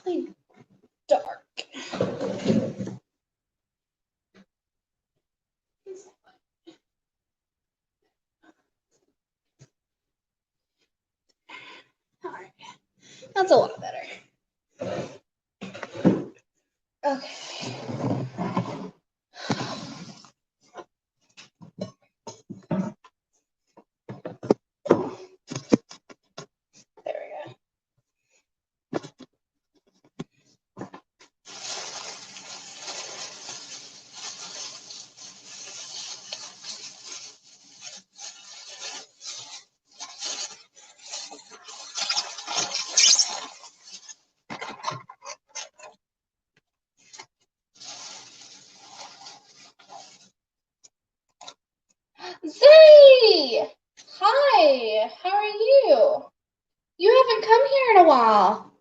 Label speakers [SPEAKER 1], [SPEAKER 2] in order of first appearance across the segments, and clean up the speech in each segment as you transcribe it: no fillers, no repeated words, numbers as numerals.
[SPEAKER 1] really dark. All right, that's a lot better. Okay. There we go. Zay! Hi, how are you? You haven't come here in a while.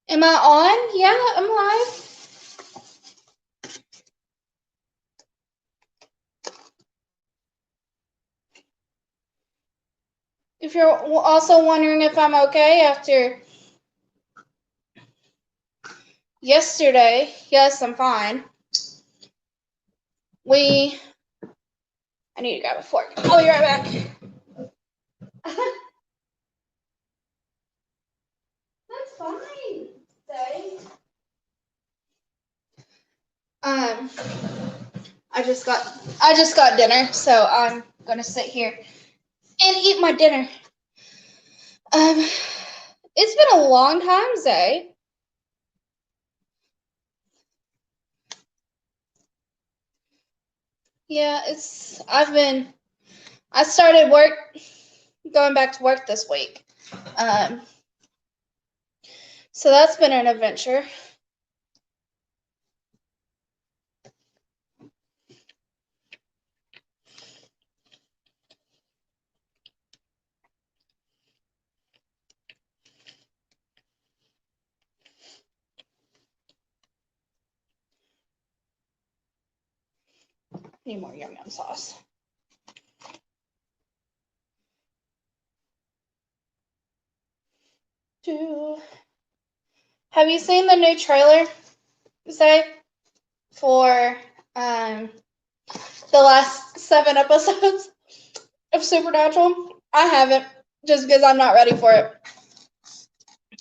[SPEAKER 1] Am I on? Yeah, I'm live. If you're also wondering if I'm okay after yesterday, yes, I'm fine. I need to grab a fork. I'll be right back. That's fine, Zay. I just got dinner, so I'm gonna sit here and eat my dinner. It's been a long time, Zay. Yeah, I started going back to work this week. So that's been an adventure. Need more yum yum sauce. Have you seen the new trailer, Zay, for the last 7 episodes of Supernatural? I haven't, just because I'm not ready for it.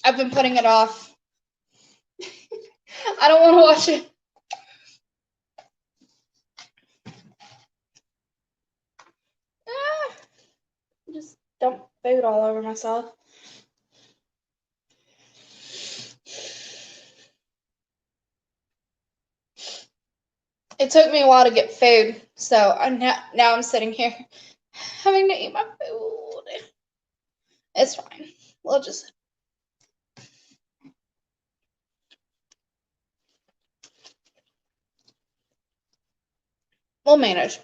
[SPEAKER 1] I've been putting it off. I don't want to watch it. Just dump food all over myself. It took me a while to get food, so now I'm sitting here having to eat my food. It's fine. We'll manage.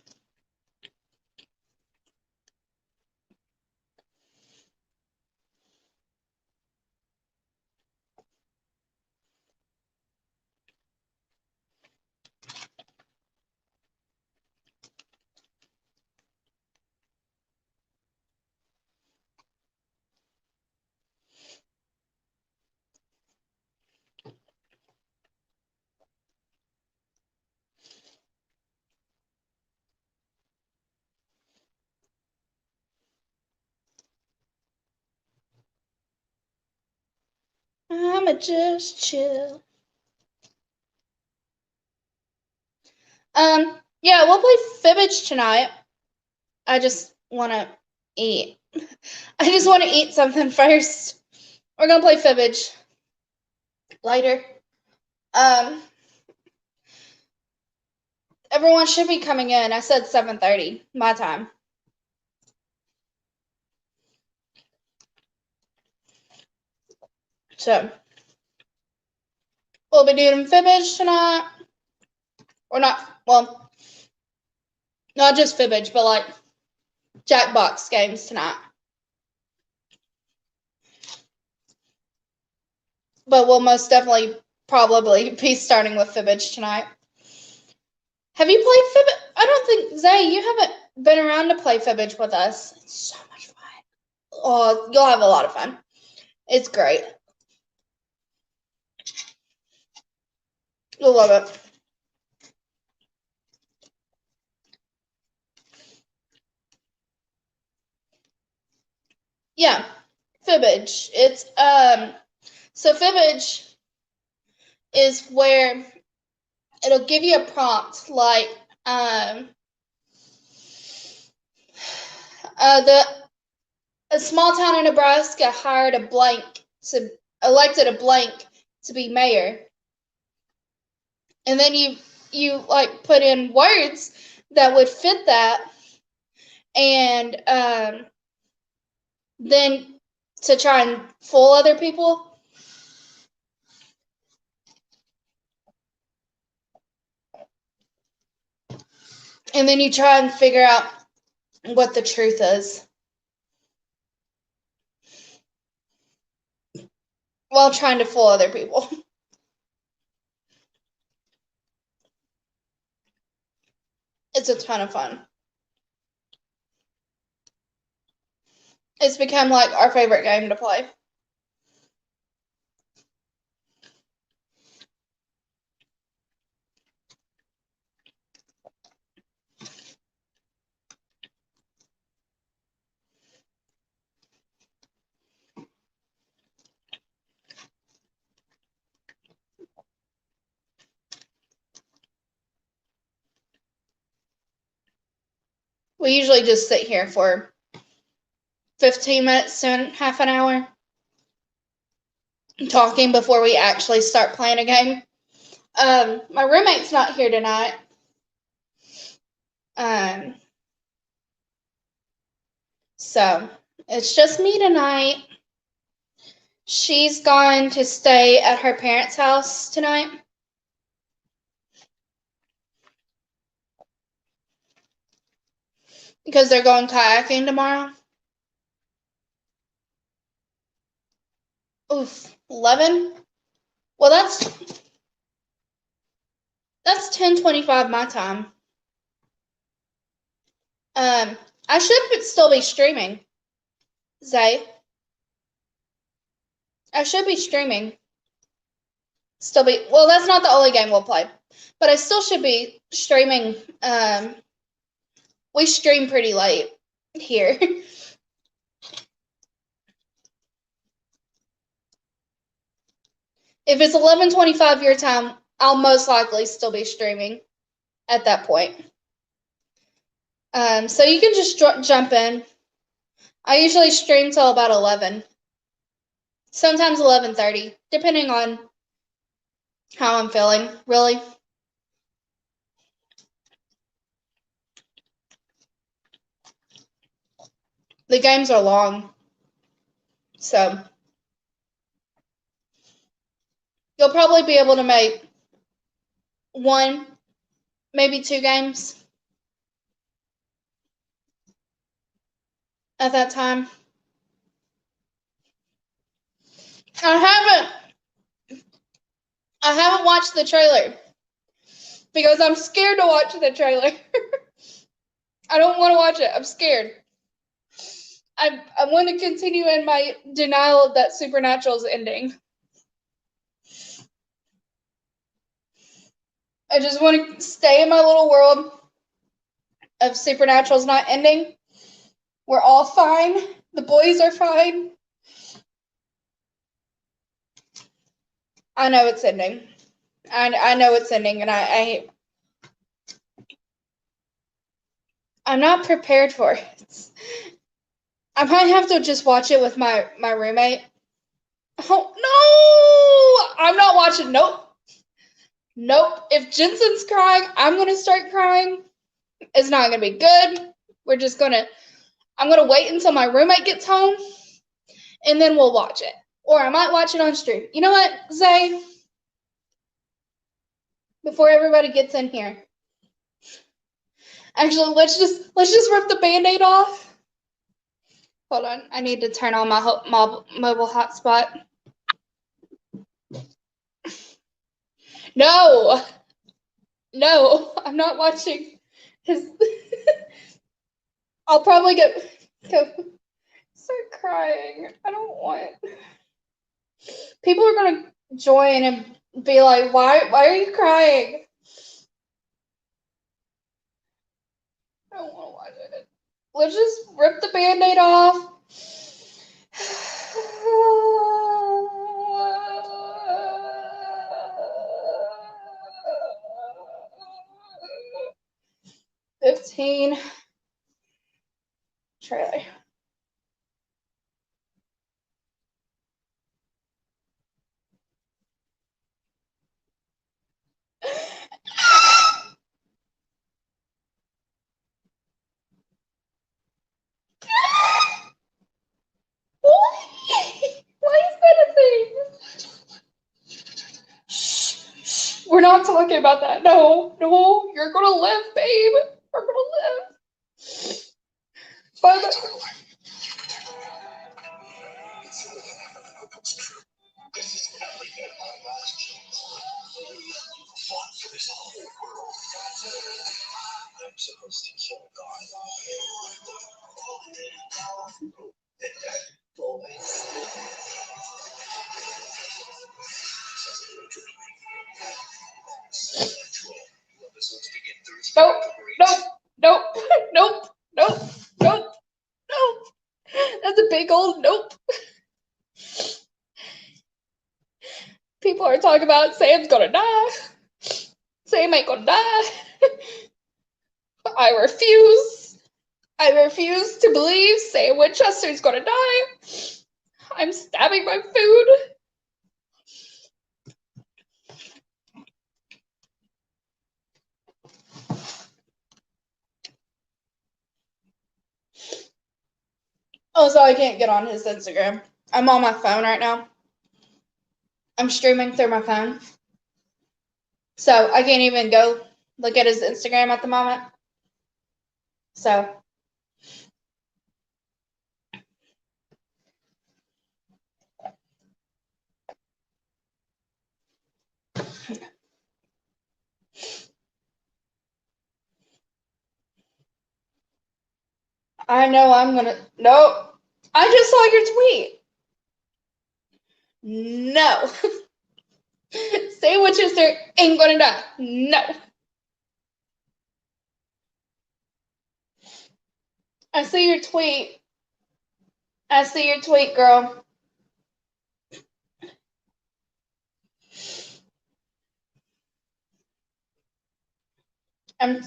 [SPEAKER 1] I'ma just chill. Yeah, we'll play Fibbage tonight. I just want to eat. I just want to eat something first. We're gonna play Fibbage later. Everyone should be coming in. I said 7:30 my time. So we'll be doing Fibbage tonight. Or not, well, not just Fibbage, but like Jackbox games tonight. But we'll most definitely probably be starting with Fibbage tonight. Have you played Fibbage? I don't think, Zay, you haven't been around to play Fibbage with us. It's so much fun. Oh, you'll have a lot of fun. It's great. You'll love it. Yeah, Fibbage. It's so Fibbage is where it'll give you a prompt like a small town in Nebraska elected a blank to be mayor, and then you like put in words that would fit that, and then to try and fool other people. And then you try and figure out what the truth is while trying to fool other people. It's a ton of fun. It's become like our favorite game to play. We usually just sit here for 15 minutes to half an hour talking before we actually start playing a game. My roommate's not here tonight. So it's just me tonight. She's gone to stay at her parents' house tonight. Because they're going kayaking tomorrow. Oof, 11? Well, that's 10:25 my time. I should still be streaming, Zay. I should be streaming. Well, that's not the only game we'll play, but I still should be streaming. We stream pretty late here. If it's 11:25 your time, I'll most likely still be streaming at that point. So you can just jump in. I usually stream till about 11. Sometimes 11:30, depending on how I'm feeling, really. The games are long, so you'll probably be able to make 1, maybe 2 games at that time. I haven't watched the trailer because I'm scared to watch the trailer. I don't want to watch it. I'm scared. I want to continue in my denial that Supernatural's ending. I just want to stay in my little world of Supernatural's not ending. We're all fine. The boys are fine. I know it's ending. I know it's ending, and I'm not prepared for it. I might have to just watch it with my roommate. Oh no! I'm not watching. Nope. If Jensen's crying, I'm gonna start crying. It's not gonna be good. I'm gonna wait until my roommate gets home, and then we'll watch it. Or I might watch it on stream. You know what, Zay? Before everybody gets in here. Actually, let's just rip the Band-Aid off. Hold on, I need to turn on my mobile hotspot. No, I'm not watching his. I'll probably go start crying. I don't want. People are gonna join and be like, "Why are you crying?" I don't want to watch it. Let's just rip the Band-Aid off. 15 trailer. Why is that a thing? Shh. We're not talking about that. No, you're gonna live, babe. You're gonna live. Bye. I'm supposed to kill God. Nope. That's a big old nope. People are talking about Sam's gonna die. Sam ain't gonna die. I refuse to believe Sam Winchester's gonna die. I'm stabbing my food. Also, I can't get on his Instagram. I'm on my phone right now. I'm streaming through my phone. So I can't even go look at his Instagram at the moment. So I know I'm gonna. Nope. I just saw your tweet. No. Sam Winchester ain't gonna die. No. I see your tweet. Girl. I'm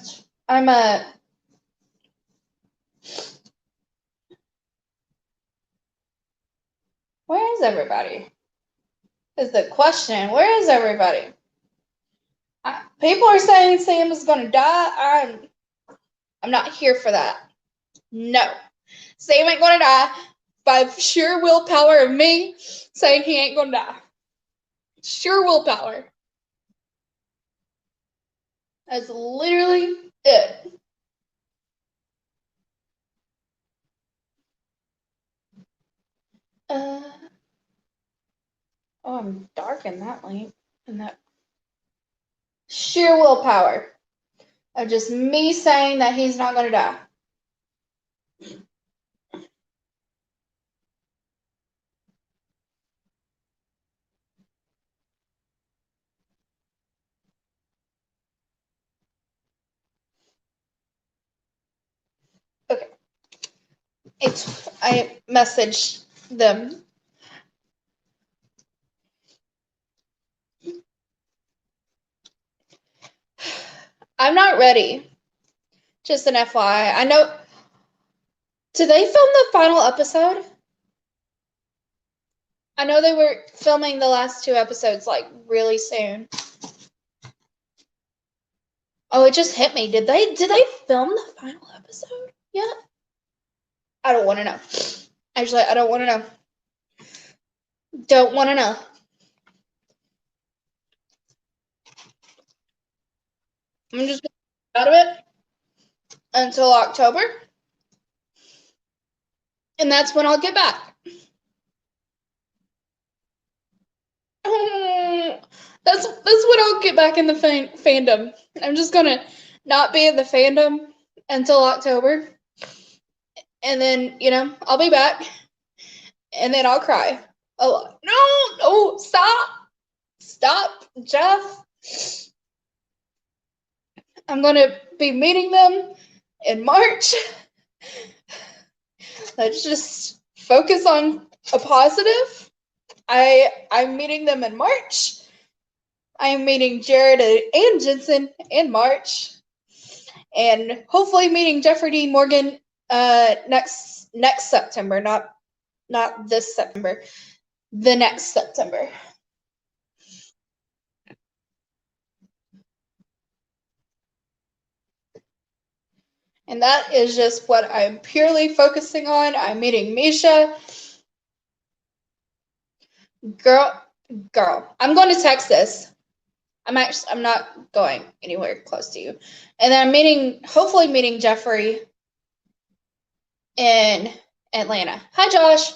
[SPEAKER 1] a. Where is everybody? Is the question. Where is everybody? People are saying Sam is gonna die. I'm not here for that. No. Sam ain't gonna die by sheer willpower of me saying he ain't gonna die. Sheer willpower. That's literally it. Oh, I'm dark in that link. And that sheer willpower of just me saying that he's not gonna die. Okay. I messaged them. I'm not ready. Just an FYI. I know. Did they film the final episode? I know they were filming the last 2 episodes like really soon. Oh, it just hit me. Did they film the final episode yet? I don't want to know. Actually, I don't want to know. Don't want to know. I'm just out of it until October. And that's when I'll get back. That's when I'll get back in the fandom. I'm just gonna not be in the fandom until October. And then, I'll be back. and then I'll cry a lot. No, stop, Jeff. I'm going to be meeting them in March. Let's just focus on a positive. I'm meeting them in March. I'm meeting Jared and Jensen in March, and hopefully meeting Jeffrey Dean Morgan next September, not this September, the next September. And that is just what I'm purely focusing on. I'm meeting Misha. Girl, I'm going to Texas. I'm not going anywhere close to you. And then I'm hopefully meeting Jeffrey in Atlanta. Hi, Josh.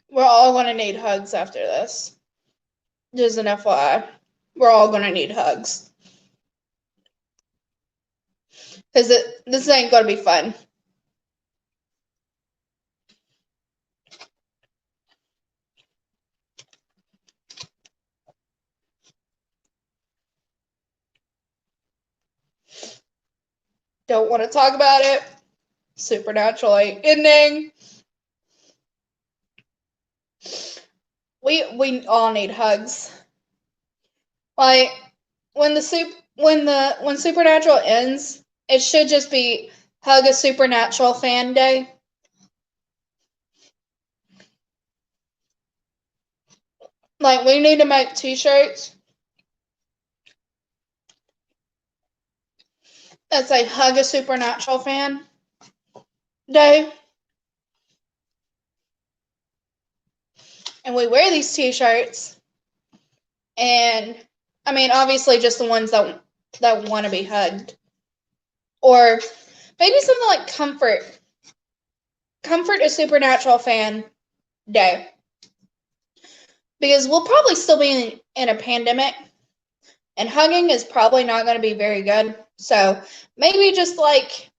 [SPEAKER 1] We're all going to need hugs after this. Just an FYI. We're all going to need hugs. Because this ain't going to be fun. Don't want to talk about it. Supernatural ending. We all need hugs. Like when Supernatural ends, it should just be Hug a Supernatural Fan Day. Like we need to make t-shirts that say Hug a Supernatural Fan Day. And we wear these t-shirts, and I mean, obviously, just the ones that want to be hugged, or maybe something like Comfort a Supernatural Fan Day, because we'll probably still be in a pandemic, and hugging is probably not going to be very good. So maybe just like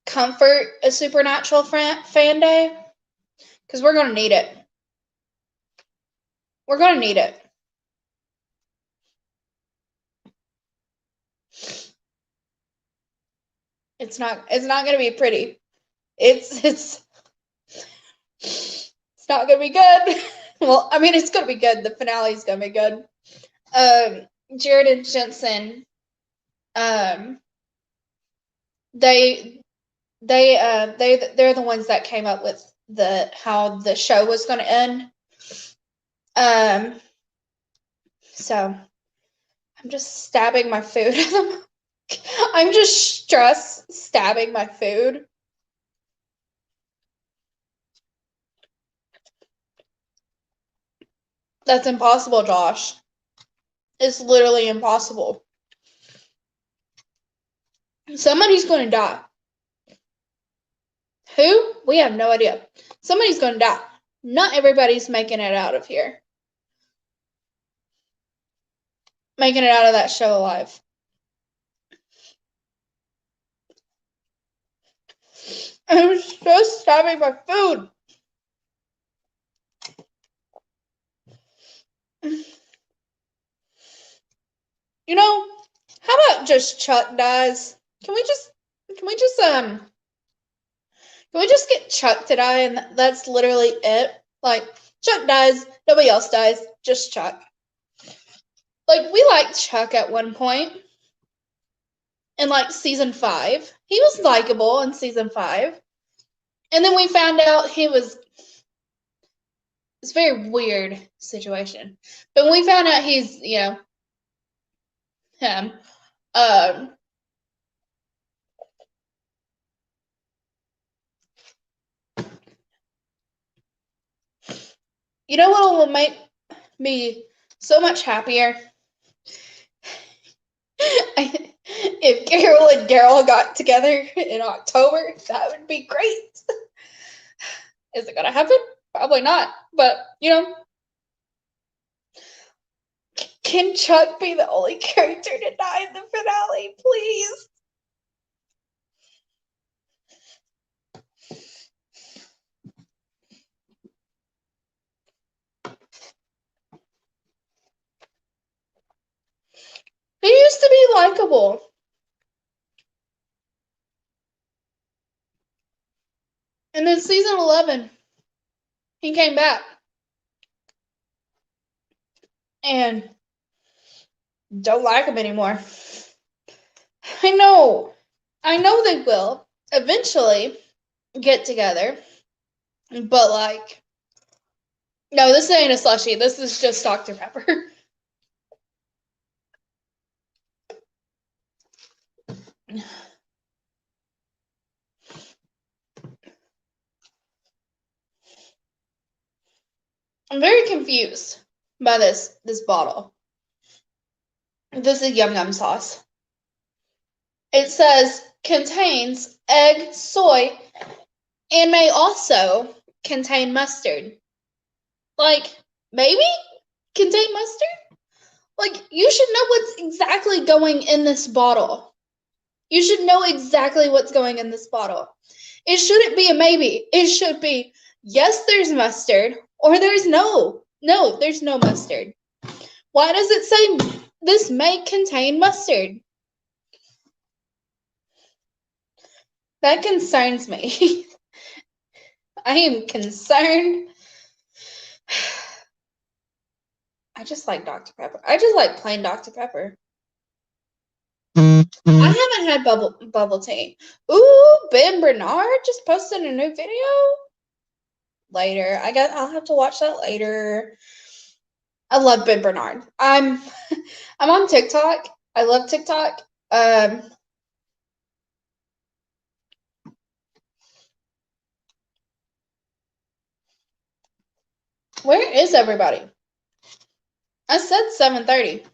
[SPEAKER 1] Comfort a Supernatural Fan Day. Because we're going to need it. We're going to need it. It's not going to be pretty. It's not going to be good. Well, I mean, it's going to be good. The finale is going to be good. Jared and Jensen, they're the ones that came up with how the show was going to end. So I'm just stabbing my food. I'm just stressed stabbing my food. That's impossible, Josh. It's literally impossible. Somebody's going to die. Who? We have no idea. Somebody's going to die. Not everybody's making it out of here. Making it out of that show alive. I'm just stabbing my food. You know, how about just Chuck dies? Can we just get Chuck to die, and that's literally it? Like, Chuck dies, nobody else dies, just Chuck. Like, we liked Chuck at one point in like season 5. He was likable in season 5. And then we found out it's a very weird situation. But when we found out he's, him, you know what will make me so much happier? If Carol and Daryl got together in October, that would be great. Is it gonna happen? Probably not. But, you know, can Chuck be the only character to die in the finale, please? He used to be likable. And then season 11, he came back. And don't like him anymore. I know they will eventually get together, but like, no, this ain't a slushie. This is just Dr. Pepper. I'm very confused by this bottle. This is Yum Yum sauce. It says contains egg, soy, and may also contain mustard. Like, maybe contain mustard? Like, you should know what's exactly going in this bottle. You should know exactly what's going in this bottle. It shouldn't be a maybe. It should be, yes, there's mustard, or there's no. No, there's no mustard. Why does it say this may contain mustard? That concerns me. I am concerned. I just like Dr. Pepper. I just like plain Dr. Pepper. I haven't had bubble tea. Ooh, Ben Bernard just posted a new video. Later. I'll have to watch that later. I love Ben Bernard. I'm on TikTok. I love TikTok. Where is everybody? I said 7:30.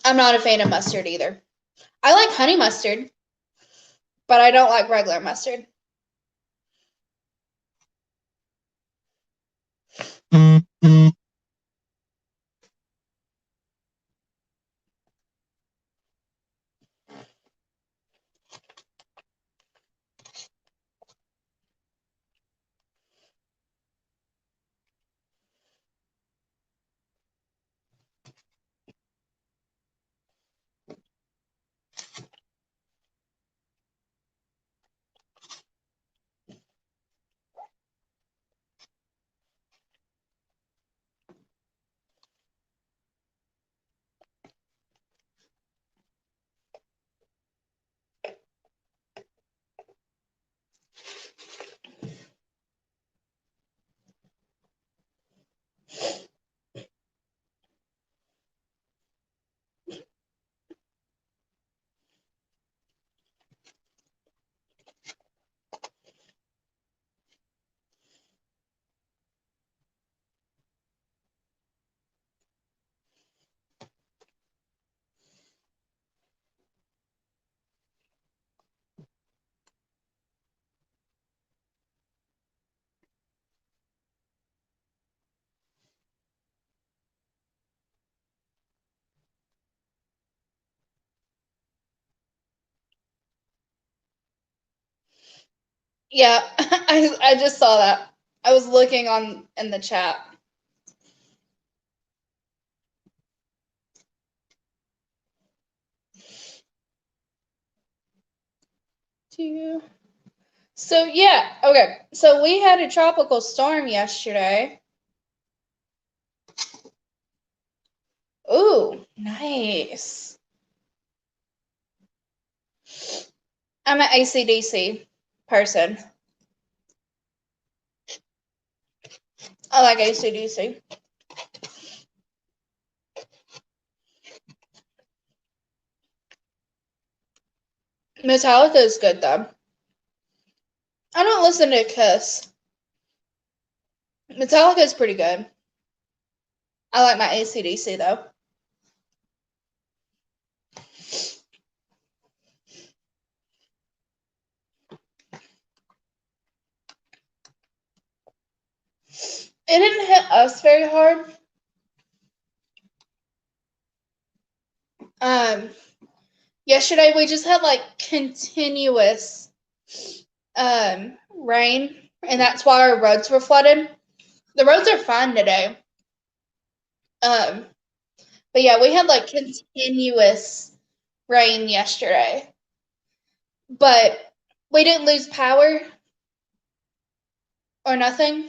[SPEAKER 1] I'm not a fan of mustard either. I like honey mustard, but I don't like regular mustard. Yeah, I just saw that. I was looking in the chat. So yeah, okay. So we had a tropical storm yesterday. Ooh, nice. I'm an AC/DC person. I like AC/DC. Metallica is good though. I don't listen to Kiss. Metallica is pretty good. I like my AC/DC though. It didn't hit us very hard. Yesterday we just had like continuous rain, and that's why our roads were flooded. The roads are fine today. But yeah, we had like continuous rain yesterday. But we didn't lose power or nothing.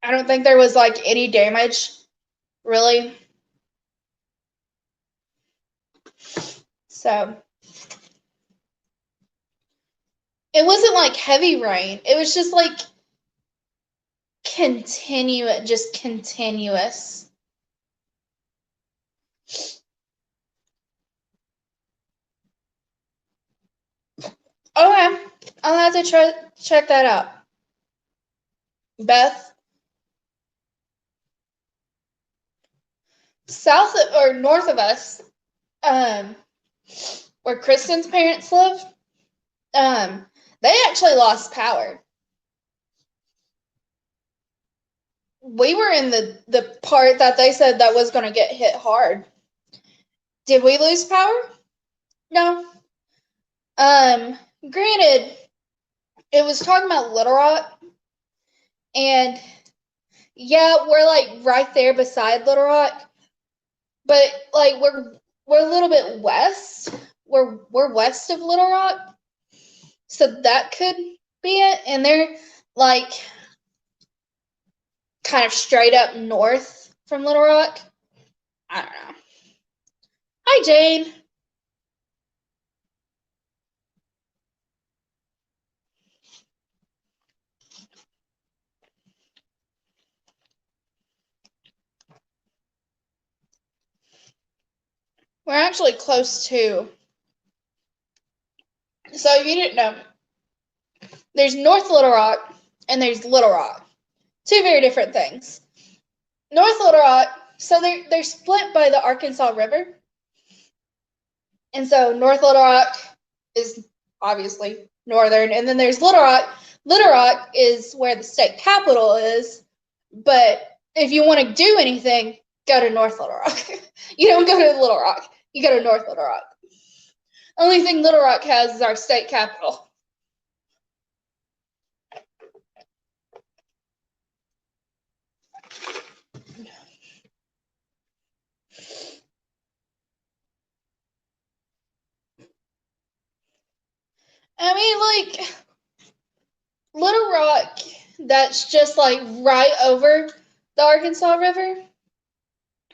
[SPEAKER 1] I don't think there was like any damage, really. So it wasn't like heavy rain. It was just like continuous. Okay, I'll have to check that out. Beth, south of, or north of us, um, where Kristen's parents live, they actually lost power. We were in the part that they said that was going to get hit hard. Did we lose power? No. Granted, it was talking about Little Rock, and yeah, we're like right there beside Little Rock, but like we're a little bit west. We're west of Little Rock, so that could be it. And they're like kind of straight up north from Little Rock. I don't know. Hi, Jane. We're actually close to. So if you didn't know, there's North Little Rock and there's Little Rock. Two very different things. North Little Rock, so they're split by the Arkansas River. And so North Little Rock is obviously northern, and then there's Little Rock. Little Rock is where the state capital is, but if you want to do anything, go to North Little Rock. You don't go to Little Rock. You go to North Little Rock. Only thing Little Rock has is our state capital. I mean, like, Little Rock, that's just like right over the Arkansas River,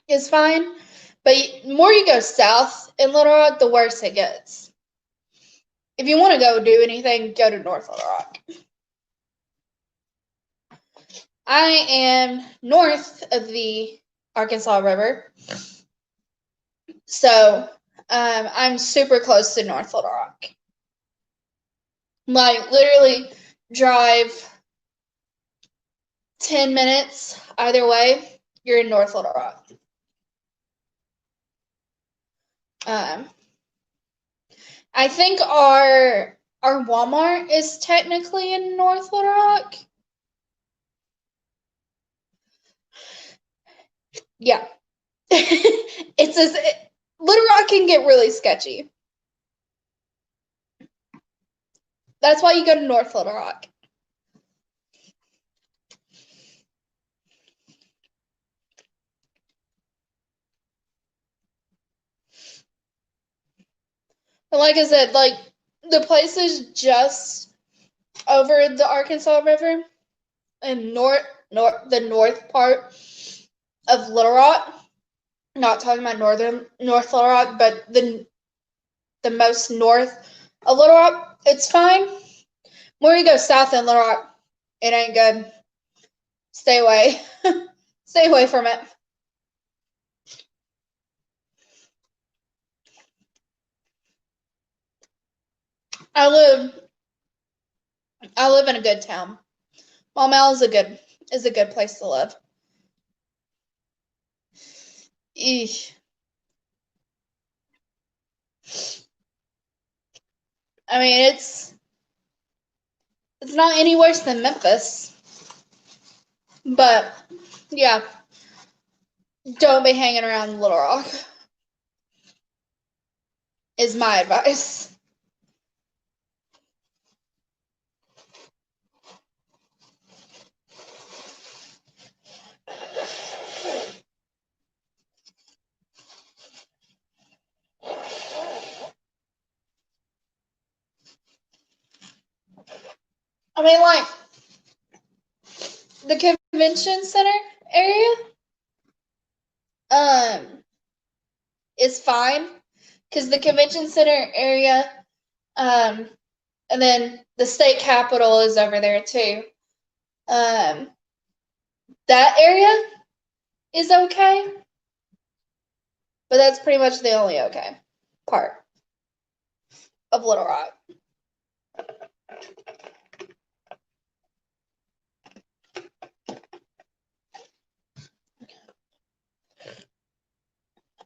[SPEAKER 1] is fine. But the more you go south in Little Rock, the worse it gets. If you want to go do anything, go to North Little Rock. I am north of the Arkansas River, so I'm super close to North Little Rock. Like, literally drive 10 minutes either way, you're in North Little Rock. I think our Walmart is technically in North Little Rock. Yeah. Little Rock can get really sketchy. That's why you go to North Little Rock. But like I said, like, the place is just over the Arkansas River and the north part of Little Rock. Not talking about North Little Rock, but the most north of Little Rock, it's fine. More you go south in Little Rock, it ain't good. Stay away. Stay away from it. I live in a good town. Maumelle is a good place to live. Eesh. I mean, it's It's not any worse than Memphis. But yeah, don't be hanging around Little Rock, is my advice. I mean, like, the convention center area, is fine, because the convention center area, and then the state capitol is over there too. That area is okay, but that's pretty much the only okay part of Little Rock.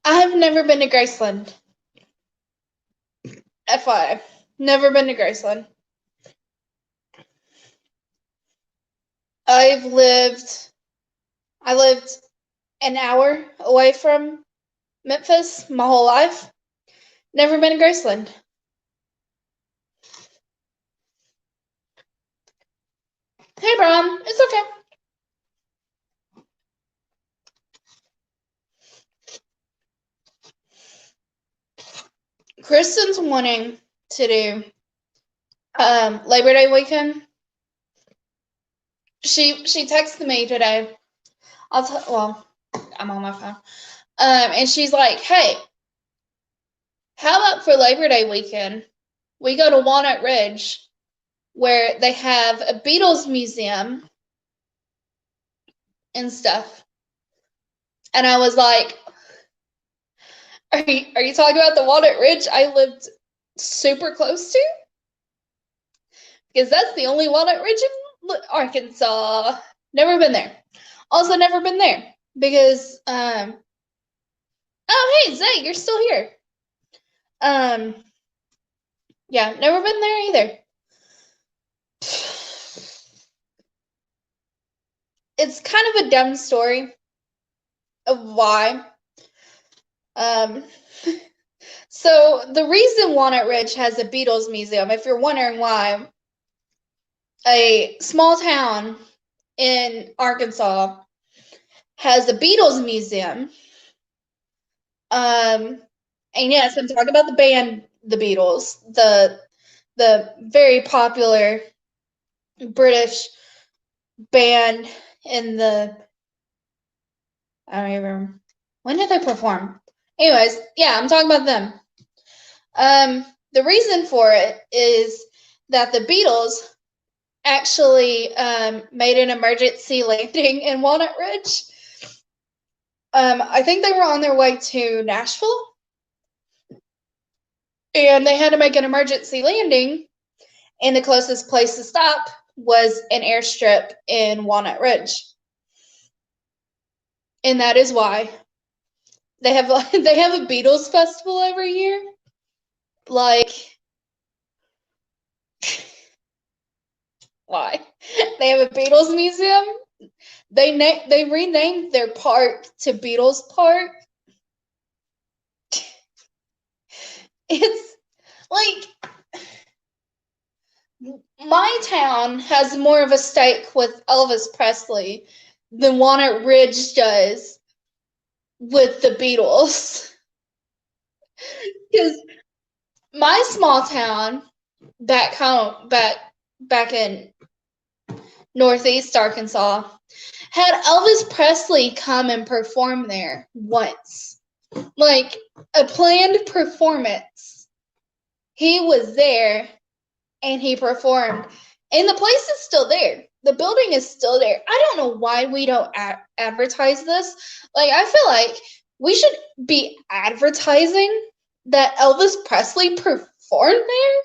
[SPEAKER 1] I have never been to Graceland. FYI, never been to Graceland. I lived an hour away from Memphis my whole life. Never been to Graceland. Hey, Brom, it's okay. Kristen's wanting to do Labor Day weekend. She texted me today. Well, I'm on my phone. And she's like, "Hey, how about for Labor Day weekend, we go to Walnut Ridge, where they have a Beatles museum and stuff." And I was like, Are you talking about the Walnut Ridge I lived super close to? Because that's the only Walnut Ridge in Arkansas. Never been there. Also, never been there because oh, hey, Zay, you're still here. Yeah, never been there either. It's kind of a dumb story of why. So the reason Walnut Ridge has a Beatles museum, if you're wondering why, a small town in Arkansas has a Beatles museum. And yes, I'm talking about the band The Beatles, the very popular British band in the, I don't even, when did they perform? Anyways, yeah, I'm talking about them. The reason for it is that the Beatles actually made an emergency landing in Walnut Ridge. I think they were on their way to Nashville, and they had to make an emergency landing, and the closest place to stop was an airstrip in Walnut Ridge. And that is why they have a Beatles festival every year. Like, why? They have a Beatles museum. They renamed their park to Beatles Park. It's like, my town has more of a stake with Elvis Presley than Walnut Ridge does with the Beatles. Because my small town back home, back in Northeast Arkansas, had Elvis Presley come and perform there once. Like, a planned performance. He was there and he performed. And the place is still there. The building is still there. I don't know why we don't advertise this. Like, I feel like we should be advertising that Elvis Presley performed there.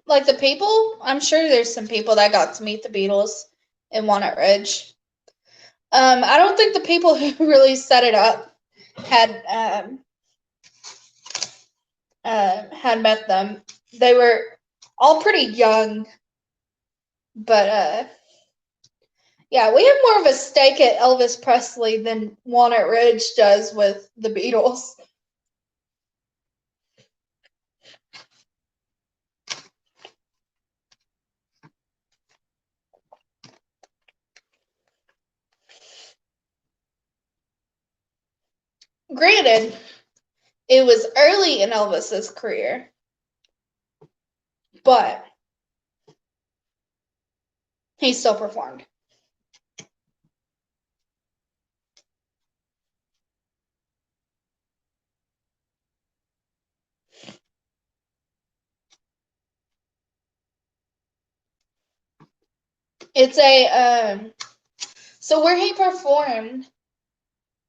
[SPEAKER 1] Like the people, I'm sure there's some people that got to meet the Beatles in Walnut Ridge. I don't think the people who really set it up had had met them. They were all pretty young, but yeah, we have more of a stake at Elvis Presley than Walnut Ridge does with the Beatles. Granted, it was early in Elvis's career, but he still performed. It's a so where he performed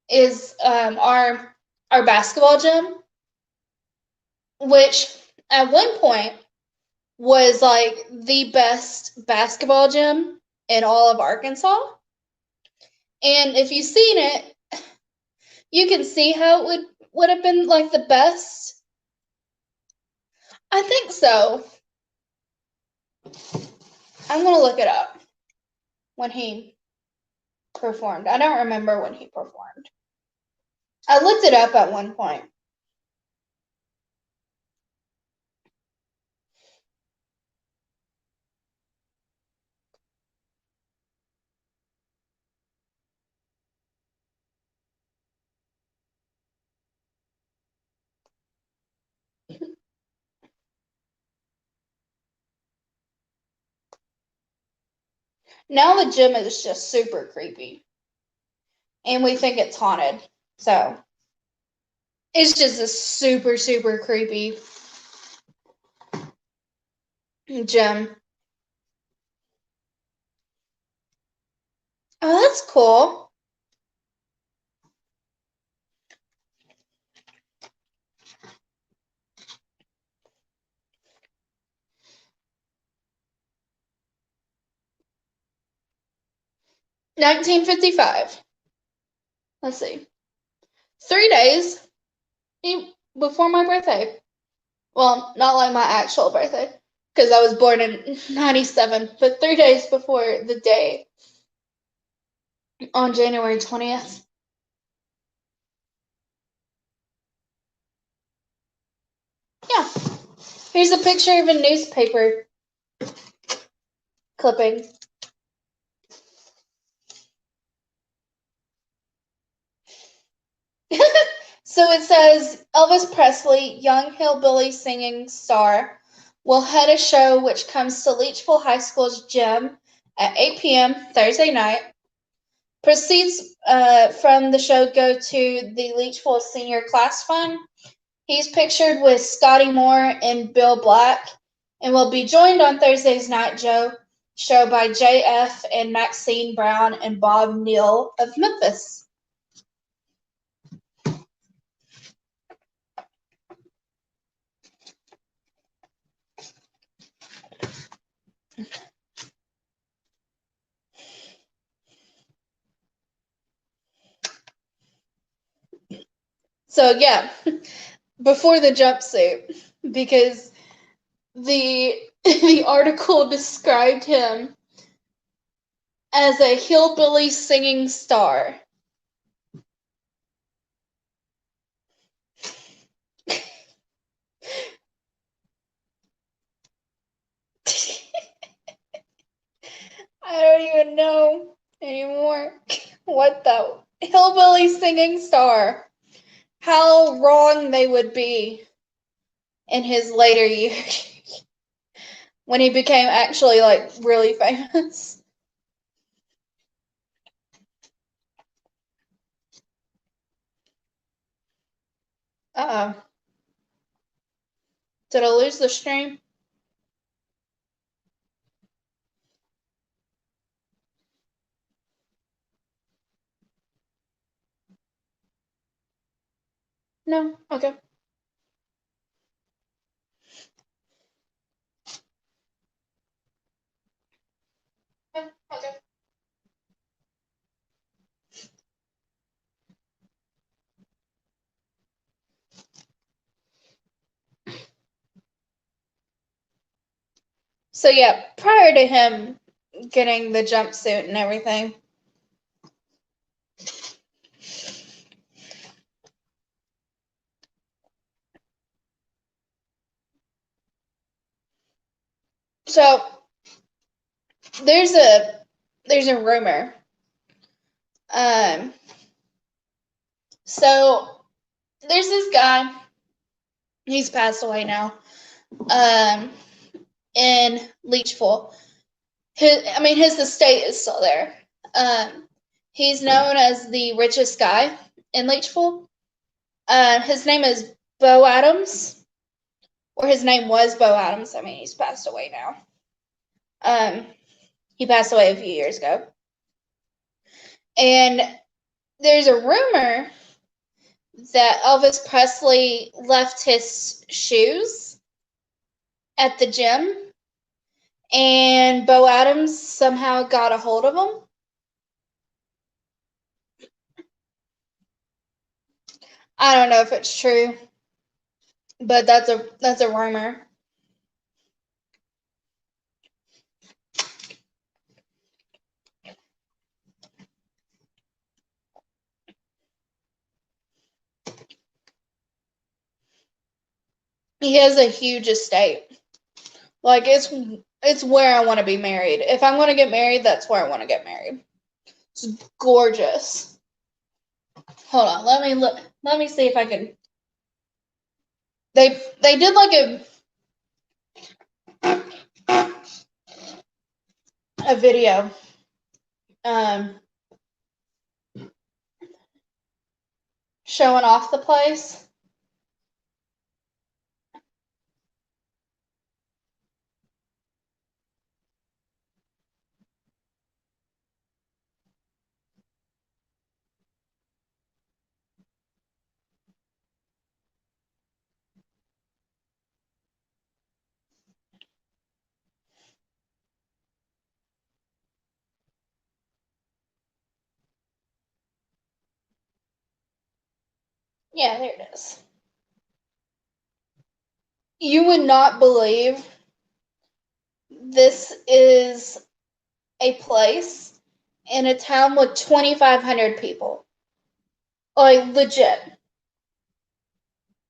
[SPEAKER 1] is our basketball gym, which at one point was like the best basketball gym in all of Arkansas. And if you've seen it, you can see how it would have been like the best. I think so. I'm gonna look it up when he performed. I don't remember when he performed. I looked it up at one point. Now the gym is just super creepy. And we think it's haunted. So it's just a super, super creepy gym. Oh, that's cool. $19.55. Let's see. 3 days before my birthday. Well, not like my actual birthday, because I was born in 97, but 3 days before the day on January 20th. Yeah. Here's a picture of a newspaper clipping. So it says Elvis Presley, young hillbilly singing star, will head a show which comes to Leachville High School's gym at 8 p.m. Thursday night. Proceeds from the show go to the Leachville Senior Class Fund. He's pictured with Scotty Moore and Bill Black and will be joined on Thursday's Night show by JF and Maxine Brown and Bob Neal of Memphis. So yeah, before the jumpsuit, because the the article described him as a hillbilly singing star. I don't even know anymore what the hillbilly singing star. How wrong they would be in his later years when he became actually like really famous. Uh-oh. Did I lose the stream? No? Okay. Okay. So yeah, prior to him getting the jumpsuit and everything. So there's a rumor. So there's this guy. He's passed away now. In Leechville. His estate is still there. He's known as the richest guy in Leechville. His name is Bo Adams, or his name was Bo Adams. I mean, he's passed away now. He passed away a few years ago. And there's a rumor that Elvis Presley left his shoes at the gym, and Bo Adams somehow got a hold of them. I don't know if it's true, but that's a rumor. He has a huge estate. Like it's where I want to be married. If I'm going to get married, that's where I want to get married. It's gorgeous. Hold on, let me look. Let me see if I can. They did like a video. Showing off the place. Yeah, there it is. You would not believe this is a place in a town with 2,500 people. Like, legit.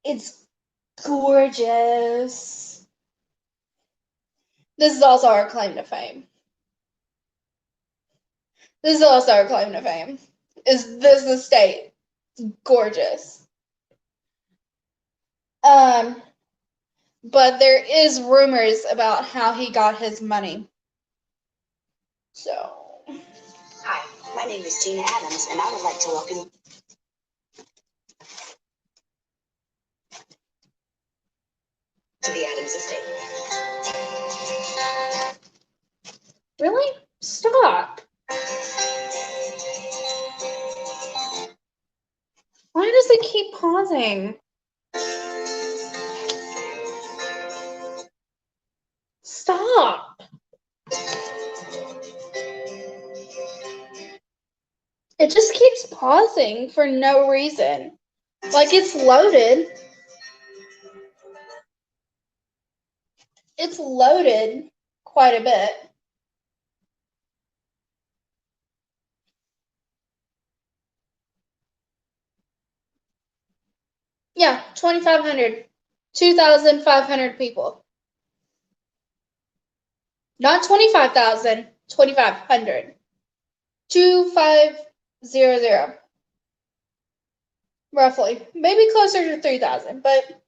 [SPEAKER 1] It's gorgeous. This is also our claim to fame. This is also our claim to fame. Is this estate? It's gorgeous. But there is rumors about how he got his money. So.
[SPEAKER 2] Hi, my name is Tina Adams, and I would like to welcome you to the Adams estate.
[SPEAKER 1] Really? Stop. Why does it keep pausing? Stop. It just keeps pausing for no reason. Like it's loaded. It's loaded quite a bit. Yeah, 2,500. 2,500 people. Not 25,000, 2,500. 2,500. Roughly. Maybe closer to 3,000, but.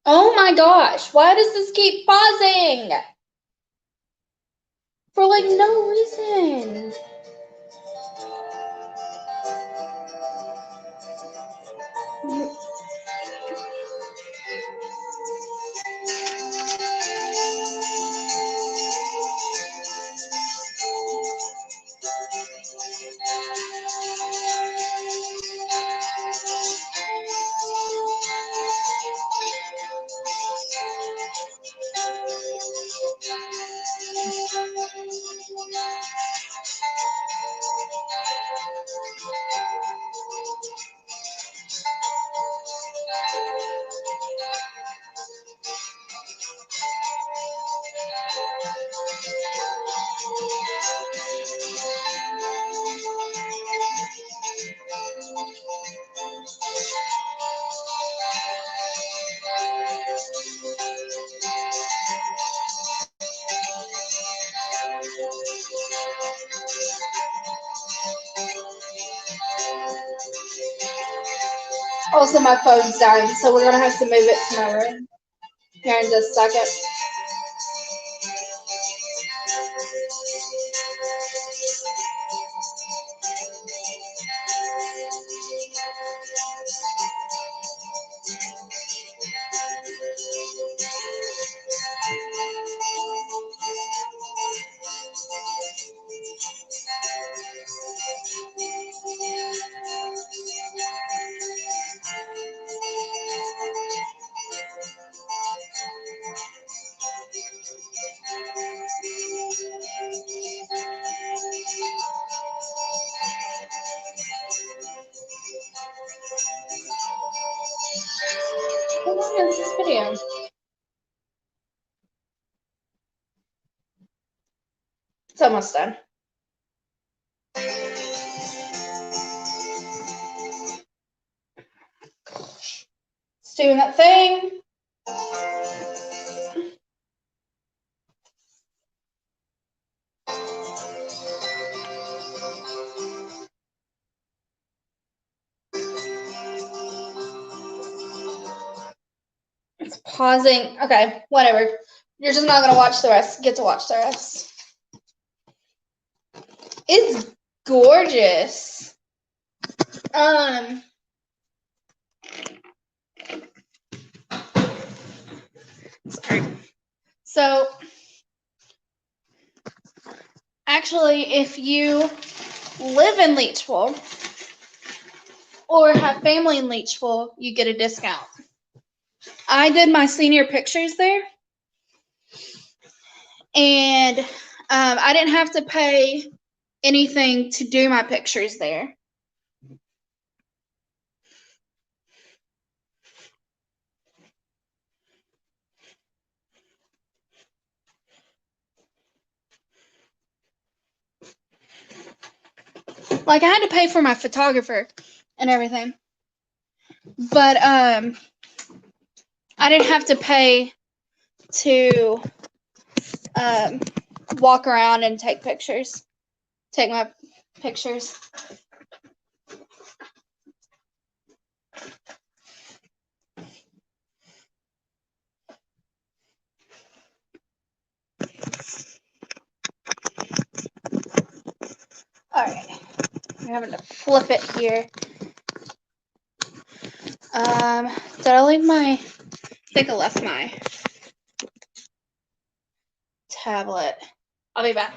[SPEAKER 1] Oh my gosh, why does this keep pausing? For like no reason. Also, my phone's dying, so we're gonna have to move it to my room here in just a second. How long is this video? It's almost done. It's doing that thing. It's pausing. Okay, whatever. You're just not gonna watch the rest. Get to watch the rest. It's gorgeous. Sorry. So, actually, if you live in Leechville or have family in Leechville, you get a discount. I did my senior pictures there, and I didn't have to pay anything to do my pictures there. Like, I had to pay for my photographer and everything, but I didn't have to pay to walk around and take pictures, take my pictures. All right, I'm having to flip it here. Did I leave my? I think I left my tablet. I'll be back.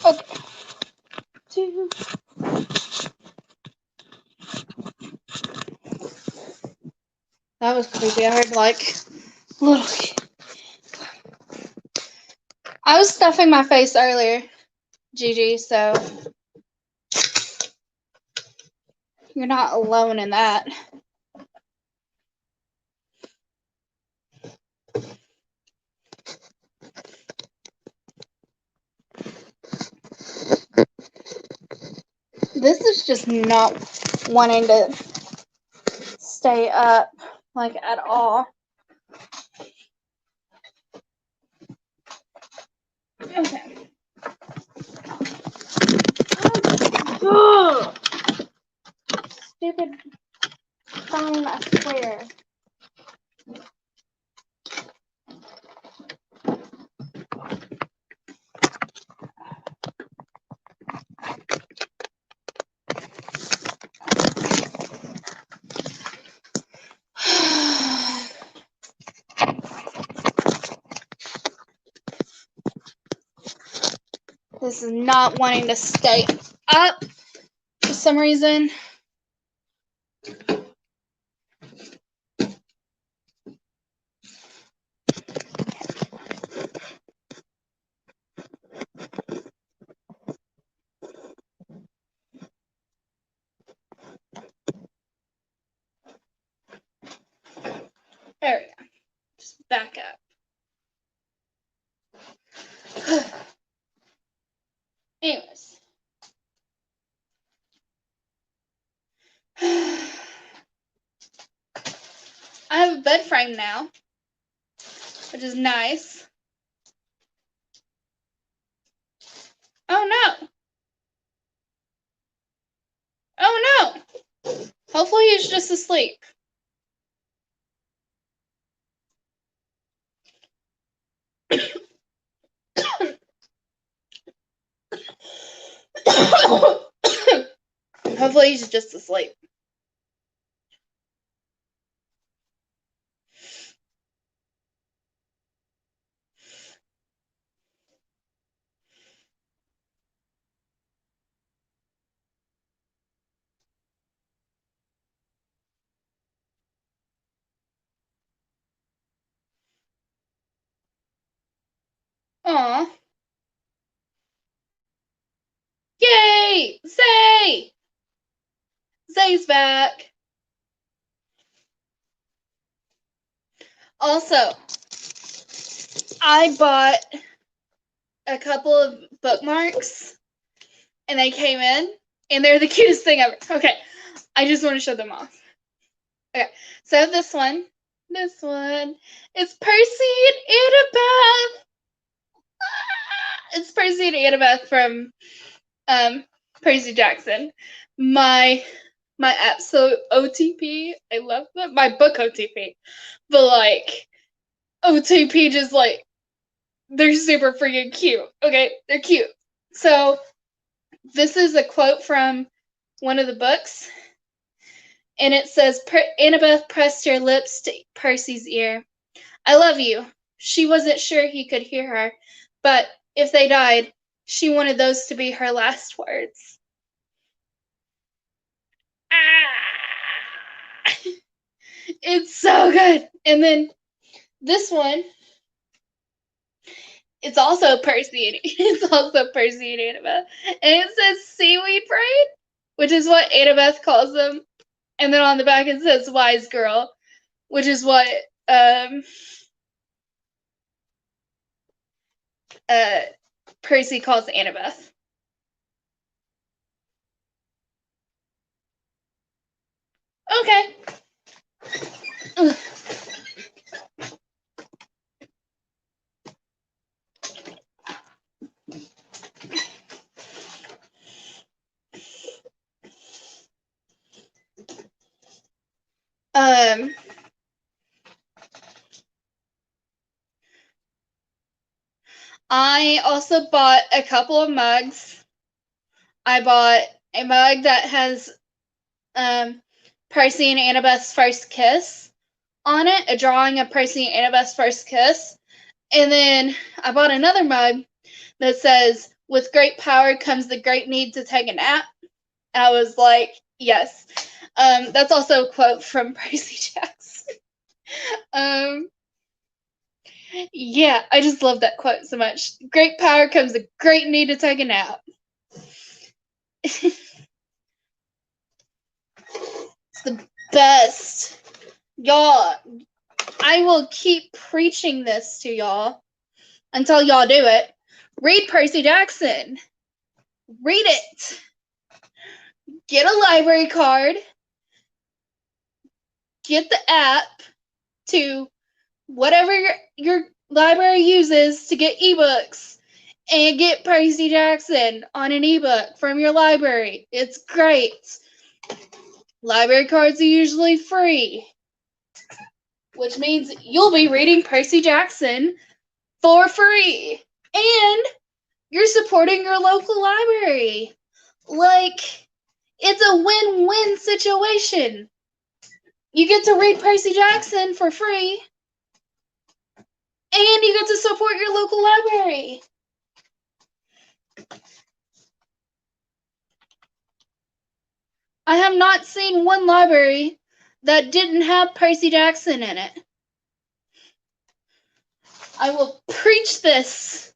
[SPEAKER 1] Okay. That was creepy. I heard like little. I was stuffing my face earlier, Gigi, so you're not alone in that. This is just not wanting to stay up like at all. Okay. Oh, stupid phone, I swear. This is not wanting to stay up for some reason. back up. Anyways. I have a bed frame now, which is nice. Oh no. Oh no. Hopefully he's just asleep. Hopefully he's just asleep. Aw. Yay! Zay! Zay's back. Also, I bought a couple of bookmarks and they came in and they're the cutest thing ever. Okay, I just want to show them off. Okay, so this one is Percy and Annabeth. It's Percy and Annabeth from Percy Jackson. My absolute OTP. I love them. My book OTP. But like OTP just like they're super freaking cute. Okay, they're cute. So this is a quote from one of the books. And it says, Annabeth pressed her lips to Percy's ear. I love you. She wasn't sure he could hear her, but if they died, she wanted those to be her last words. Ah! It's so good. And then this one, it's also Percy and Annabeth. And it says seaweed braid, which is what Annabeth calls them. And then on the back it says wise girl, which is what Percy calls Annabeth. Okay. I also bought a couple of mugs. I bought a mug that has Percy and Annabeth's first kiss on it, a drawing of Percy and Annabeth's first kiss. And then I bought another mug that says, with great power comes the great need to take a nap. And I was like, yes. That's also a quote from Percy Jackson. Yeah, I just love that quote so much. Great power comes a great need to take a nap. It's the best. Y'all, I will keep preaching this to y'all until y'all do it. Read Percy Jackson. Read it. Get a library card. Get the app to whatever your library uses to get ebooks and get Percy Jackson on an ebook from your library. It's great. Library cards are usually free, which means you'll be reading Percy Jackson for free. And you're supporting your local library. Like, it's a win-win situation. You get to read Percy Jackson for free, and you get to support your local library. I have not seen one library that didn't have Percy Jackson in it. I will preach this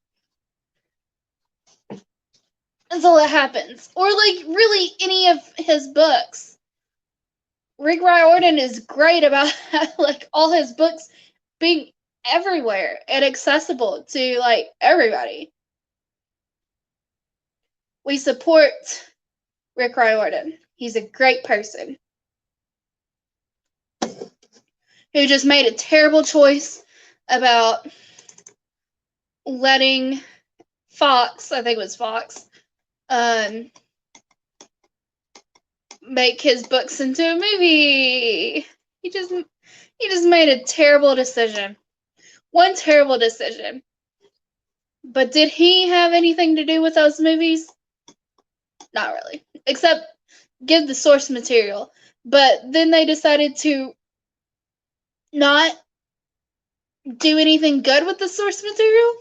[SPEAKER 1] until it happens. Or, like, really any of his books. Rick Riordan is great about, like, all his books being everywhere and accessible to like everybody. We support Rick Riordan. He's a great person who just made a terrible choice about letting Fox, I think it was Fox, make his books into a movie. He just made a terrible decision. One terrible decision. But did he have anything to do with those movies? Not really. Except give the source material. But then they decided to not do anything good with the source material.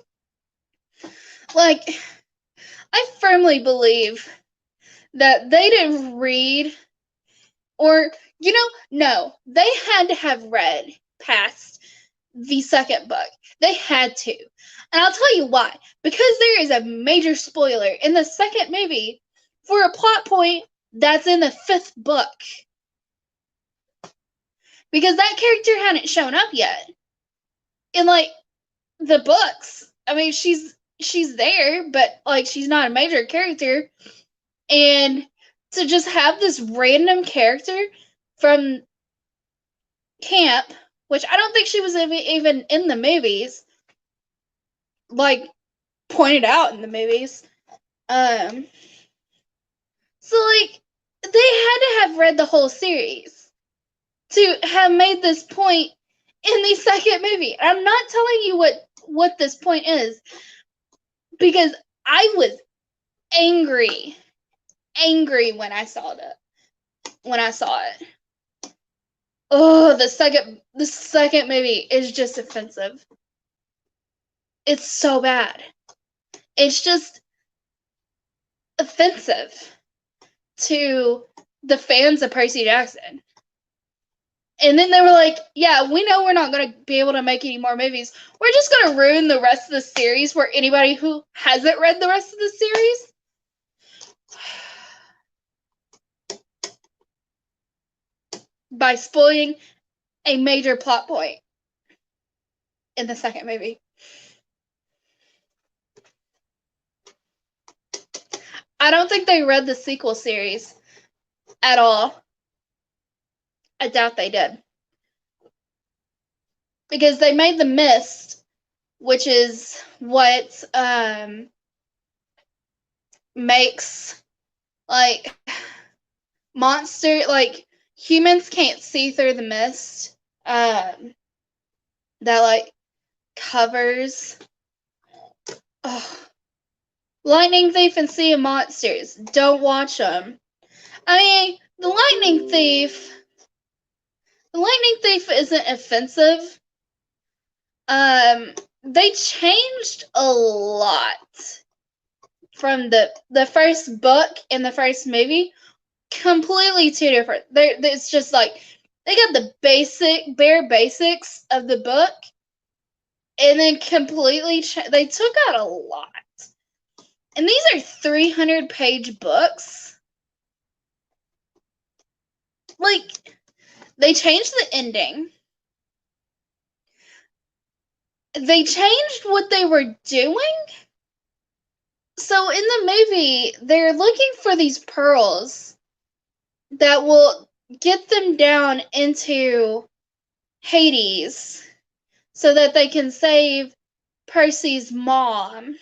[SPEAKER 1] Like, I firmly believe that they didn't read, or, no, they had to have read past the second book. They had to. And I'll tell you why. Because there is a major spoiler in the second movie for a plot point that's in the fifth book. Because that character hadn't shown up yet in, like, the books. I mean, she's there, but, like, she's not a major character. And to just have this random character from camp, which I don't think she was even in the movies, like, pointed out in the movies. So, like, they had to have read the whole series to have made this point in the second movie. I'm not telling you what this point is, because I was angry when I saw it. Oh, the second movie is just offensive. It's so bad. It's just offensive to the fans of Percy Jackson. And then they were like, yeah, we know we're not going to be able to make any more movies. We're just going to ruin the rest of the series for anybody who hasn't read the rest of the series. By spoiling a major plot point in the second movie. I don't think they read the sequel series at all. I doubt they did. Because they made The Mist, which is what makes, like, monster, like, humans can't see through the mist that, like, covers Lightning Thief and Sea of Monsters. Don't watch them. I mean, the Lightning Thief isn't offensive. They changed a lot from the first book and the first movie. Completely two different. It's just like they got the bare basics of the book, and then completely they took out a lot. And these are 300-page books. Like, they changed the ending. They changed what they were doing. So in the movie, they're looking for these pearls that will get them down into Hades so that they can save Percy's mom.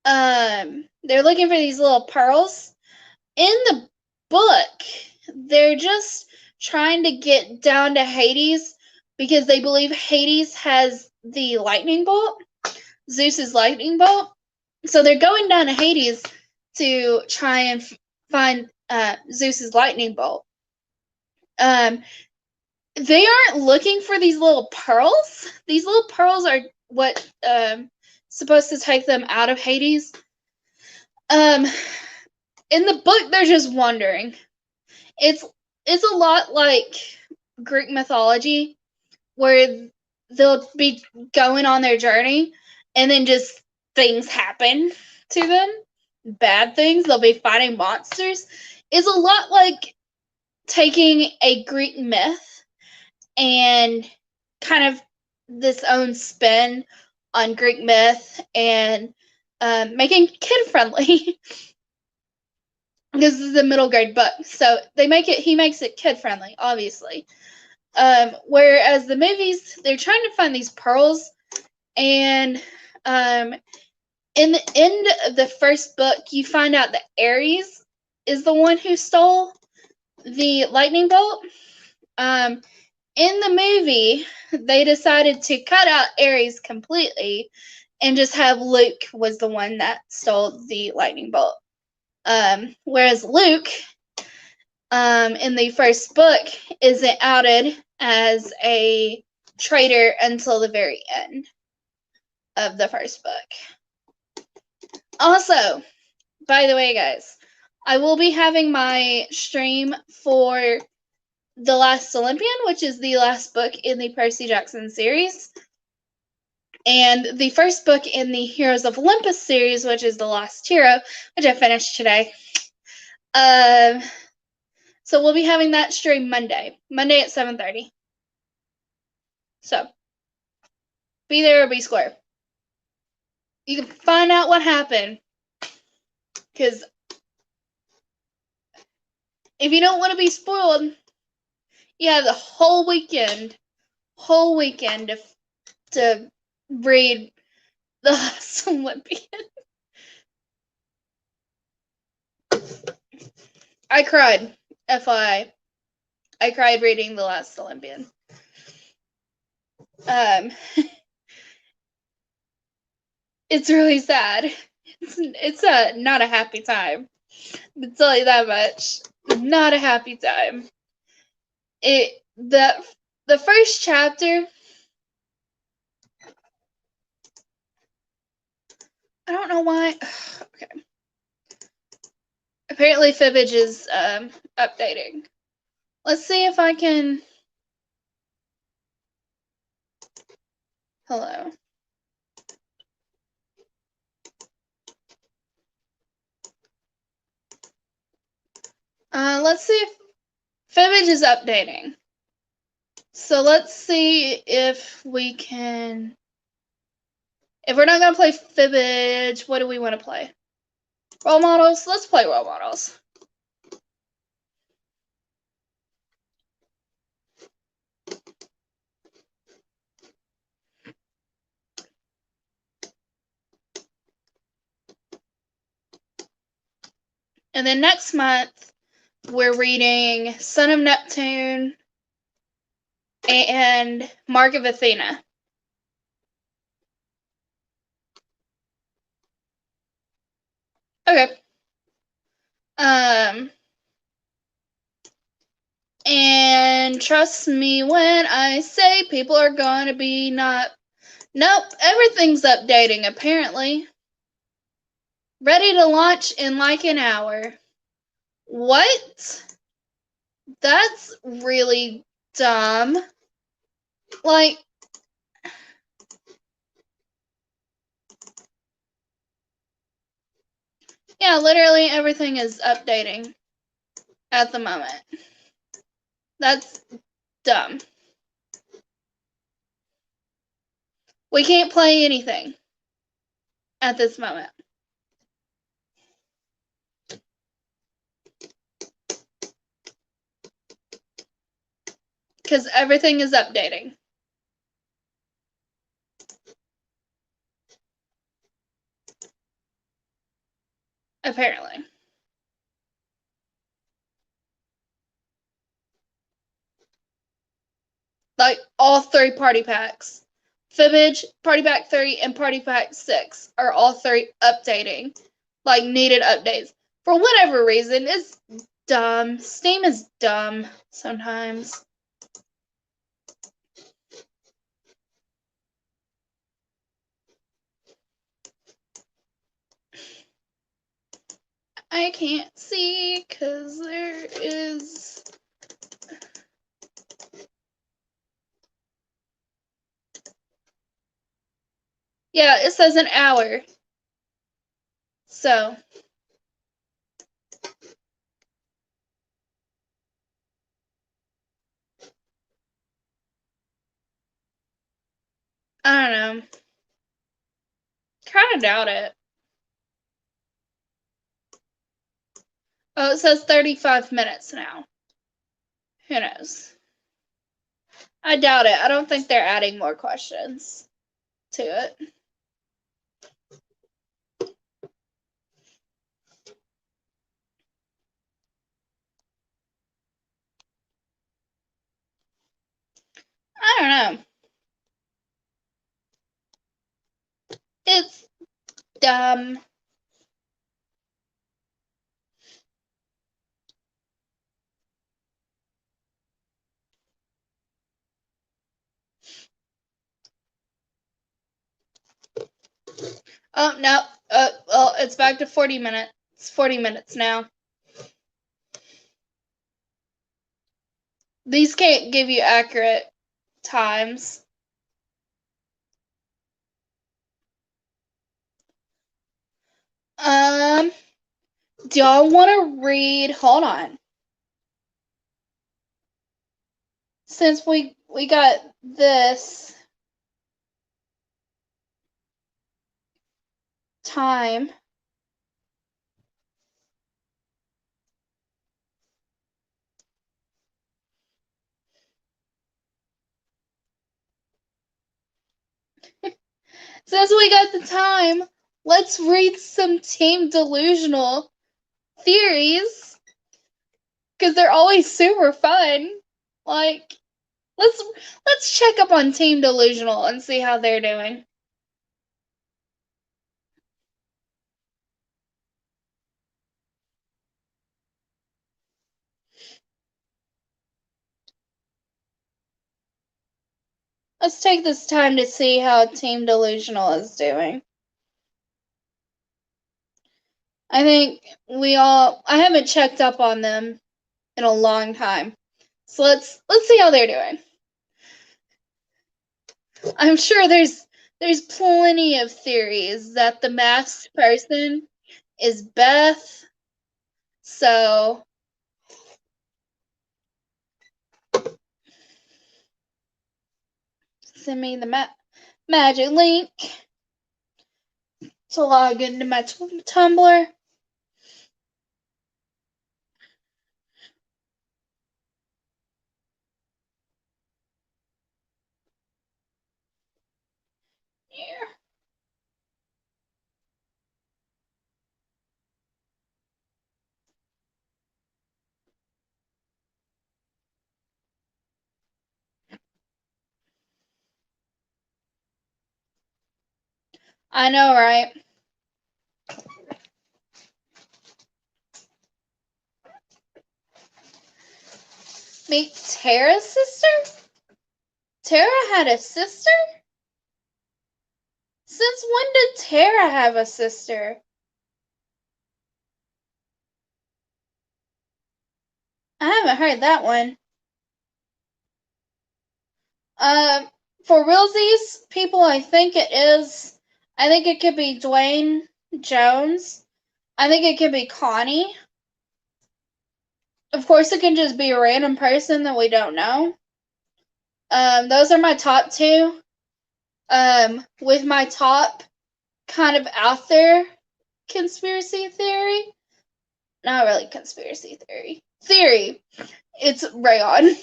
[SPEAKER 1] They're looking for these little pearls. In the book, they're just trying to get down to Hades because they believe Hades has the lightning bolt, Zeus's lightning bolt. So they're going down to Hades to try and find Zeus's lightning bolt. They aren't looking for these little pearls. These little pearls are what supposed to take them out of Hades. In the book, they're just wandering. It's a lot like Greek mythology, where they'll be going on their journey, and then just things happen to them. Bad things. They'll be fighting monsters. It's a lot like taking a Greek myth and kind of this own spin on Greek myth and making kid friendly. Because this is a middle grade book, so he makes it kid friendly, obviously. Whereas the movies, they're trying to find these pearls, and in the end of the first book, you find out that Ares is the one who stole the lightning bolt. In the movie, they decided to cut out Ares completely and just have Luke was the one that stole the lightning bolt. Whereas Luke, in the first book, isn't outed as a traitor until the very end of the first book. Also, by the way, guys, I will be having my stream for The Last Olympian, which is the last book in the Percy Jackson series, and the first book in the Heroes of Olympus series, which is The Last Hero, which I finished today. So we'll be having that stream Monday at 7:30. So be there or be square. You can find out what happened, because if you don't want to be spoiled, you have the whole weekend to read The Last Olympian. I cried, FYI. I cried reading The Last Olympian. It's really sad. It's not a happy time. I'll tell you that much. Not a happy time. The first chapter, I don't know why. Okay. Apparently Fibbage is updating. Let's see if I can. Hello. Let's see if Fibbage is updating. So let's see if we can. If we're not gonna play Fibbage, what do we want to play? Role models? Let's play role models. And then next month, we're reading Son of Neptune and Mark of Athena. Okay. And trust me when I say people are gonna be not. Nope, everything's updating apparently. Ready to launch in like an hour. What? That's really dumb. Like, yeah, literally everything is updating at the moment. That's dumb. We can't play anything at this moment. Because everything is updating. Apparently. Like, all 3 party packs. Fibbage, Party Pack 3, and Party Pack 6 are all 3 updating. Like, needed updates. For whatever reason, it's dumb. Steam is dumb sometimes. I can't see because there is. Yeah, it says an hour. So. Kind of doubt it. Oh, it says 35 minutes now. Who knows? I doubt it. I don't think they're adding more questions to it. I don't know. It's dumb. Oh, no. Well, it's back to 40 minutes. It's 40 minutes now. These can't give you accurate times. Do y'all want to read? Hold on. Since we got this time. Since we got the time, let's read some Team Delusional theories. Because they're always super fun. Like, let's check up on Team Delusional and see how they're doing. Let's take this time to see how Team Delusional is doing. I think I haven't checked up on them in a long time. So let's see how they're doing. I'm sure there's plenty of theories that the masked person is Beth. So send me the magic link to log into my Tumblr. Yeah. I know, right? Meet Tara's sister? Tara had a sister? Since when did Tara have a sister? I haven't heard that one. For realsies, people, I think it could be Dwayne Jones. I think it could be Connie. Of course, it can just be a random person that we don't know. Those are my top two. With my top kind of out there conspiracy theory. Not really conspiracy theory. Theory. It's Rayon.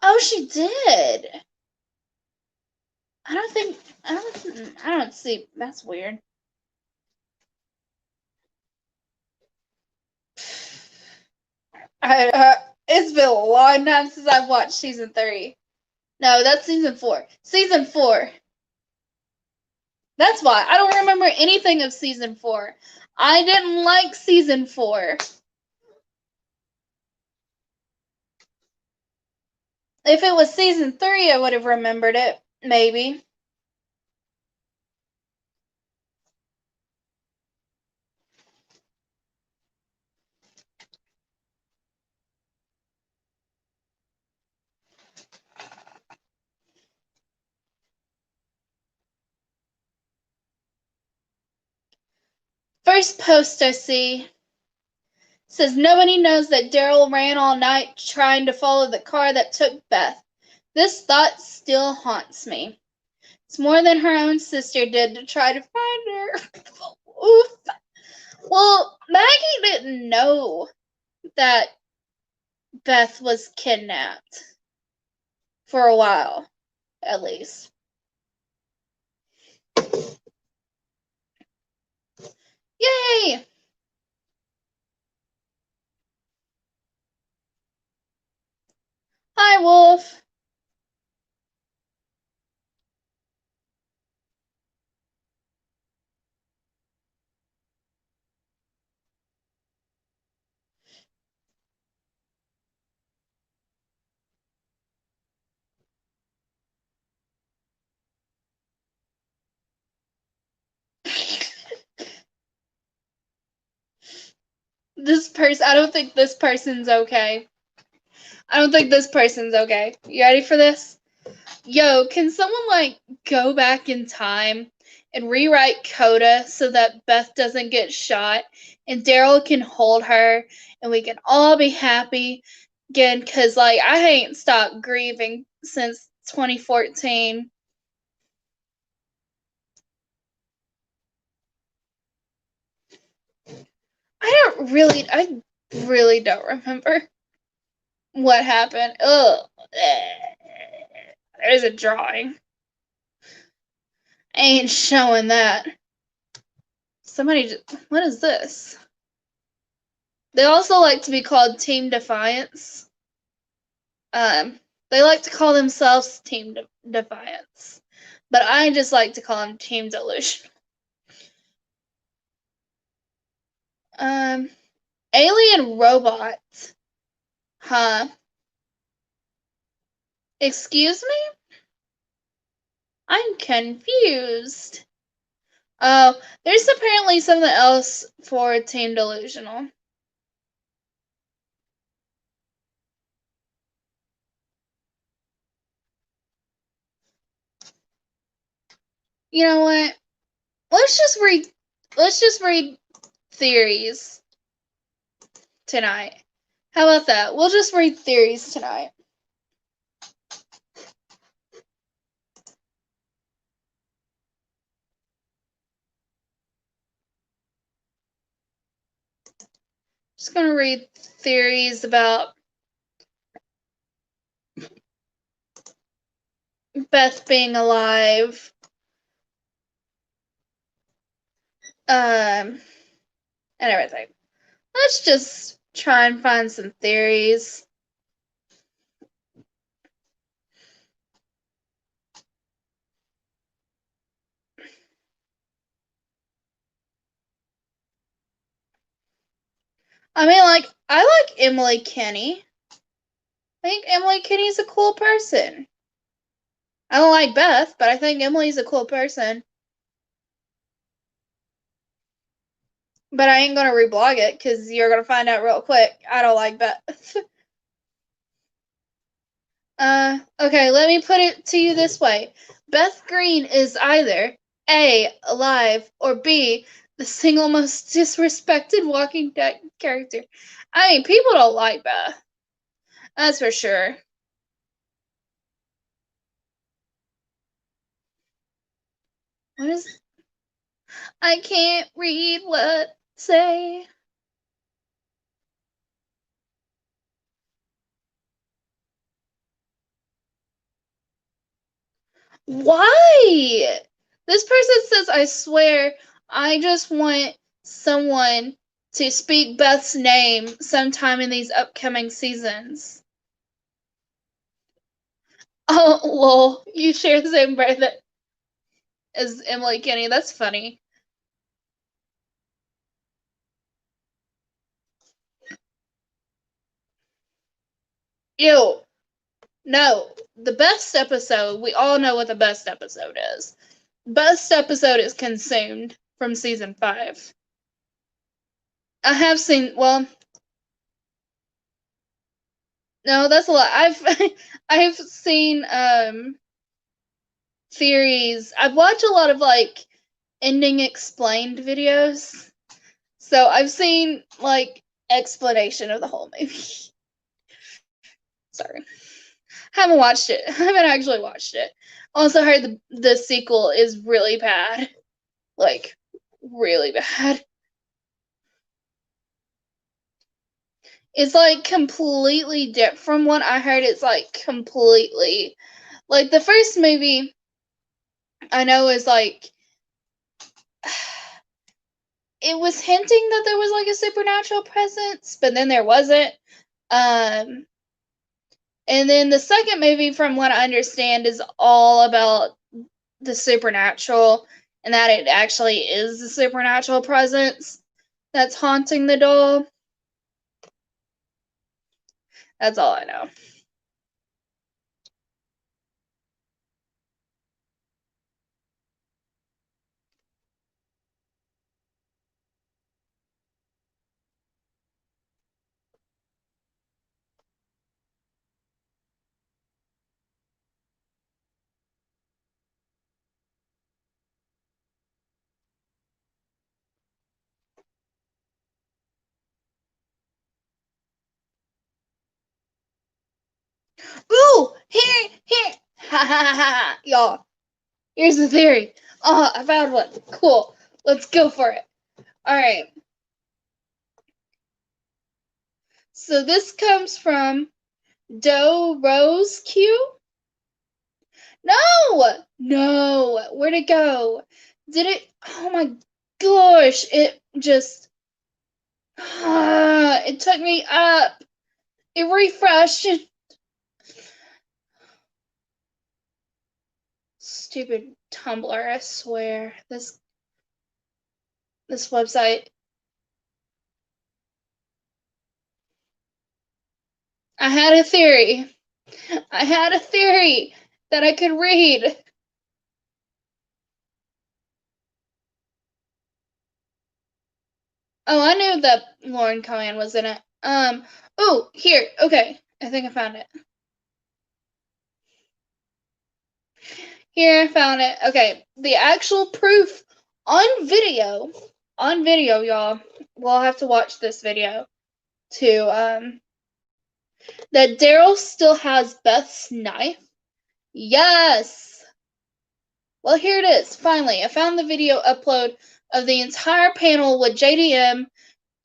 [SPEAKER 1] Oh, she did. I don't see. That's weird. It's been a long time since I've watched season 3. No, that's season 4. Season 4. That's why. I don't remember anything of season 4. I didn't like season 4. If it was season 3, I would have remembered it. Maybe. First post I see Says nobody knows that Daryl ran all night trying to follow the car that took Beth. This thought still haunts me. It's more than her own sister did to try to find her. Oof. Well, Maggie didn't know that Beth was kidnapped. For a while, at least. Yay! Hi, Wolf. I don't think this person's okay. You ready for this? Yo, can someone, go back in time and rewrite Coda so that Beth doesn't get shot and Daryl can hold her and we can all be happy again? Because, I ain't stopped grieving since 2014. I really don't remember what happened. Ugh. There's a drawing. I ain't showing that. What is this? They also like to be called Team Defiance. They like to call themselves Team Defiance. But I just like to call them Team Delusion. Alien robot. Huh? Excuse me? I'm confused. Oh, there's apparently something else for Team Delusional. You know what? Let's just read theories tonight. How about that? We'll just read theories tonight. Just gonna read theories about Beth being alive. And everything. Let's just try and find some theories. I mean, I like Emily Kinney. I think Emily Kinney's a cool person. I don't like Beth, but I think Emily's a cool person. But I ain't gonna reblog it because you're gonna find out real quick. I don't like Beth. Okay, let me put it to you this way. Beth Green is either A, alive, or B, the single most disrespected Walking Dead character. I mean, people don't like Beth. That's for sure. What is... I can't read what say. Why? This person says, I swear, I just want someone to speak Beth's name sometime in these upcoming seasons. Oh, lol. You share the same birthday as Emily Kinney. That's funny. Ew. No. The best episode, we all know what the best episode is. Best episode is Consumed from season 5. I have seen, well, no, that's a lot. I've seen theories. I've watched a lot of ending explained videos. So I've seen explanation of the whole movie. Sorry. Haven't watched it. Haven't actually watched it. Also heard the sequel is really bad. Like, really bad. It's like completely different from what I heard. It's like completely, like the first movie I know is like, it was hinting that there was like a supernatural presence, but then there wasn't. And then the second movie, from what I understand, is all about the supernatural and that it actually is the supernatural presence that's haunting the doll. That's all I know. Ooh, here, ha ha ha ha, y'all. Here's the theory. Oh, I found one. Cool. Let's go for it. All right. So this comes from Doe Rose Q. No, where'd it go? Did it? Oh my gosh! It just, it took me up. It refreshed. Stupid Tumblr, I swear. This website. I had a theory. I had a theory that I could read. Oh, I knew that Lauren Cohan was in it. Oh, here. Okay. I think I found it. Here, I found it. Okay. The actual proof on video, y'all. We'll have to watch this video to, that Daryl still has Beth's knife. Yes. Well, here it is. Finally, I found the video upload of the entire panel with JDM,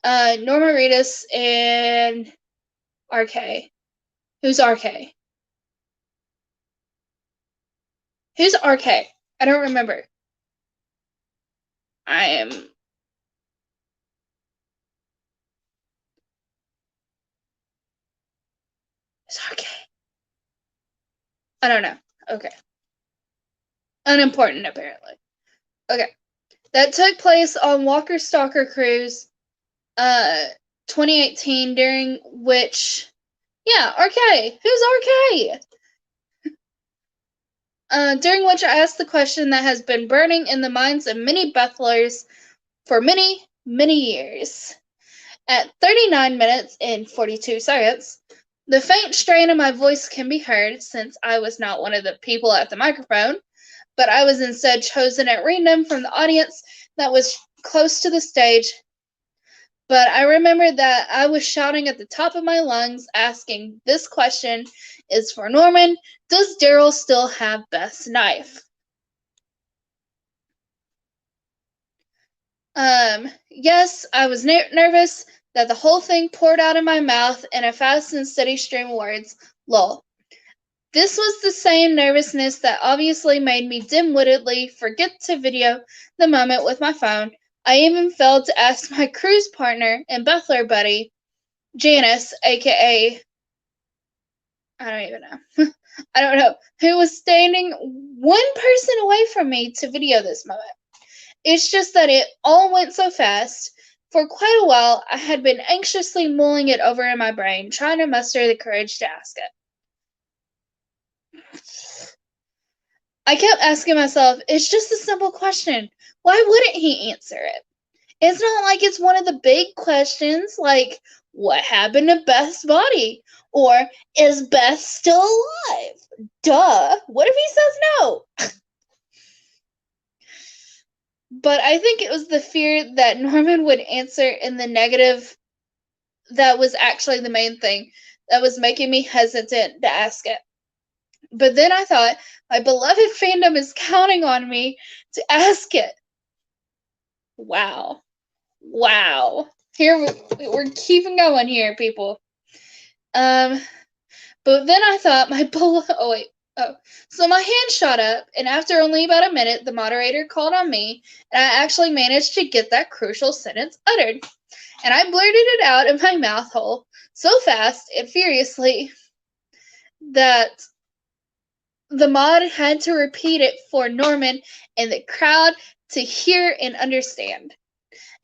[SPEAKER 1] Norma Reedus, and RK. Who's RK? Who's RK? I don't remember. I am. Who's RK? I don't know. Okay. Unimportant, apparently. Okay. That took place on Walker Stalker Cruise, 2018, during which, yeah, RK. Who's RK? During which I asked the question that has been burning in the minds of many Bethlers for many, many years. At 39 minutes and 42 seconds, the faint strain of my voice can be heard, since I was not one of the people at the microphone, but I was instead chosen at random from the audience that was close to the stage. But I remember that I was shouting at the top of my lungs, asking, "This question is for Norman. Does Daryl still have Beth's knife?" Yes, I was nervous that the whole thing poured out of my mouth in a fast and steady stream of words. Lol. This was the same nervousness that obviously made me dim-wittedly forget to video the moment with my phone. I even failed to ask my cruise partner and Bethler buddy, Janice, aka, I don't even know. I don't know, who was standing one person away from me to video this moment. It's just that it all went so fast. For quite a while, I had been anxiously mulling it over in my brain, trying to muster the courage to ask it. I kept asking myself, it's just a simple question. Why wouldn't he answer it? It's not like it's one of the big questions, like, what happened to Beth's body? Or, is Beth still alive? Duh. What if he says no? But I think it was the fear that Norman would answer in the negative that was actually the main thing that was making me hesitant to ask it. But then I thought, my beloved fandom is counting on me to ask it. Wow. Here we're keeping going here, people. But then I thought so my hand shot up, and after only about a minute, the moderator called on me, and I actually managed to get that crucial sentence uttered. And I blurted it out of my mouth hole so fast and furiously that the mod had to repeat it for Norman and the crowd to hear and understand.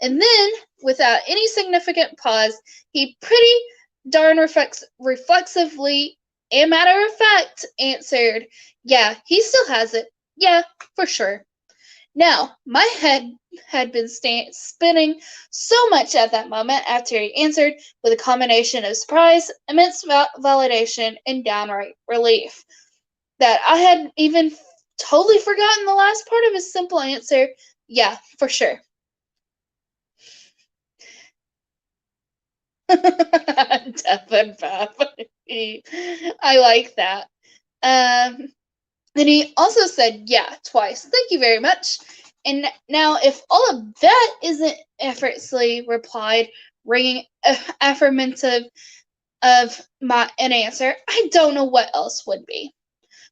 [SPEAKER 1] And then, without any significant pause, he pretty darn reflexively and matter of fact answered, "Yeah, he still has it. Yeah, for sure." Now, my head had been spinning so much at that moment after he answered, with a combination of surprise, immense validation, and downright relief, that I had even totally forgotten the last part of his simple answer, "Yeah, for sure." Death and Beth. I like that. And he also said, "Yeah," twice. "Thank you very much." And now, if all of that isn't effortlessly replied, ringing affirmative of an answer, I don't know what else would be.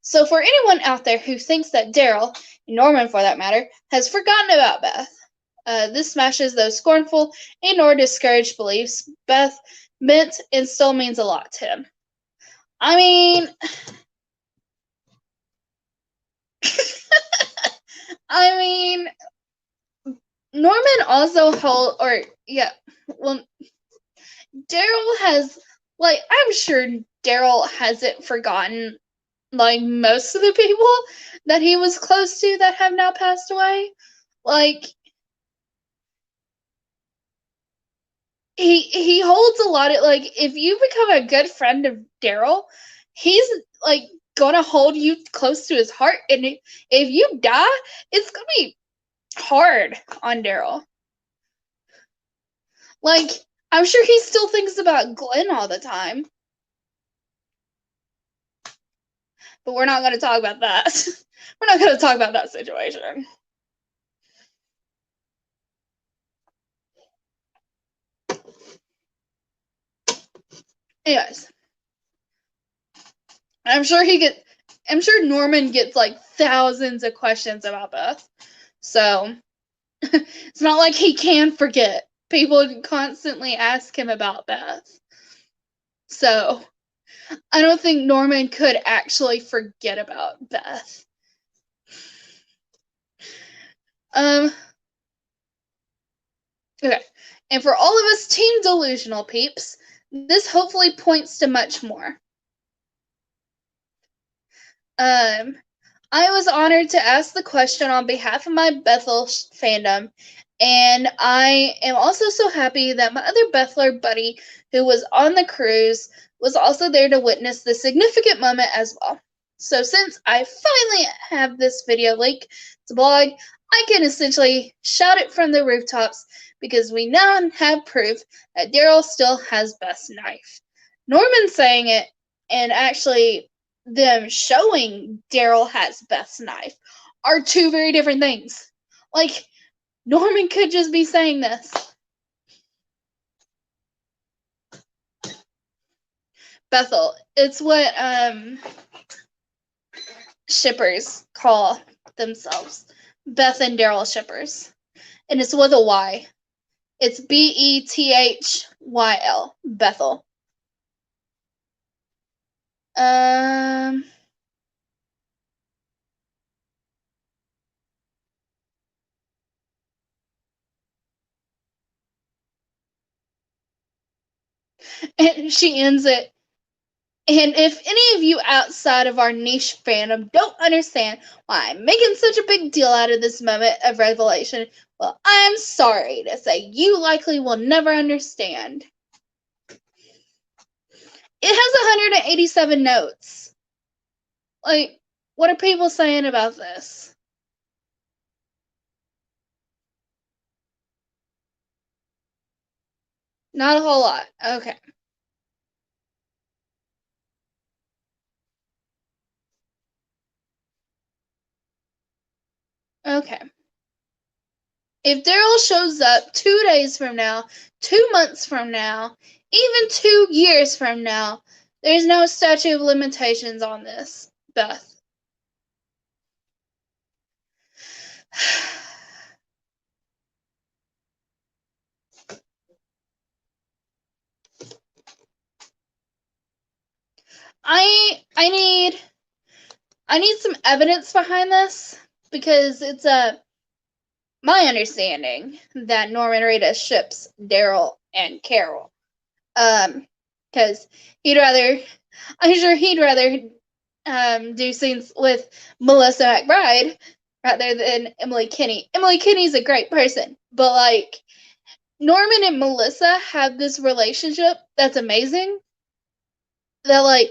[SPEAKER 1] So for anyone out there who thinks that Daryl, and Norman for that matter, has forgotten about Beth, this smashes those scornful and or discouraged beliefs Beth meant and still means a lot to him. I mean, Norman also Daryl has, I'm sure Daryl hasn't forgotten, most of the people that he was close to that have now passed away. He holds a lot of, if you become a good friend of Daryl, he's, gonna hold you close to his heart, and if you die, it's gonna be hard on Daryl. I'm sure he still thinks about Glenn all the time. But we're not going to talk about that. We're not going to talk about that situation. Anyways, I'm sure Norman gets thousands of questions about Beth. So it's not like he can forget. People constantly ask him about Beth. So I don't think Norman could actually forget about Beth. Okay. And for all of us Team Delusional peeps, this hopefully points to much more. I was honored to ask the question on behalf of my Bethel fandom, and I am also so happy that my other Betheler buddy who was on the cruise was also there to witness the significant moment as well. So since I finally have this video link to blog, I can essentially shout it from the rooftops because we now have proof that Daryl still has Beth's knife. Norman saying it, and actually them showing Daryl has Beth's knife, are two very different things. Norman could just be saying this. Bethel. It's what shippers call themselves. Beth and Daryl shippers. And it's with a Y. It's Bethyl. Bethel. And she ends it. And if any of you outside of our niche fandom don't understand why I'm making such a big deal out of this moment of revelation, well, I'm sorry to say you likely will never understand. It has 187 notes. What are people saying about this? Not a whole lot. Okay. Okay. If Daryl shows up 2 days from now, 2 months from now, even 2 years from now, there's no statute of limitations on this, Beth. I need some evidence behind this because it's my understanding that Norman Reedus ships Daryl and Carol. Because I'm sure he'd rather do scenes with Melissa McBride rather than Emily Kinney. Emily Kinney's a great person, but like Norman and Melissa have this relationship that's amazing. That like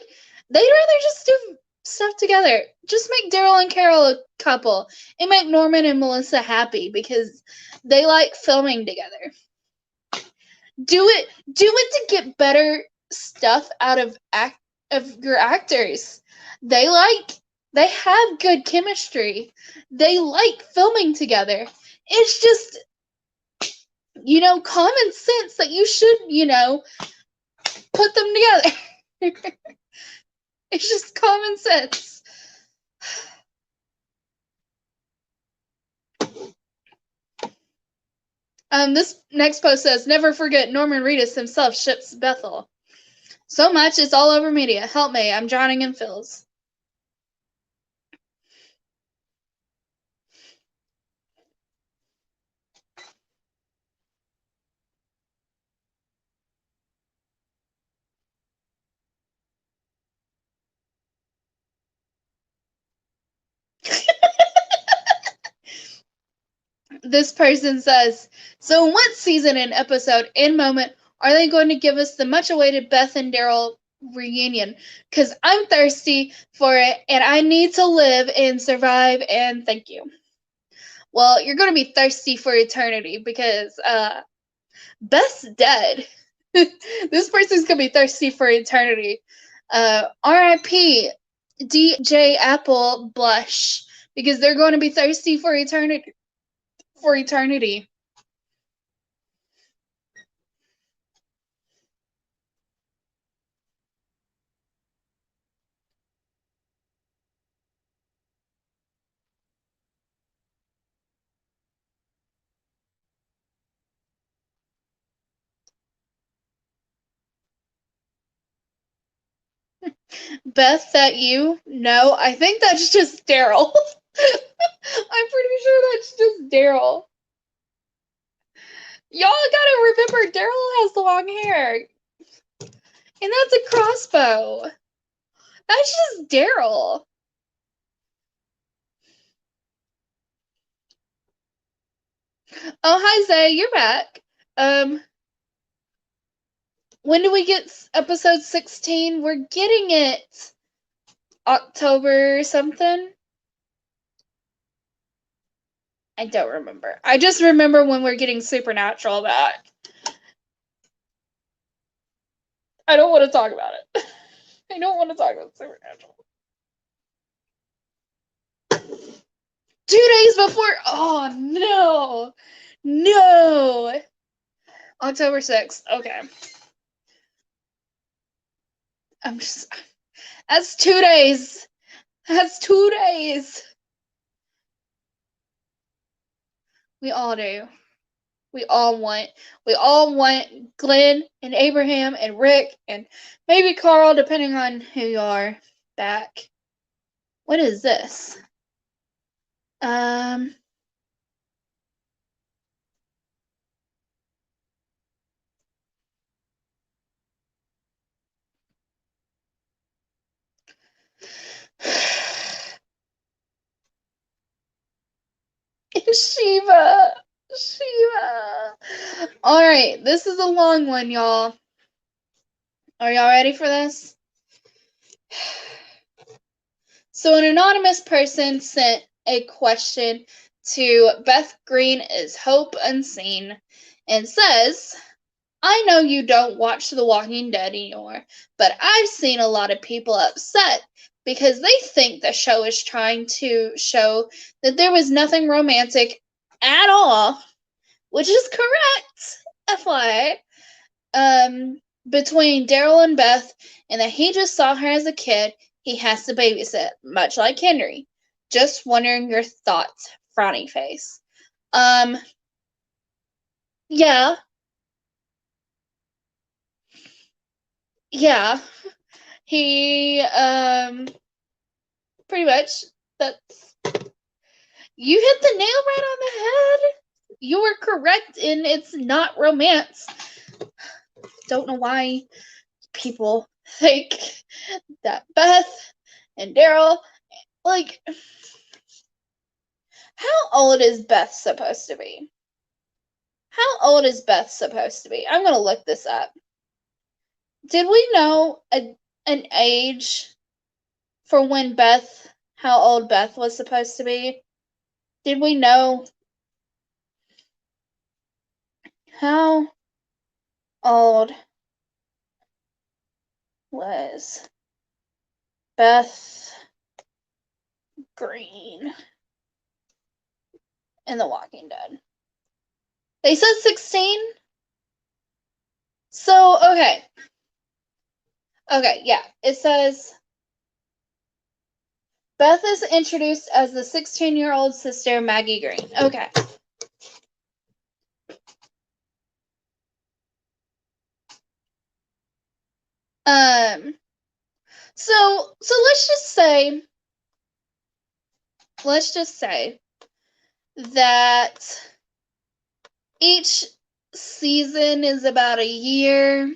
[SPEAKER 1] they'd rather just do stuff together. Just make Daryl and Carol a couple and make Norman and Melissa happy because they like filming together. Do it to get better stuff out of your actors. They have good chemistry. They like filming together. It's just common sense that you should, put them together. It's just common sense. This next post says, never forget Norman Reedus himself ships Bethel. So much, it's all over media. Help me, I'm drowning in fills. This person says, so in what season and episode and moment are they going to give us the much awaited Beth and Daryl reunion? Because I'm thirsty for it and I need to live and survive and thank you. Well, you're going to be thirsty for eternity because Beth's dead. This person's going to be thirsty for eternity. R.I.P. DJ Apple Blush because they're going to be thirsty for eternity. Beth, that you? No, I think that's just Daryl. I'm pretty sure that's just Daryl. Y'all gotta remember, Daryl has long hair. And that's a crossbow. That's just Daryl. Oh, hi, Zay. You're back. When do we get episode 16? We're getting it October something. I don't remember. I just remember when we're getting Supernatural back. I don't want to talk about it. I don't want to talk about Supernatural. 2 days before. Oh, no. No. October 6th. Okay. That's 2 days. That's 2 days. We all do. We all want Glenn and Abraham and Rick and maybe Carl, depending on who you are, back. What is this? Shiva. All right, this is a long one, y'all. Are y'all ready for this? So an anonymous person sent a question to Beth Green is Hope Unseen and says, I know you don't watch The Walking Dead anymore, but I've seen a lot of people upset because they think the show is trying to show that there was nothing romantic at all, which is correct, FYI, between Daryl and Beth, and that he just saw her as a kid he has to babysit, much like Henry. Just wondering your thoughts, frowny face. Yeah, yeah. He, pretty much, that's, you hit the nail right on the head. You were correct, and it's not romance. Don't know why people think that Beth and Daryl, like, how old is Beth supposed to be? How old is Beth supposed to be? I'm gonna look this up. Did we know an age for when how old Beth was supposed to be? Did we know how old was Beth Green in The Walking Dead? They said 16? So, okay. Okay, yeah. It says Beth is introduced as the 16-year-old sister, Maggie Green. Okay. So let's just say that each season is about a year.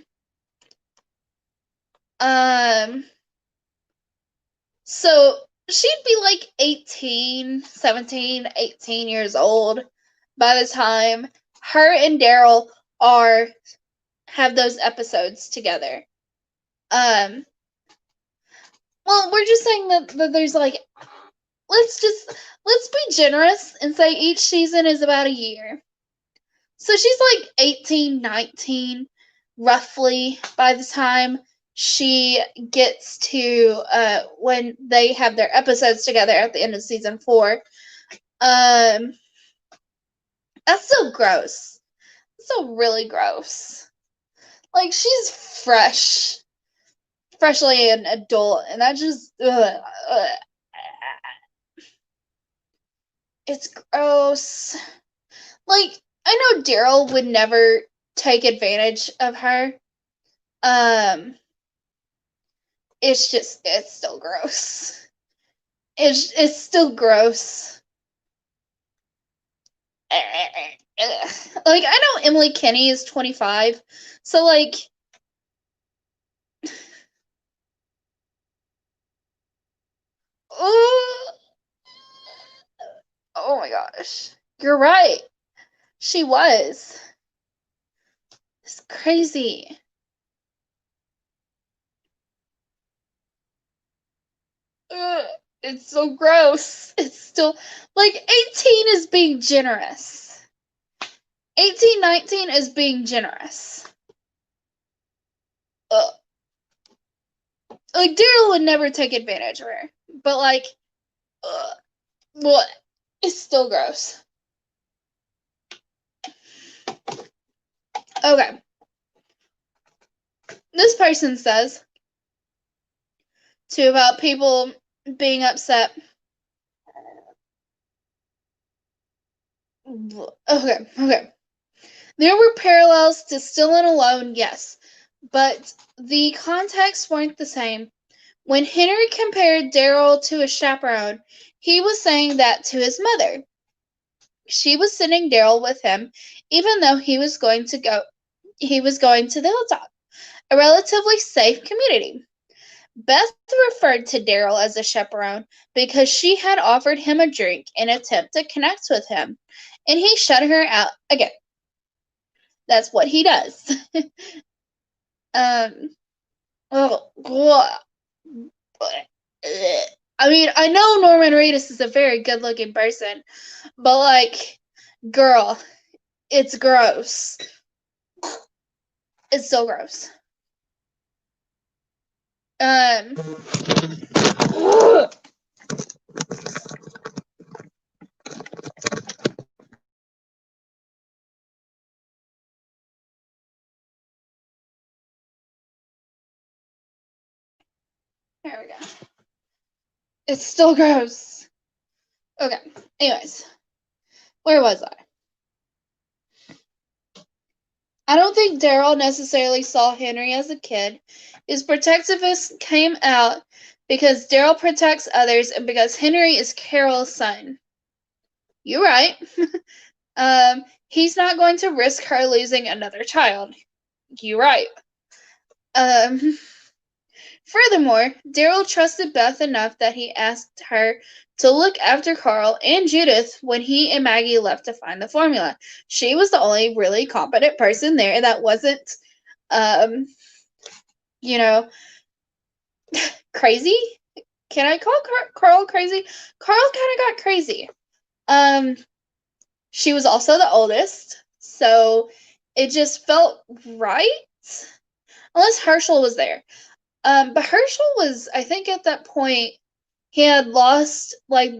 [SPEAKER 1] So she'd be like 18, 17, 18 years old by the time her and Daryl have those episodes together. Well, we're just saying that there's like, let's be generous and say each season is about a year. So she's like 18, 19, roughly, by the time she gets to when they have their episodes together at the end of season 4. That's so gross. So really gross. Like, she's freshly an adult, and that just it's gross. Like, I know Daryl would never take advantage of her. It's still gross. It's still gross. Like, I know Emily Kinney is 25, so like, oh my gosh, you're right. She was. It's crazy. Ugh, it's so gross. It's still like 18 is being generous. 18, 19 is being generous. Ugh. Like, Daryl would never take advantage of her, but like, what? It's still gross. Okay. This person says about people being upset. Okay. There were parallels to Still and Alone, yes, but the contexts weren't the same. When Henry compared Daryl to a chaperone, he was saying that to his mother. She was sending Daryl with him, even though he was going to the hilltop, a relatively safe community. Beth referred to Daryl as a chaperone because she had offered him a drink in an attempt to connect with him, and he shut her out again. That's what he does. Oh, I mean, I know Norman Reedus is a very good-looking person, but like, girl, it's gross. it's still gross. There we go. It's still gross. Okay. Anyways, where was I? I don't think Daryl necessarily saw Henry as a kid. His protectiveness came out because Daryl protects others and because Henry is Carol's son. You're right. He's not going to risk her losing another child. You're right. Furthermore, Daryl trusted Beth enough that he asked her to look after Carl and Judith when he and Maggie left to find the formula. She was the only really competent person there that wasn't, you know, crazy. Can I call Carl crazy? Carl kind of got crazy. She was also the oldest, so it just felt right. Unless Herschel was there. But Herschel was, I think at that point, he had lost like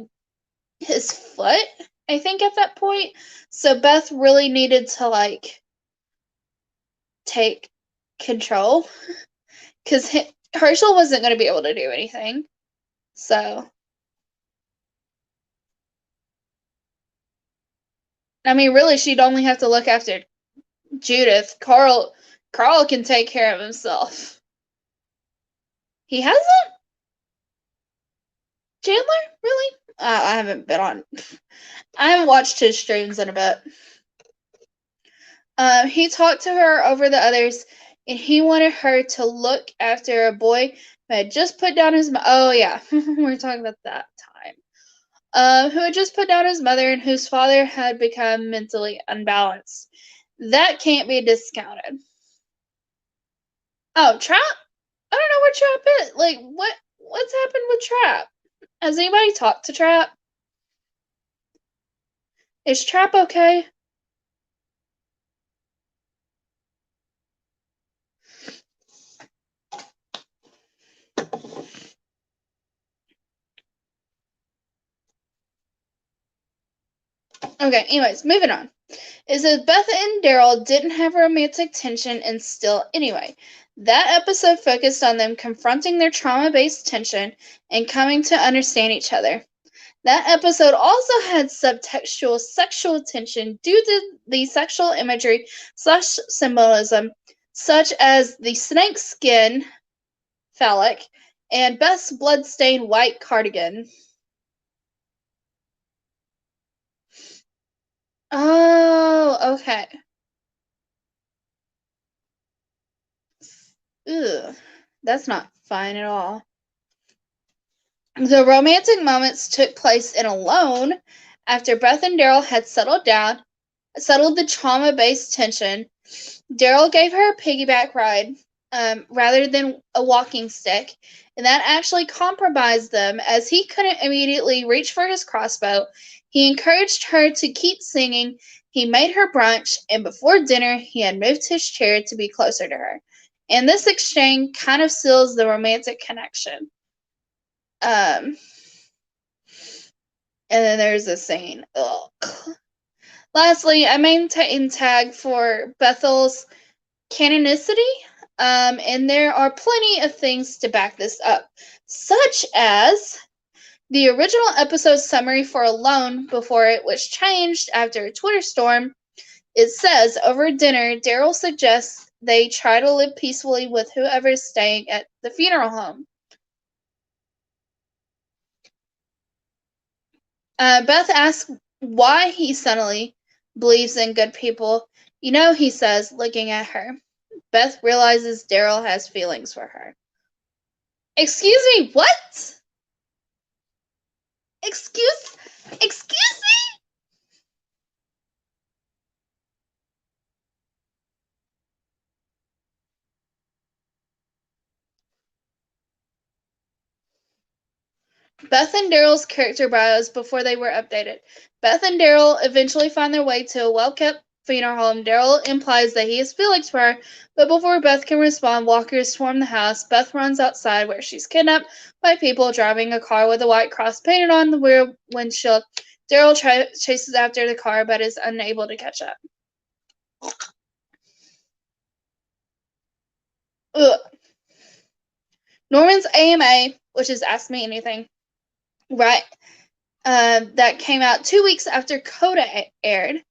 [SPEAKER 1] his foot, I think at that point. So Beth really needed to like take control because Herschel wasn't going to be able to do anything. So, I mean, really, she'd only have to look after Judith. Carl can take care of himself. He hasn't? Chandler? Really? I haven't been on. I haven't watched his streams in a bit. He talked to her over the others, and he wanted her to look after a boy who had just put down his. Oh yeah, we're talking about that time. Who had just put down his mother and whose father had become mentally unbalanced. That can't be discounted. Oh, Trap? I don't know where Trap is. Like, what's happened with Trap? Has anybody talked to Trap? Is Trap okay? Okay, anyways, moving on. It says Beth and Daryl didn't have romantic tension and still anyway. That episode focused on them confronting their trauma-based tension and coming to understand each other. That episode also had subtextual sexual tension due to the sexual imagery / symbolism, such as the snake skin phallic and Beth's blood-stained white cardigan. Oh, okay. Ugh, that's not fine at all. The romantic moments took place in Alone after Beth and Daryl had settled the trauma-based tension. Daryl gave her a piggyback ride rather than a walking stick, and that actually compromised them as he couldn't immediately reach for his crossbow. He encouraged her to keep singing. He made her brunch, and before dinner, he had moved his chair to be closer to her. And this exchange kind of seals the romantic connection. And then there's a scene. Ugh. Lastly, I maintain tag for Bethel's canonicity, and there are plenty of things to back this up, such as the original episode summary for Alone before it was changed after a Twitter storm. It says, over dinner, Daryl suggests they try to live peacefully with whoever is staying at the funeral home. Beth asks why he suddenly believes in good people. You know, he says, looking at her. Beth realizes Daryl has feelings for her. Excuse me, what? Excuse me? Beth and Daryl's character bios before they were updated. Beth and Daryl eventually find their way to a well-kept funeral home. Daryl implies that he has feelings for her, but before Beth can respond, walkers swarm the house. Beth runs outside where she's kidnapped by people driving a car with a white cross painted on the rear windshield. Daryl chases after the car but is unable to catch up. Ugh. Norman's AMA, which is Ask Me Anything, right? That came out 2 weeks after Coda aired.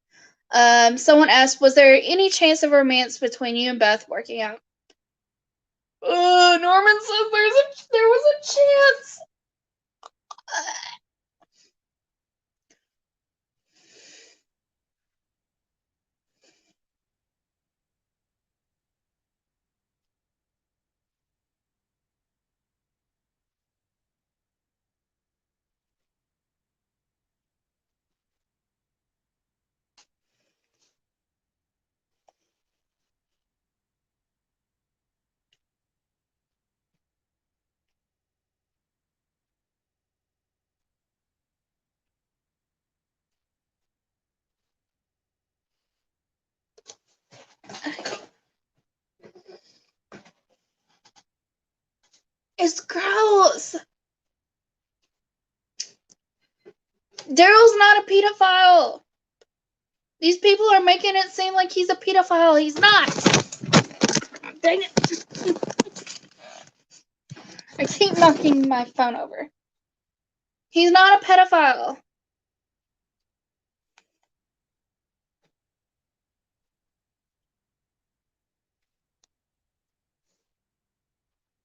[SPEAKER 1] Someone asked, was there any chance of romance between you and Beth working out? Norman says there was a chance. It's gross. Daryl's not a pedophile. These people are making it seem like he's a pedophile. He's not. Dang it. I keep knocking my phone over. He's not a pedophile.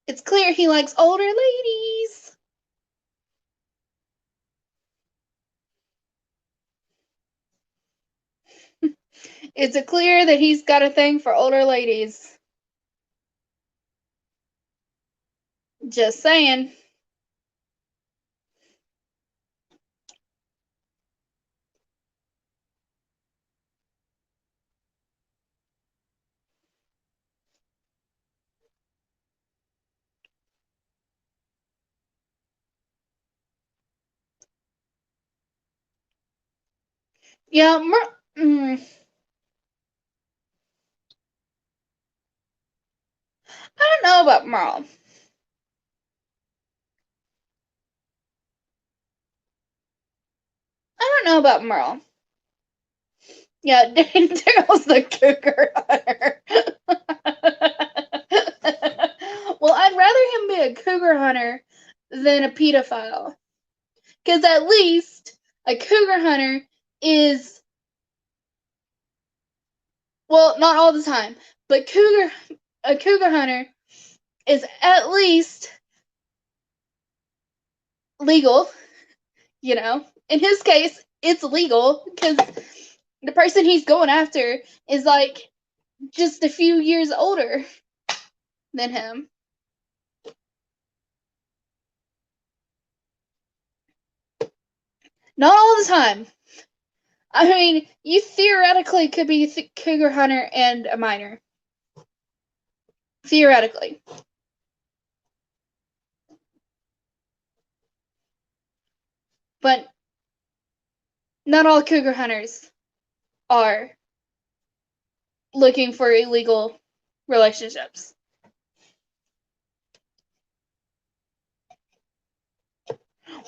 [SPEAKER 1] It's clear he likes older ladies. It's clear that he's got a thing for older ladies. Just saying. Yeah, I don't know about Merle. I don't know about Merle. Yeah, Daryl's the cougar hunter. Well, I'd rather him be a cougar hunter than a pedophile. Because at least a cougar hunter is, well, not all the time, but a cougar hunter is at least legal, you know. In his case, it's legal because the person he's going after is like just a few years older than him. Not all the time. I mean, you theoretically could be a cougar hunter and a minor. Theoretically. But not all cougar hunters are looking for illegal relationships.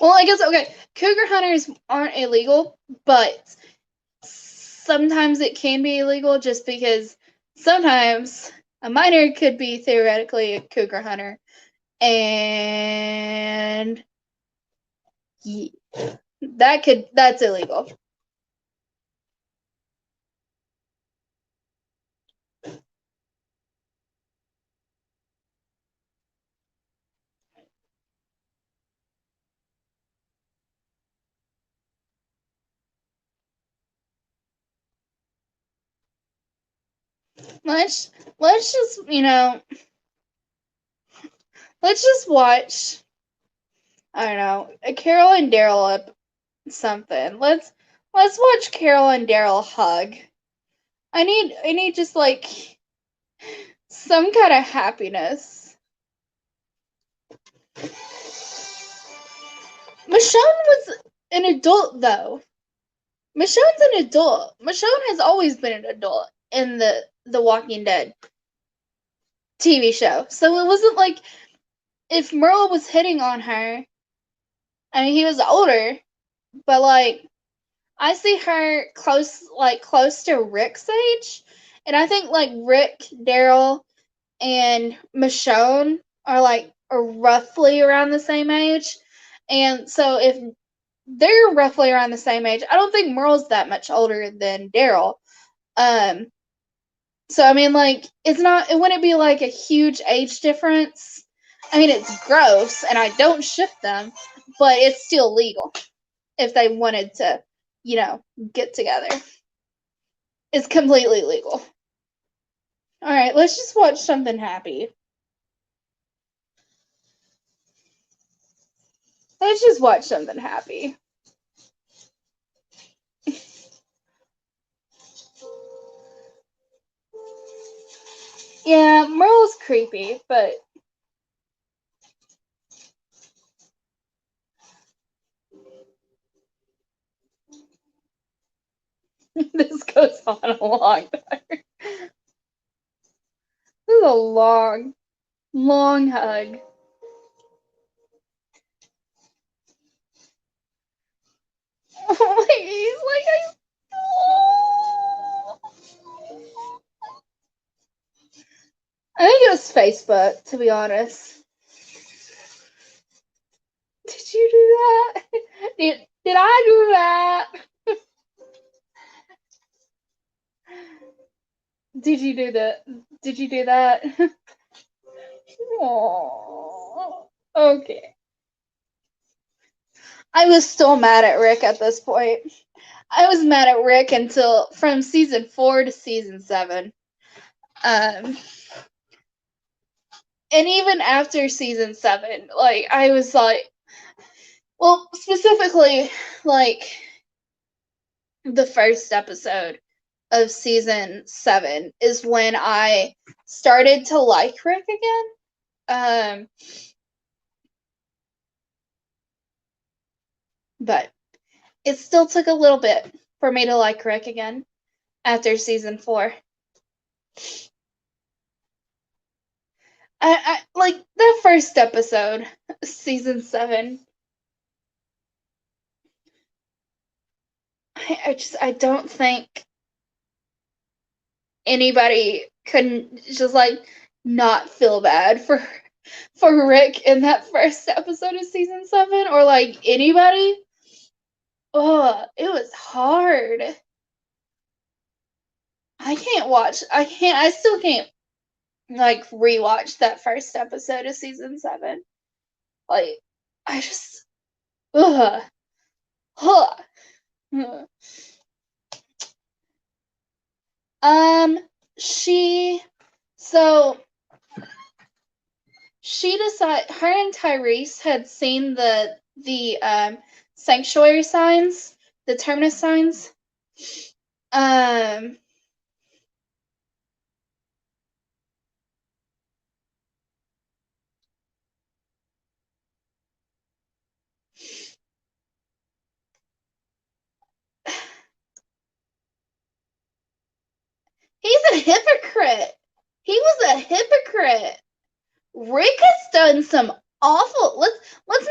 [SPEAKER 1] Well, I guess, okay, cougar hunters aren't illegal, but sometimes it can be illegal just because sometimes a minor could be theoretically a cougar hunter. And that's illegal. Let's just, let's just watch, I don't know, Carol and Daryl up something. Let's watch Carol and Daryl hug. I need just like some kind of happiness. Michonne was an adult though. Michonne's an adult. Michonne has always been an adult in the Walking Dead TV show. So it wasn't like if Merle was hitting on her, I mean, he was older, but like I see her close to Rick's age, and I think like Rick, Daryl, and Michonne are roughly around the same age, and so if they're roughly around the same age, I don't think Merle's that much older than Daryl. So I mean, like it wouldn't be like a huge age difference. I mean, it's gross, and I don't ship them, but it's still legal if they wanted to, get together. It's completely legal. All right, let's just watch something happy. Let's just watch something happy. Yeah, Merle's creepy, but this goes on a long time. This is a long, long hug. He's like, I think it was Facebook, to be honest. Did you do that? Did I do that? Did you do that? Did you do that? Aww. Okay. I was still mad at Rick at this point. I was mad at Rick until from season 4 to season 7. And even after season 7, like I was like, well, specifically like the first episode of season 7 is when I started to like Rick again. But it still took a little bit for me to like Rick again after season 4. I like the first episode, season 7. I don't think anybody couldn't just like not feel bad for Rick in that first episode of season 7, or like anybody. Oh, it was hard. I still can't like rewatch that first episode of season 7. Like I just ugh. Huh. She so she decided her and Tyrese had seen the sanctuary signs, the terminus signs. He's a hypocrite. He was a hypocrite. Rick has done some awful. Let's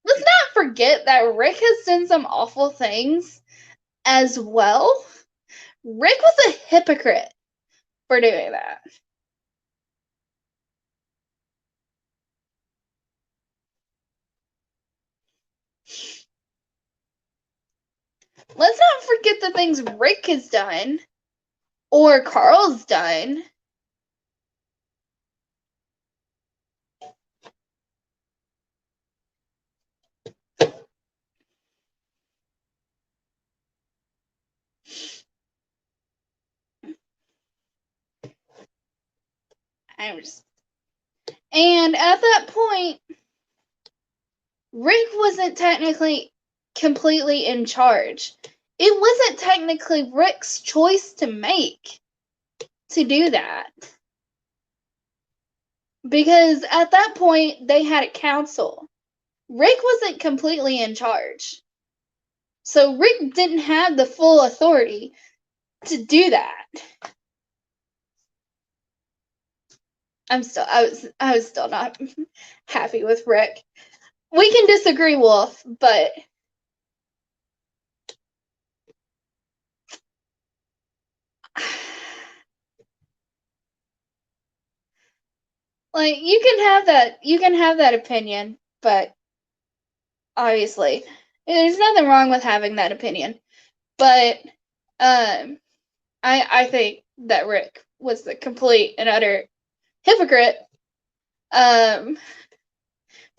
[SPEAKER 1] not forget that Rick has done some awful things as well. Rick was a hypocrite for doing that. Let's not forget the things Rick has done or Carl's done. And at that point, Rick wasn't technically completely in charge. It wasn't technically Rick's choice to make to do that. Because at that point, they had a council. Rick wasn't completely in charge. So Rick didn't have the full authority to do that. I was still not happy with Rick. We can disagree, Wolf, but like you can have that opinion, but obviously there's nothing wrong with having that opinion. But I think that Rick was the complete and utter hypocrite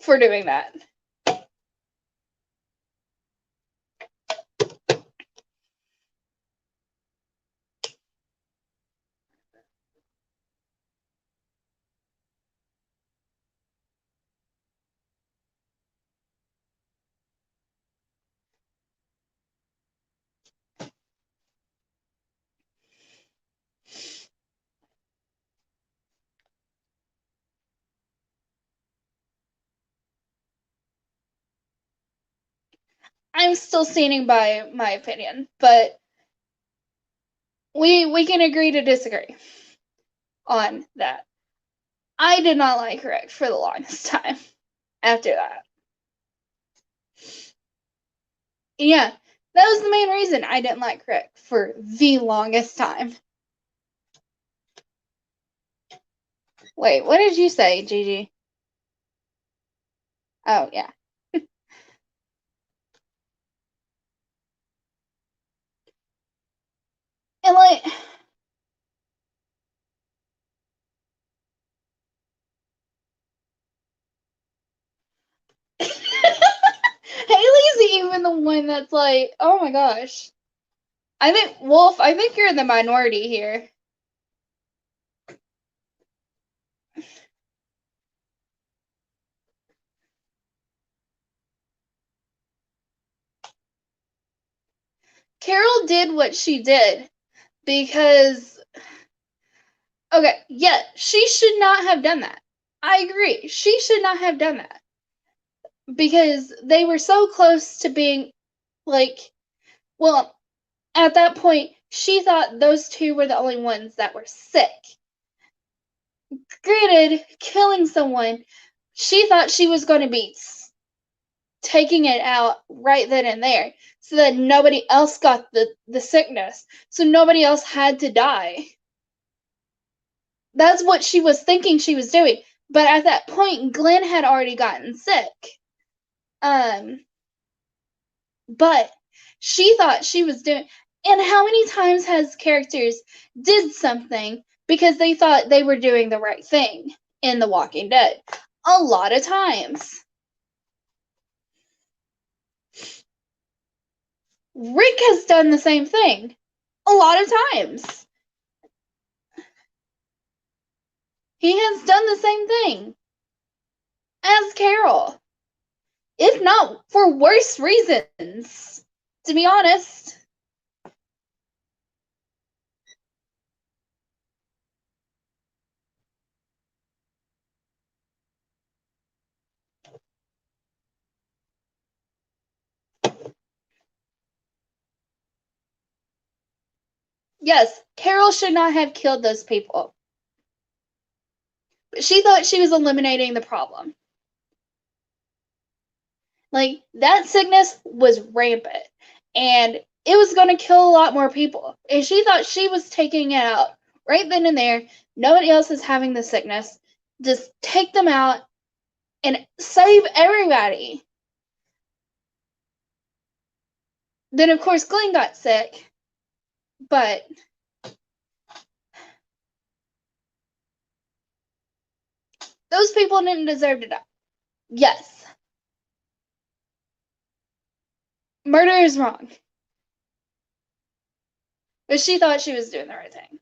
[SPEAKER 1] for doing that. I'm still standing by my opinion, but we can agree to disagree on that. I did not like Rick for the longest time after that. Yeah, that was the main reason I didn't like Rick for the longest time. Wait, what did you say, Gigi? Oh, yeah. And like, Haley's even the one that's like, oh my gosh. I think, Wolf, I think you're in the minority here. Carol did what she did because, okay, yeah, she should not have done that. I agree. She should not have done that because they were so close to being like, well, at that point, she thought those two were the only ones that were sick. Granted, killing someone, she thought she was going to be taking it out right then and there so that nobody else got the sickness, so nobody else had to die. That's what she was thinking she was doing. But at that point, Glenn had already gotten sick. But she thought she was doing. And how many times has characters did something because they thought they were doing the right thing in The Walking Dead? A lot of times. Rick has done the same thing a lot of times. He has done the same thing as Carol, if not for worse reasons, to be honest. Yes, Carol should not have killed those people. But she thought she was eliminating the problem. Like, that sickness was rampant. And it was going to kill a lot more people. And she thought she was taking it out right then and there. Nobody else is having the sickness. Just take them out and save everybody. Then, of course, Glenn got sick. But those people didn't deserve to die. Yes. Murder is wrong. But she thought she was doing the right thing.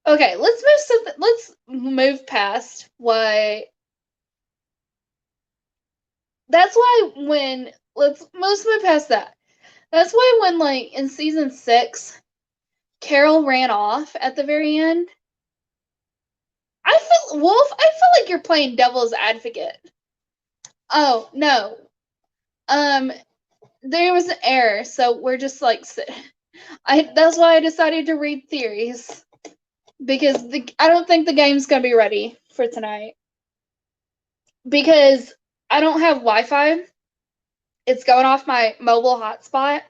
[SPEAKER 1] Okay, let's move past what. That's why when let's move past that. That's why when like in season 6, Carol ran off at the very end. Wolf, I feel like you're playing devil's advocate. Oh, no. There was an error, so we're just like, that's why I decided to read theories. Because I don't think the game's gonna be ready for tonight. Because I don't have Wi-Fi. It's going off my mobile hotspot.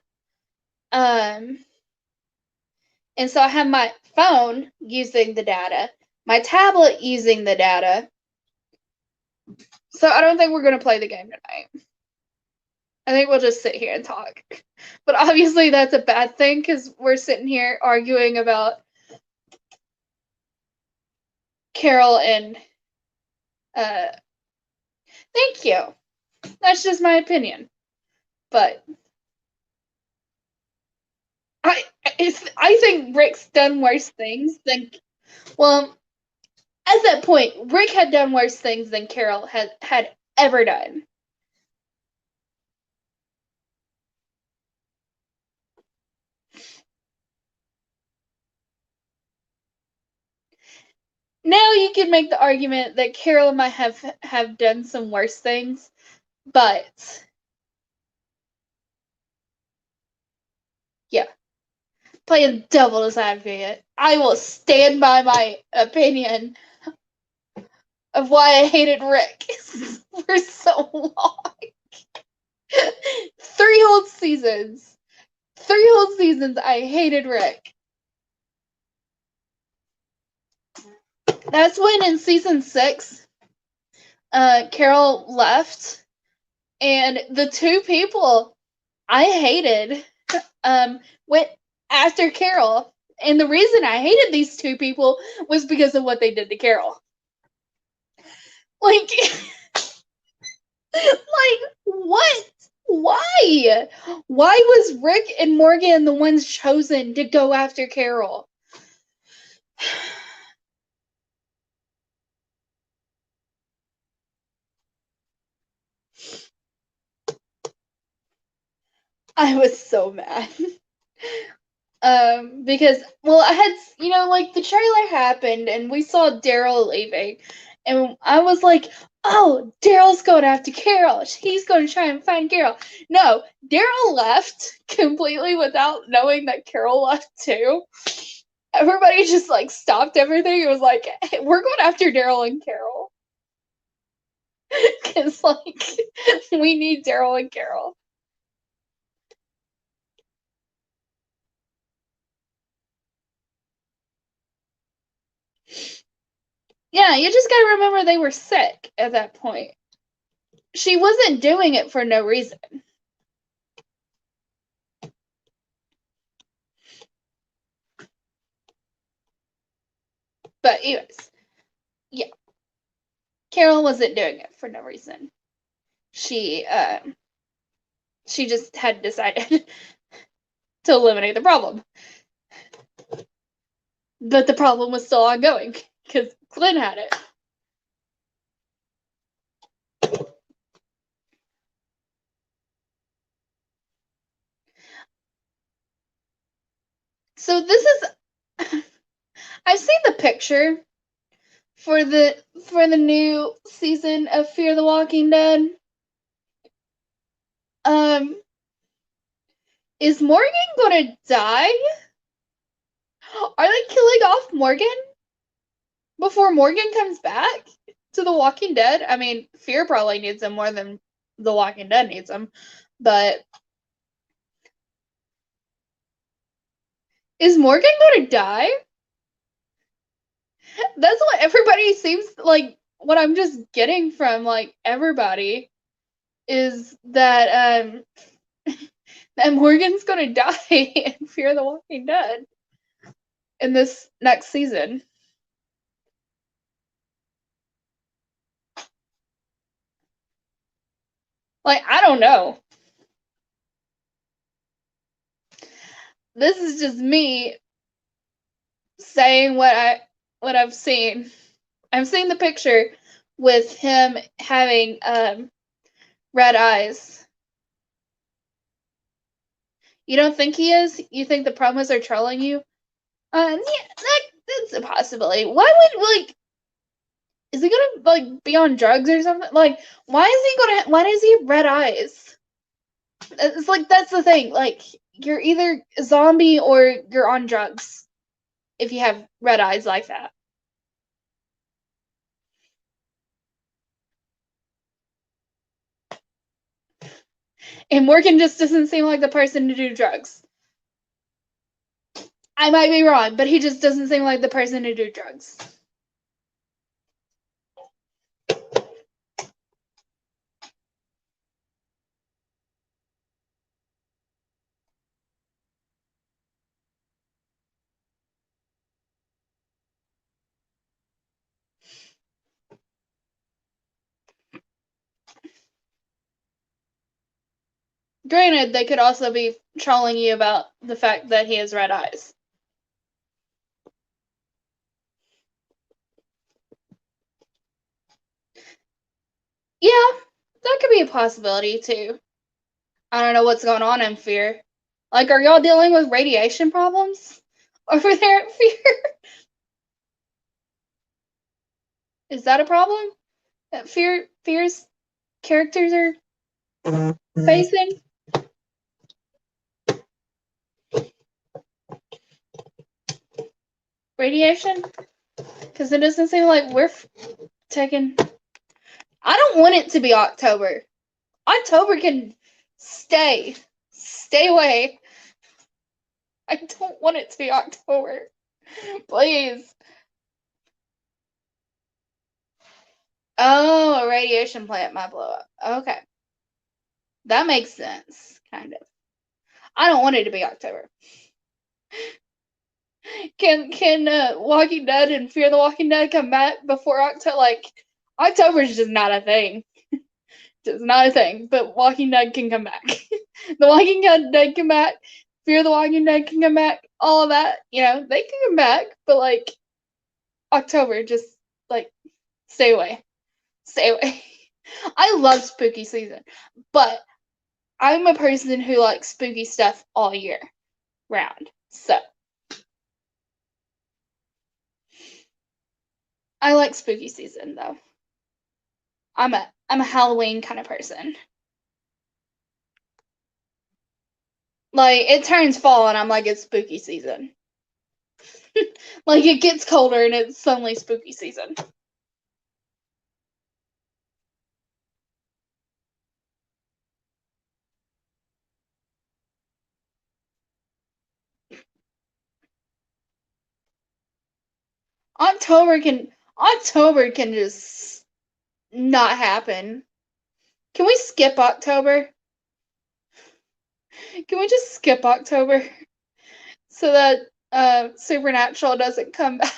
[SPEAKER 1] And so I have my phone using the data, my tablet using the data. So I don't think we're gonna play the game tonight. I think we'll just sit here and talk. But obviously that's a bad thing because we're sitting here arguing about Carol and thank you. That's just my opinion. But I think Rick's done worse things than, well, at that point, Rick had done worse things than Carol had ever done. Now you can make the argument that Carol might have done some worse things, but yeah, playing devil's advocate, I will stand by my opinion of why I hated Rick for so long. 3 whole seasons. 3 whole seasons I hated Rick. That's when in season 6, Carol left, and the 2 people I hated went after Carol. And the reason I hated these 2 people was because of what they did to Carol. Like, what? Why? Why was Rick and Morgan the ones chosen to go after Carol? I was so mad. Because, well, I had, like, the trailer happened and we saw Daryl leaving, and I was like, oh, Daryl's going after Carol. He's going to try and find Carol. No, Daryl left completely without knowing that Carol left too. Everybody just, like, stopped everything. It was like, hey, we're going after Daryl and Carol. Because, like, we need Daryl and Carol. Yeah, you just gotta remember they were sick at that point. She wasn't doing it for no reason. But anyways, yeah. Carol wasn't doing it for no reason. She just had decided to eliminate the problem. But the problem was still ongoing because Glenn had it. So this is I've seen the picture for the new season of Fear the Walking Dead. Is Morgan gonna die? Are they killing off Morgan before Morgan comes back to The Walking Dead? I mean, Fear probably needs him more than The Walking Dead needs him, but is Morgan going to die? That's what everybody seems like. What I'm just getting from like everybody is that that Morgan's going to die in Fear the Walking Dead in this next season. Like, I don't know. This is just me saying what I've seen. I've seen the picture with him having red eyes. You don't think he is? You think the promos are trolling you? Yeah, that's a possibility. Why would, like, Is he gonna like be on drugs or something? Like, why does he have red eyes? It's like that's the thing. Like, you're either a zombie or you're on drugs if you have red eyes like that. And Morgan just doesn't seem like the person to do drugs. I might be wrong, but he just doesn't seem like the person to do drugs. Granted, they could also be trolling you about the fact that he has red eyes. Yeah, that could be a possibility too. I don't know what's going on in Fear. Like, are y'all dealing with radiation problems over there at Fear? Is that a problem that Fear's characters are facing? Radiation? Because it doesn't seem like we're taking. I don't want it to be October. October can stay away. I don't want it to be October. Please. Oh, a radiation plant might blow up. Okay. That makes sense, kind of. I don't want it to be October. Can Walking Dead and Fear the Walking Dead come back before October? Like, October is just not a thing. It's not a thing. But Walking Dead can come back. The Walking Dead can back. Fear the Walking Dead can come back. All of that, they can come back. But like October, just like stay away. Stay away. I love spooky season, but I'm a person who likes spooky stuff all year round. So I like spooky season though. I'm a Halloween kind of person. Like, it turns fall and I'm like, it's spooky season. Like, it gets colder and it's suddenly spooky season. October can just not happen. Can we skip October? Can we just skip October so that Supernatural doesn't come back?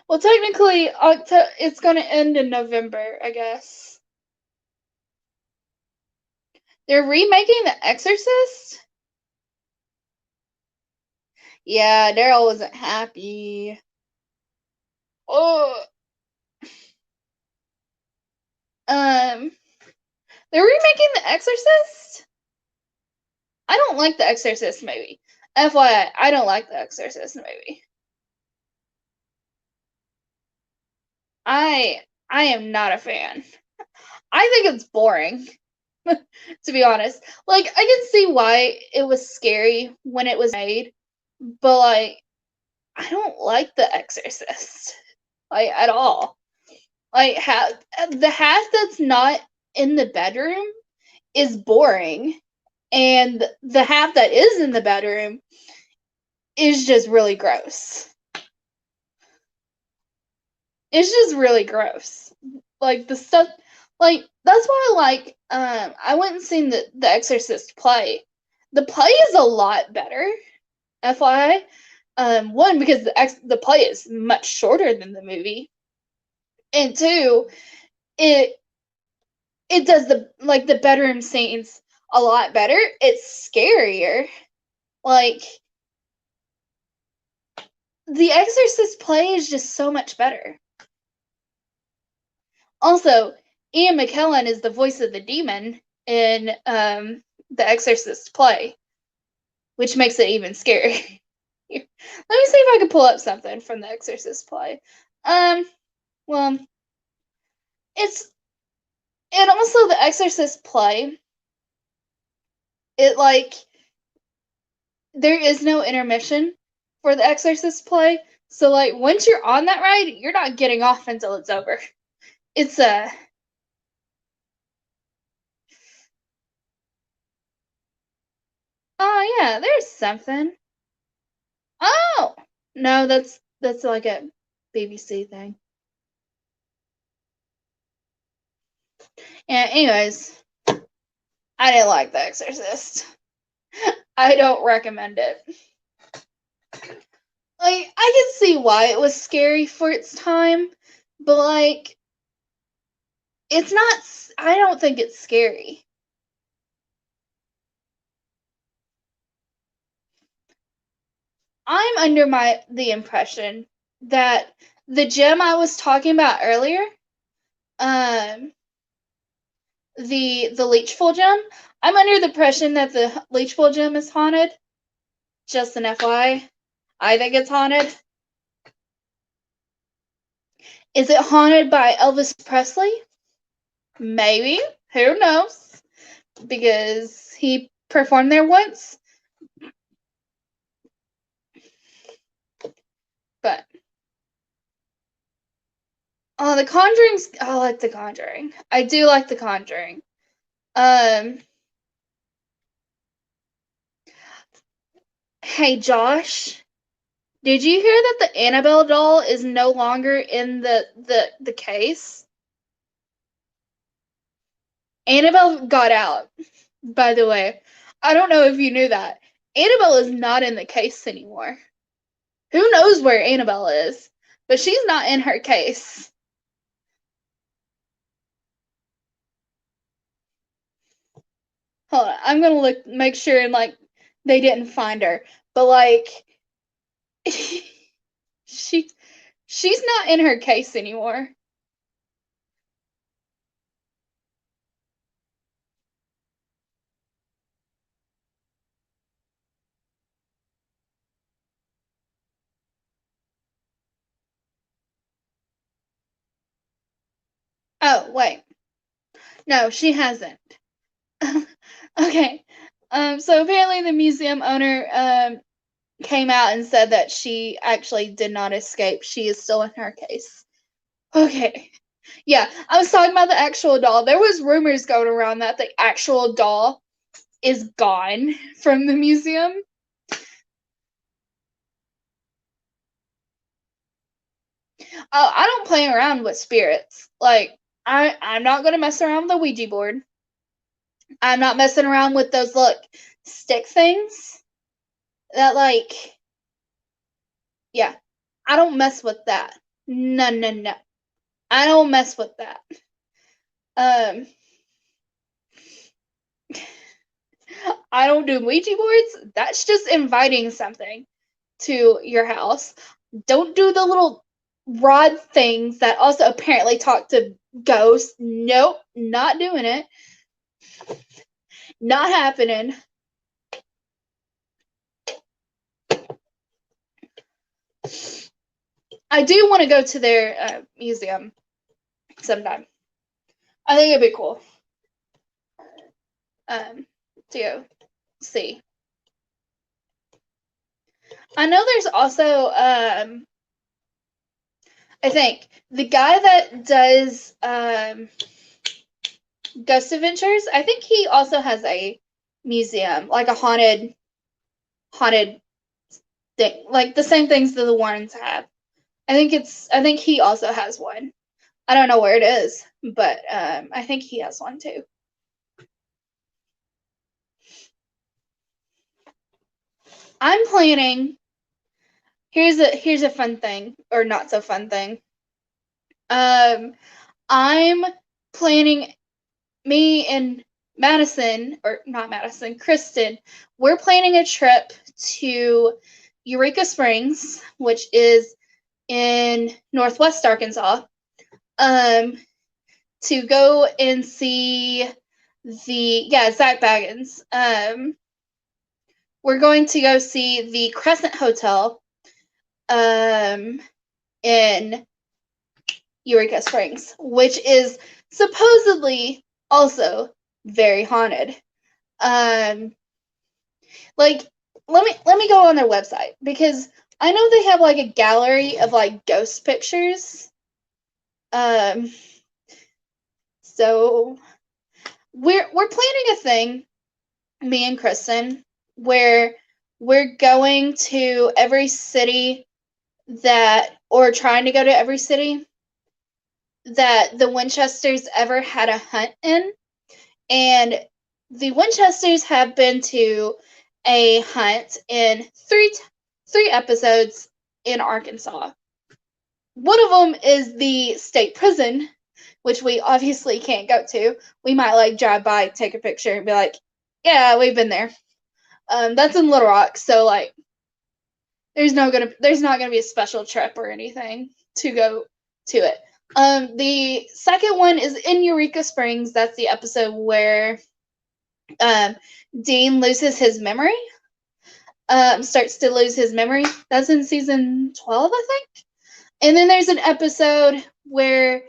[SPEAKER 1] Well, technically, it's going to end in November, I guess. They're remaking The Exorcist? Yeah, Daryl wasn't happy. Oh. They're remaking The Exorcist? I don't like The Exorcist movie. FYI, I don't like The Exorcist movie. I am not a fan. I think it's boring, to be honest. Like, I can see why it was scary when it was made, but like, I don't like The Exorcist, like, at all. Like, the half that's not in the bedroom is boring, and the half that is in the bedroom is just really gross. It's just really gross. Like, the stuff, like, that's why I went and seen the Exorcist play. The play is a lot better, FYI. One, because the play is much shorter than the movie, and two, it does the bedroom scenes a lot better. It's scarier. Like, the Exorcist play is just so much better. Also, Ian McKellen is the voice of the demon in the Exorcist play, which makes it even scarier. Let me see if I can pull up something from the Exorcist play. Well, and also the Exorcist play, it like there is no intermission for the Exorcist play. So like once you're on that ride, you're not getting off until it's over. It's oh yeah, there's something. Oh no, that's like a BBC thing. Yeah, anyways, I didn't like The Exorcist. I don't recommend it. Like, I can see why it was scary for its time, but like, it's not, I don't think it's scary. I'm under the impression that the gem I was talking about earlier, um, the Leechful gem, I'm under the impression that the Leechful gem is haunted. Just an FYI, I think it's haunted. Is it haunted by Elvis Presley? Maybe. Who knows? Because he performed there once. But The Conjuring's, I like The Conjuring. I do like The Conjuring. Hey Josh, did you hear that the Annabelle doll is no longer in the case? Annabelle got out, by the way. I don't know if you knew that. Annabelle is not in the case anymore. Who knows where Annabelle is? But she's not in her case. Hold on, I'm gonna look, make sure, and like they didn't find her. But like, she's not in her case anymore. Oh wait, no, she hasn't. Okay. So apparently the museum owner came out and said that she actually did not escape. She is still in her case. Okay. Yeah, I was talking about the actual doll. There was rumors going around that the actual doll is gone from the museum. I don't play around with spirits. Like I'm not gonna mess around with the Ouija board. I'm not messing around with those stick things that yeah. I don't mess with that. No, no, no. I don't mess with that. Um, I don't do Ouija boards. That's just inviting something to your house. Don't do the little rod things that also apparently talk to ghosts. Nope, not doing it. Not happening. I do want to go to their museum sometime. I think it'd be cool. To see. I know there's also I think the guy that does Ghost Adventures, I think he also has a museum, like a haunted thing, like the same things that the Warrens have. I think he also has one. I don't know where it is, but I think he has one too. I'm planning. Here's a fun thing, or not so fun thing. I'm planning, me and Madison, or not Madison, Kristen, we're planning a trip to Eureka Springs, which is in Northwest Arkansas, to go and see Zak Bagans. we're going to go see the Crescent Hotel in Eureka Springs, which is supposedly also very haunted. Like, let me go on their website, because I know they have like a gallery of like ghost pictures. So we're planning a thing, me and Kristen, where we're going to every city or trying to go to every city that the Winchesters ever had a hunt in. And the Winchesters have been to a hunt in three episodes in Arkansas. One of them is the state prison, which we obviously can't go to. We might like drive by, take a picture, and be like, "Yeah, we've been there." That's in Little Rock, so like, there's not gonna be a special trip or anything to go to it. The second one is in Eureka Springs. That's the episode where Dean loses his memory. Starts to lose his memory. That's in season 12, I think. And then there's an episode where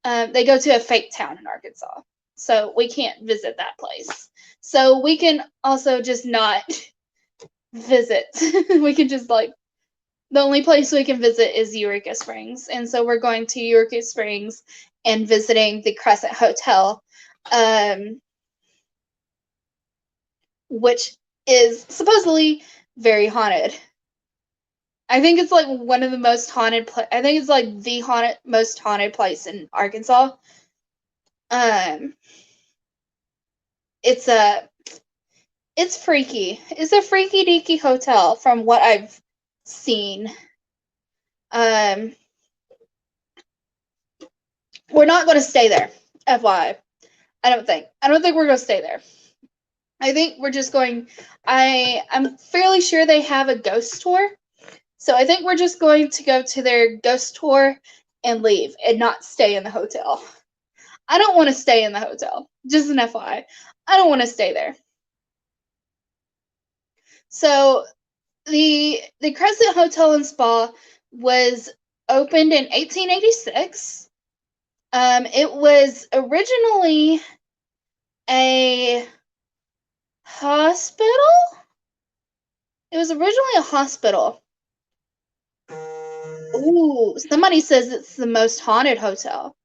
[SPEAKER 1] they go to a fake town in Arkansas. So we can't visit that place. So we can also just not visit. We can just like, the only place we can visit is Eureka Springs. And so we're going to Eureka Springs and visiting the Crescent Hotel, which is supposedly very haunted. I think it's like one of the most haunted. I think it's like the most haunted place in Arkansas. It's freaky. It's a freaky deaky hotel from what I've seen. We're not going to stay there, FYI. I don't think we're going to stay there. I think we're just going. I'm fairly sure they have a ghost tour. So I think we're just going to go to their ghost tour and leave and not stay in the hotel. I don't want to stay in the hotel. Just an FYI. I don't want to stay there. So the Crescent Hotel and Spa was opened in 1886. It was originally a hospital. It was originally a hospital. Ooh, somebody says it's the most haunted hotel.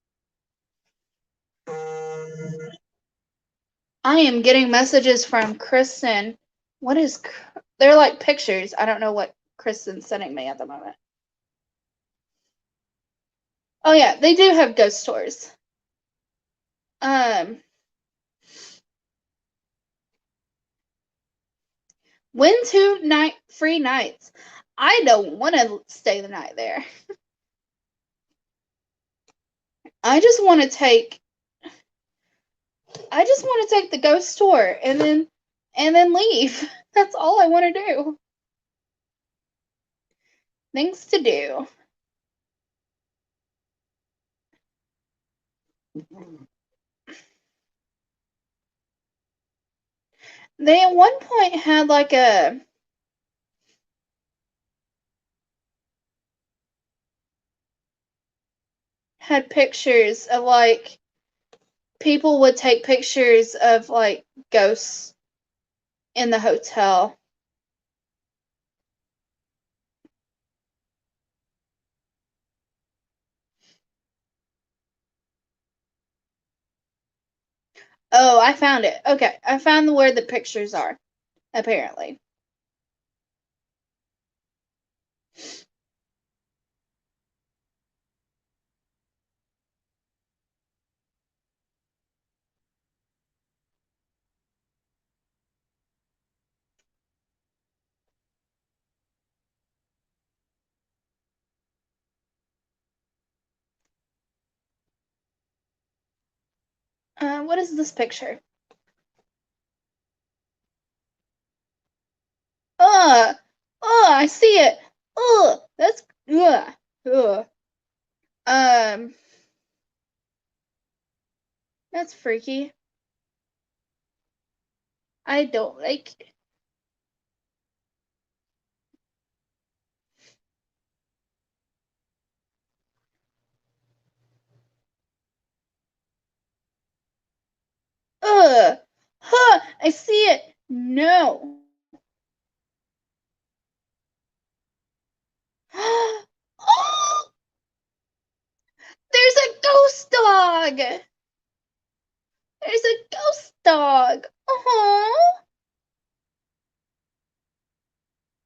[SPEAKER 1] I am getting messages from Kristen. They're like pictures. I don't know what Kristen's sending me at the moment. Oh yeah, they do have ghost tours. Win 2 free nights. I don't want to stay the night there. I just want to take the ghost tour and then leave. That's all I want to do. Things to do. They at one point had like had pictures of like people would take pictures of like ghosts in the hotel. Oh, I found it. Okay, I found where the pictures are, apparently. What is this picture? I see it. That's Um, that's freaky. I don't like it. Huh, I see it. No. Oh, there's a ghost dog. There's a ghost dog. Oh,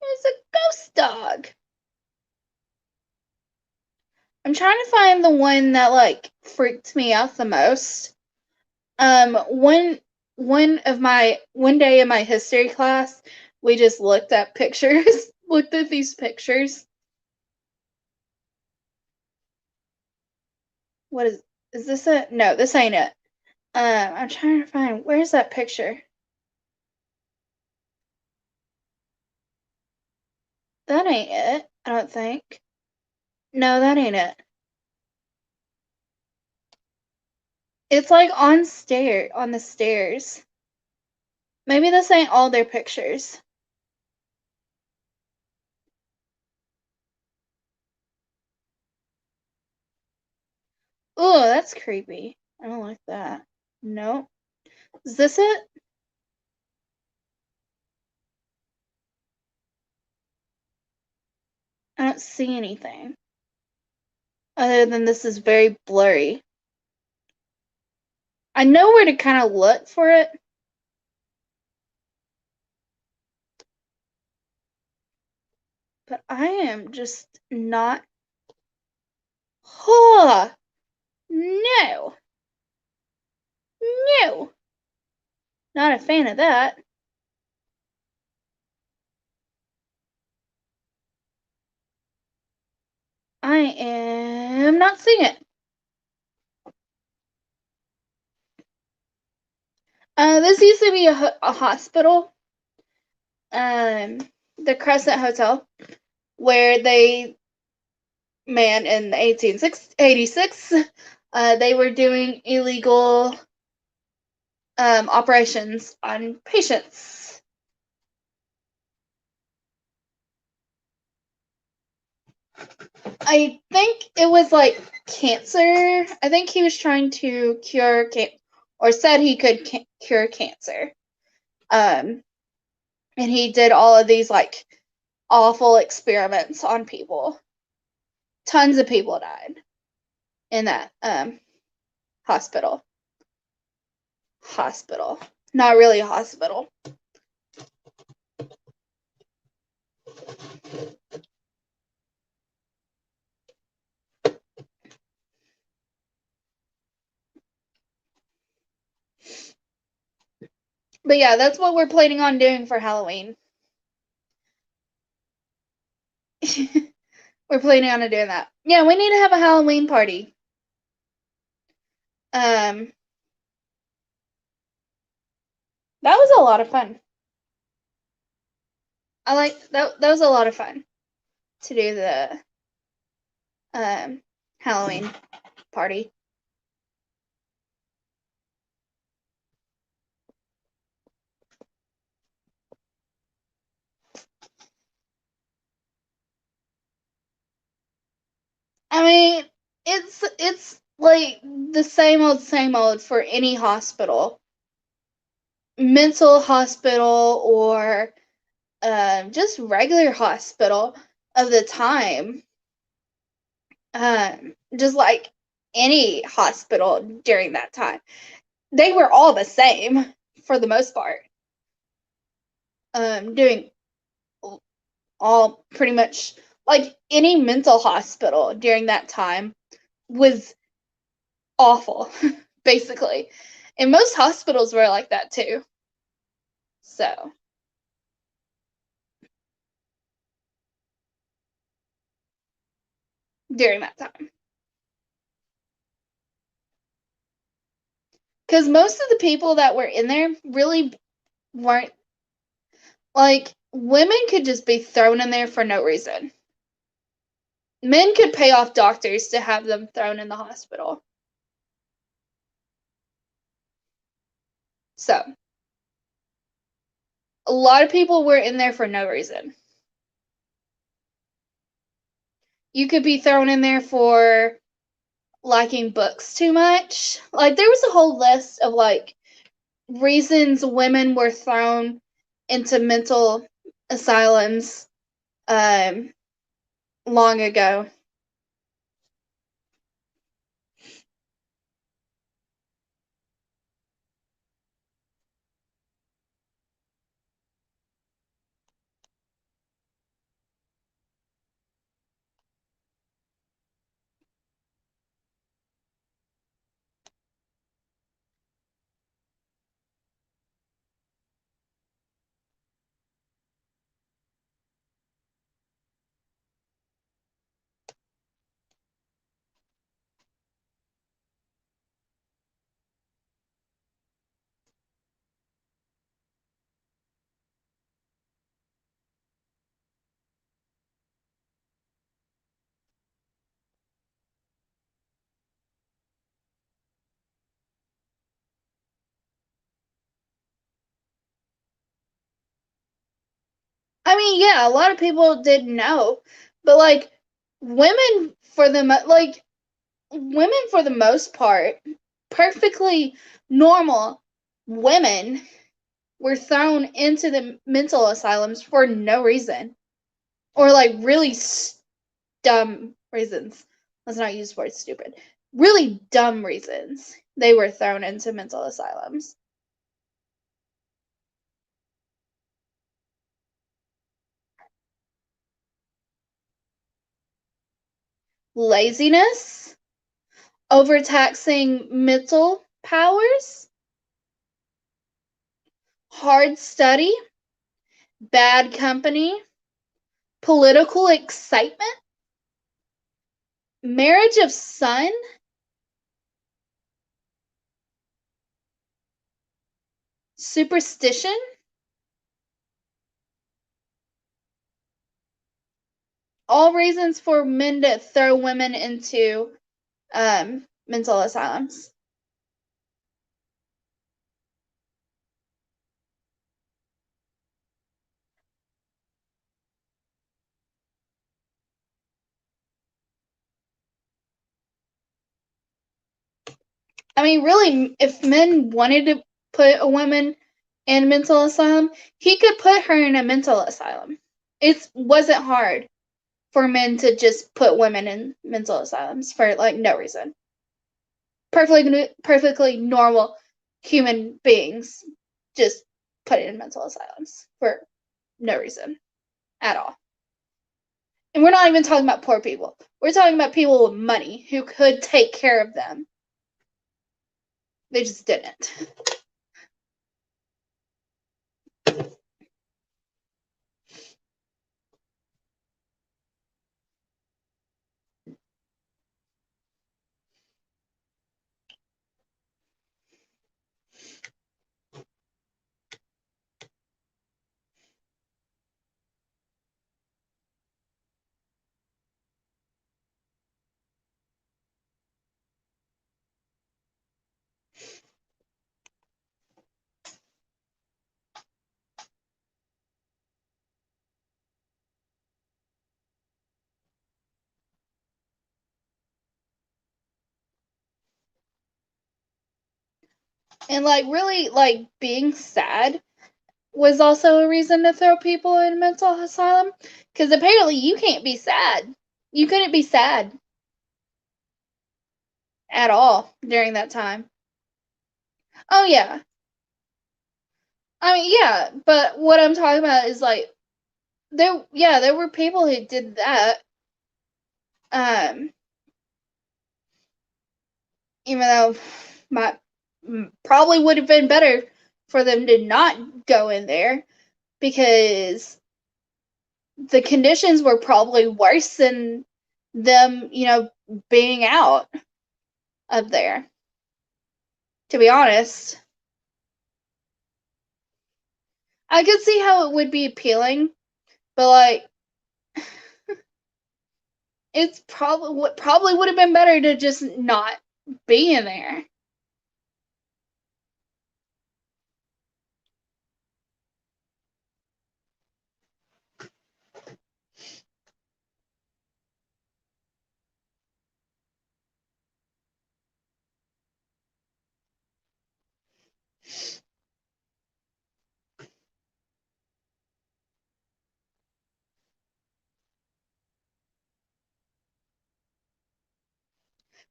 [SPEAKER 1] there's a ghost dog. I'm trying to find the one that like freaked me out the most. One day in my history class, we just looked at pictures, looked at these pictures. What is this it? No, this ain't it. I'm trying to find where's that picture? That ain't it, I don't think. No, that ain't it. It's like on the stairs. Maybe this ain't all their pictures. Oh, that's creepy. I don't like that. Nope. Is this it? I don't see anything. Other than this is very blurry. I know where to kind of look for it. But I am just not. Oh, no. No. Not a fan of that. I am not seeing it. This used to be a hospital, the Crescent Hotel, where they, man, in 1886, they were doing illegal operations on patients. I think it was like cancer. I think he was trying to cure or said he could cure cancer. And he did all of these like awful experiments on people. Tons of people died in that hospital. Hospital. Not really a hospital. But yeah, that's what we're planning on doing for Halloween. We're planning on doing that. Yeah, we need to have a Halloween party. That was a lot of fun. I like that. That was a lot of fun to do the Halloween party. I mean, it's like the same old for any hospital, mental hospital or just regular hospital of the time. Just like any hospital during that time, they were all the same for the most part. Doing all pretty much like any mental hospital during that time was awful, basically. And most hospitals were like that too. So, during that time. Because most of the people that were in there really weren't like women could just be thrown in there for no reason. Men could pay off doctors to have them thrown in the hospital. So, a lot of people were in there for no reason. You could be thrown in there for liking books too much. Like, there was a whole list of like reasons women were thrown into mental asylums long ago. I mean, yeah, a lot of people didn't know, but like women for the women for the most part, perfectly normal women were thrown into the mental asylums for no reason, or like really dumb reasons. Let's not use the word stupid. Really dumb reasons they were thrown into mental asylums. Laziness, overtaxing mental powers, hard study, bad company, political excitement, marriage of son, superstition, all reasons for men to throw women into mental asylums. I mean, really, if men wanted to put a woman in a mental asylum, he could put her in a mental asylum. It wasn't hard for men to just put women in mental asylums for like no reason. Perfectly normal human beings just put it in mental asylums for no reason at all. And we're not even talking about poor people. We're talking about people with money who could take care of them. They just didn't. And like really like being sad was also a reason to throw people in a mental asylum, because apparently you can't be sad. You couldn't be sad at all during that time. Oh yeah. I mean yeah, but what I'm talking about is like there were people who did that. Um Even though my probably would have been better for them to not go in there, because the conditions were probably worse than them, being out of there, to be honest. I could see how it would be appealing, but like it's probably would have been better to just not be in there.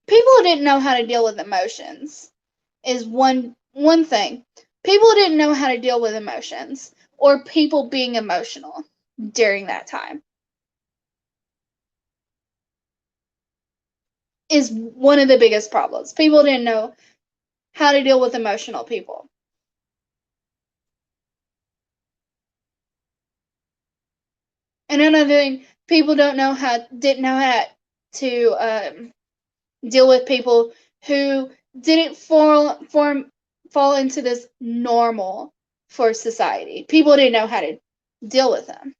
[SPEAKER 1] People didn't know how to deal with emotions is one thing. People didn't know how to deal with emotions or people being emotional during that time is one of the biggest problems. People didn't know how to deal with emotional people. And another thing, people didn't know how to deal with people who didn't fall into this normal for society. People didn't know how to deal with them.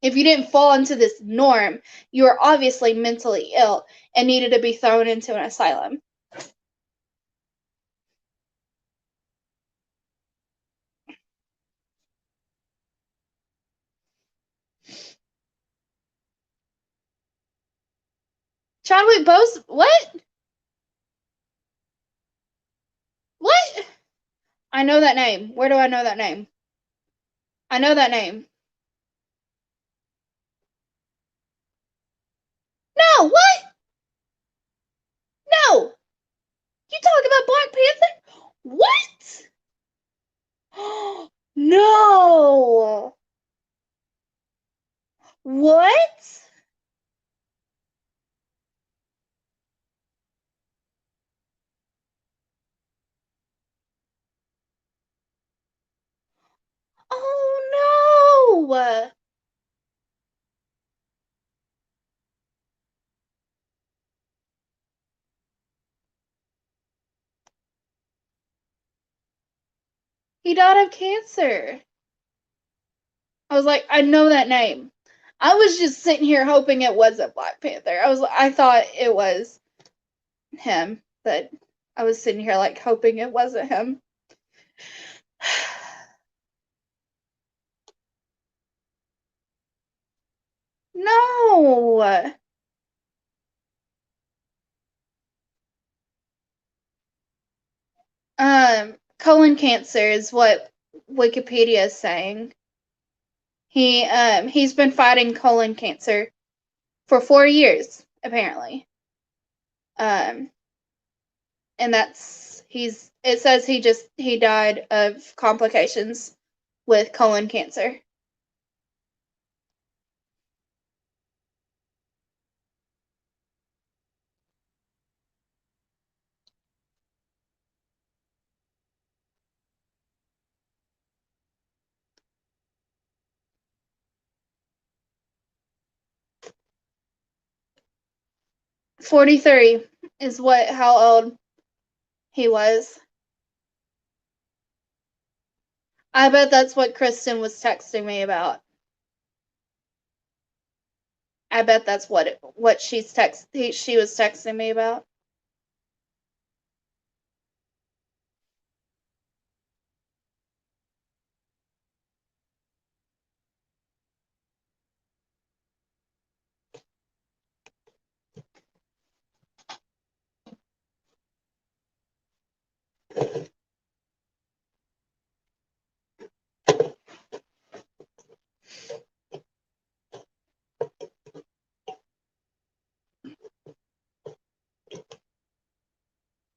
[SPEAKER 1] If you didn't fall into this norm, you were obviously mentally ill and needed to be thrown into an asylum. Chadwick Boseman, what? What? I know that name. Where do I know that name? I know that name. No, what? No. You talking about Black Panther? What? No. What? Oh no. He died of cancer. I was like, I know that name. I was just sitting here hoping it wasn't Black Panther. I thought it was him, but I was sitting here like hoping it wasn't him. No. Colon cancer is what Wikipedia is saying. He's been fighting colon cancer for 4 years, apparently. Um, and it says he died of complications with colon cancer. "43 is how old he was. I bet that's what Kristen was texting me about. I bet that's what she was texting me about.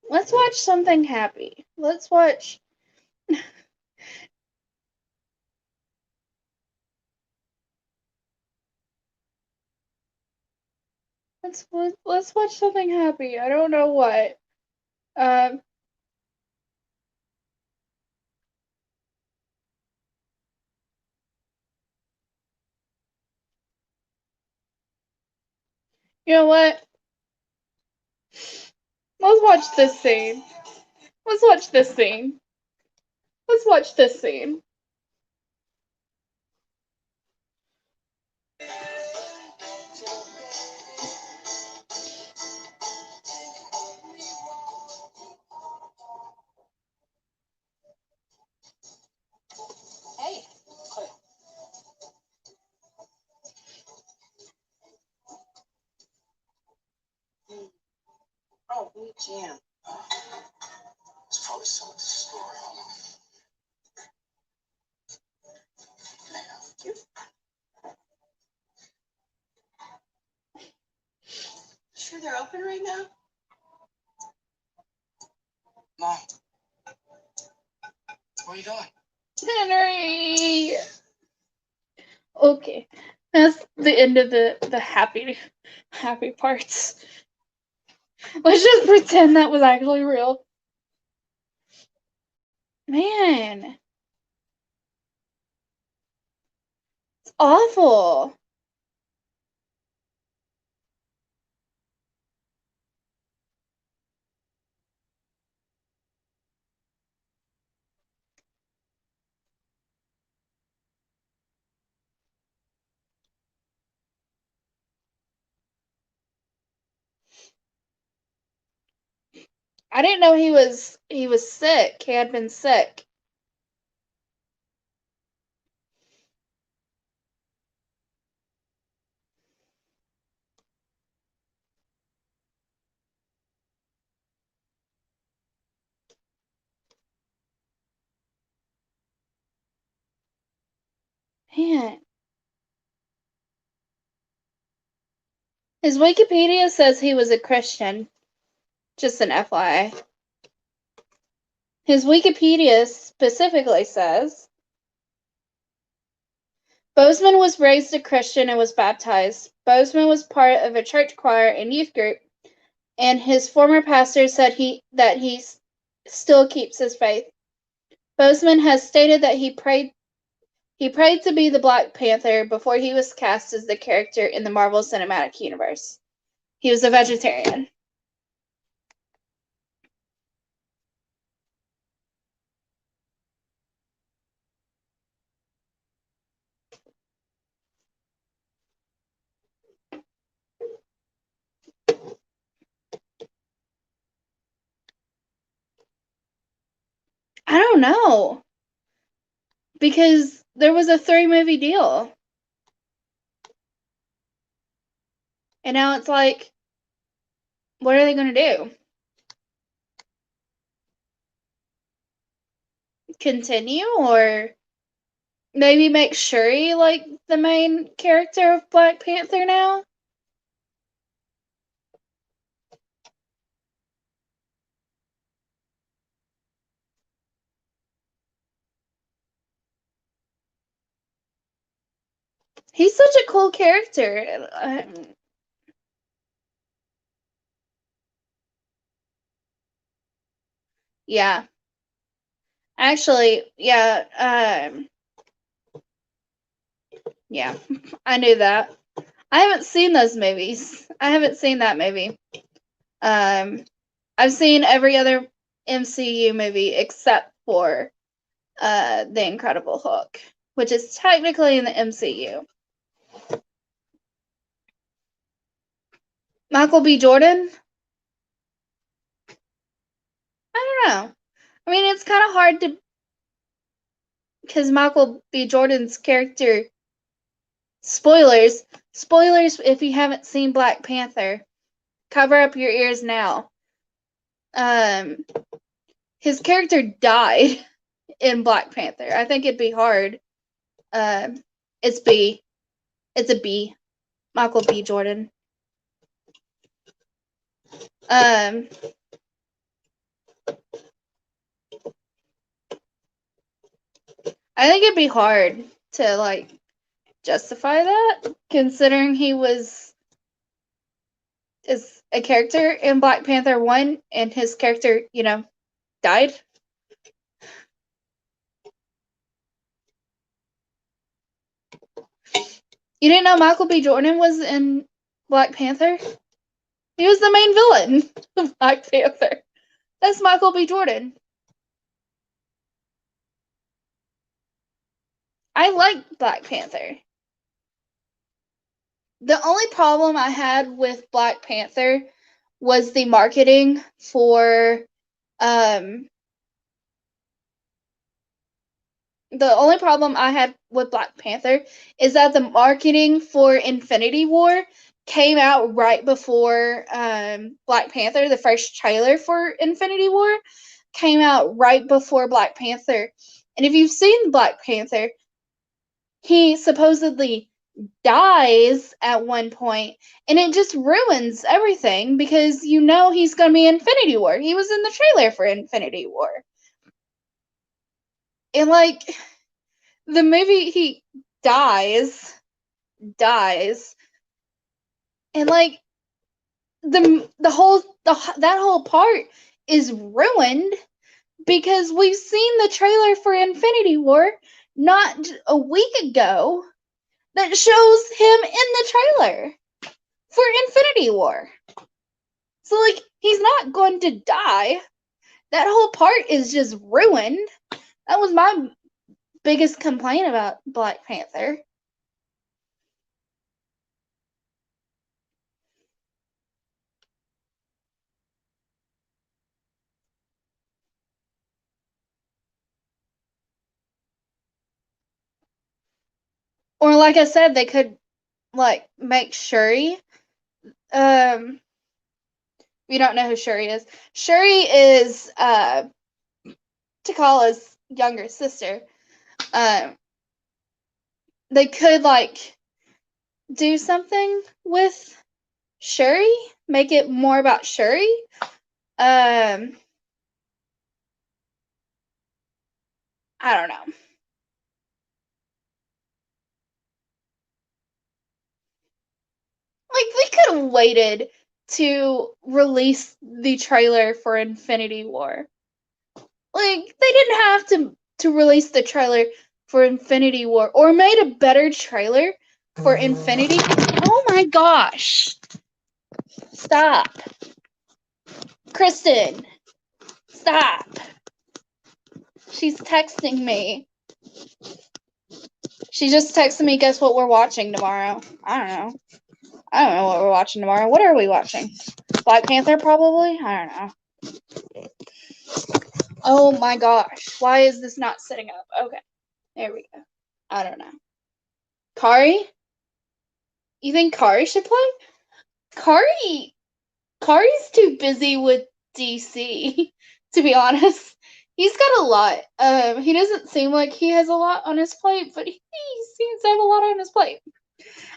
[SPEAKER 1] 'Let's watch something happy. Let's watch let's watch something happy. I don't know what. Um you know what? Let's watch this scene. Let's watch this scene. Let's watch this scene.
[SPEAKER 2] Hey. Oh, we jam. It's probably someone's story. Sure they're open right now? Mom, where are you going?
[SPEAKER 1] Henry. Okay, that's the end of the happy parts. Let's just pretend that was actually real. Man, it's awful. I didn't know he was sick. He had been sick. Man. His Wikipedia says he was a Christian. Just an FYI. His Wikipedia specifically says Bozeman was raised a Christian and was baptized. Bozeman was part of a church choir and youth group, and his former pastor said that he still keeps his faith. Bozeman has stated that he prayed to be the Black Panther before he was cast as the character in the Marvel Cinematic Universe. He was a vegetarian. I don't know. Because there was a 3-movie deal. And now it's like, what are they going to do? Continue, or maybe make Shuri like the main character of Black Panther now? He's such a cool character. Yeah. Actually, yeah, yeah, I knew that. I haven't seen those movies. I haven't seen that movie. I've seen every other MCU movie except for The Incredible Hulk, which is technically in the MCU. Michael B. Jordan? I don't know. I mean, it's kind of hard to, because Michael B. Jordan's character, spoilers if you haven't seen Black Panther, cover up your ears now. His character died in Black Panther. I think it'd be hard. It's B. It's a B. Michael B. Jordan. I think it'd be hard to like justify that, considering he is a character in Black Panther 1 and his character, died. You didn't know Michael B. Jordan was in Black Panther? He was the main villain of Black Panther. That's Michael B. Jordan. I like Black Panther. The only problem I had with Black Panther was the marketing for the only problem I had with Black Panther is that the marketing for Infinity War came out right before Black Panther. The first trailer for Infinity War came out right before Black Panther. And if you've seen Black Panther, he supposedly dies at one point, and it just ruins everything because he's gonna be Infinity War. He was in the trailer for Infinity War. And like the movie he dies, and like that whole part is ruined because we've seen the trailer for Infinity War not a week ago that shows him in the trailer for Infinity War. So like he's not going to die. That whole part is just ruined. That was my biggest complaint about Black Panther. Or like I said, they could like make Shuri. We don't know who Shuri is. Shuri is T'Challa's younger sister. They could like do something with Shuri, make it more about Shuri. I don't know. Like they could have waited to release the trailer for Infinity War. Like they didn't have to release the trailer for Infinity War or made a better trailer for Infinity. Oh my gosh. Stop. Kristen. Stop. She's texting me. She just texted me, guess what we're watching tomorrow? I don't know. I don't know what we're watching tomorrow. What are we watching? Black Panther, probably? I don't know. Oh my gosh. Why is this not sitting up? Okay. There we go. I don't know. Kari? You think Kari should play? Kari's too busy with DC, to be honest. He's got a lot. He doesn't seem like he has a lot on his plate, but he seems to have a lot on his plate.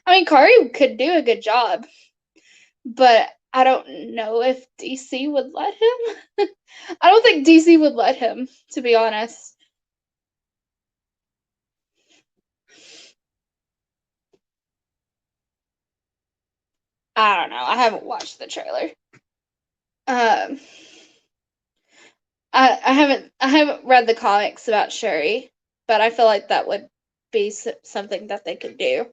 [SPEAKER 1] I mean, Kari could do a good job, but I don't know if DC would let him. I don't think DC would let him, to be honest. I don't know. I haven't watched the trailer. I haven't read the comics about Shuri, but I feel like that would be something that they could do.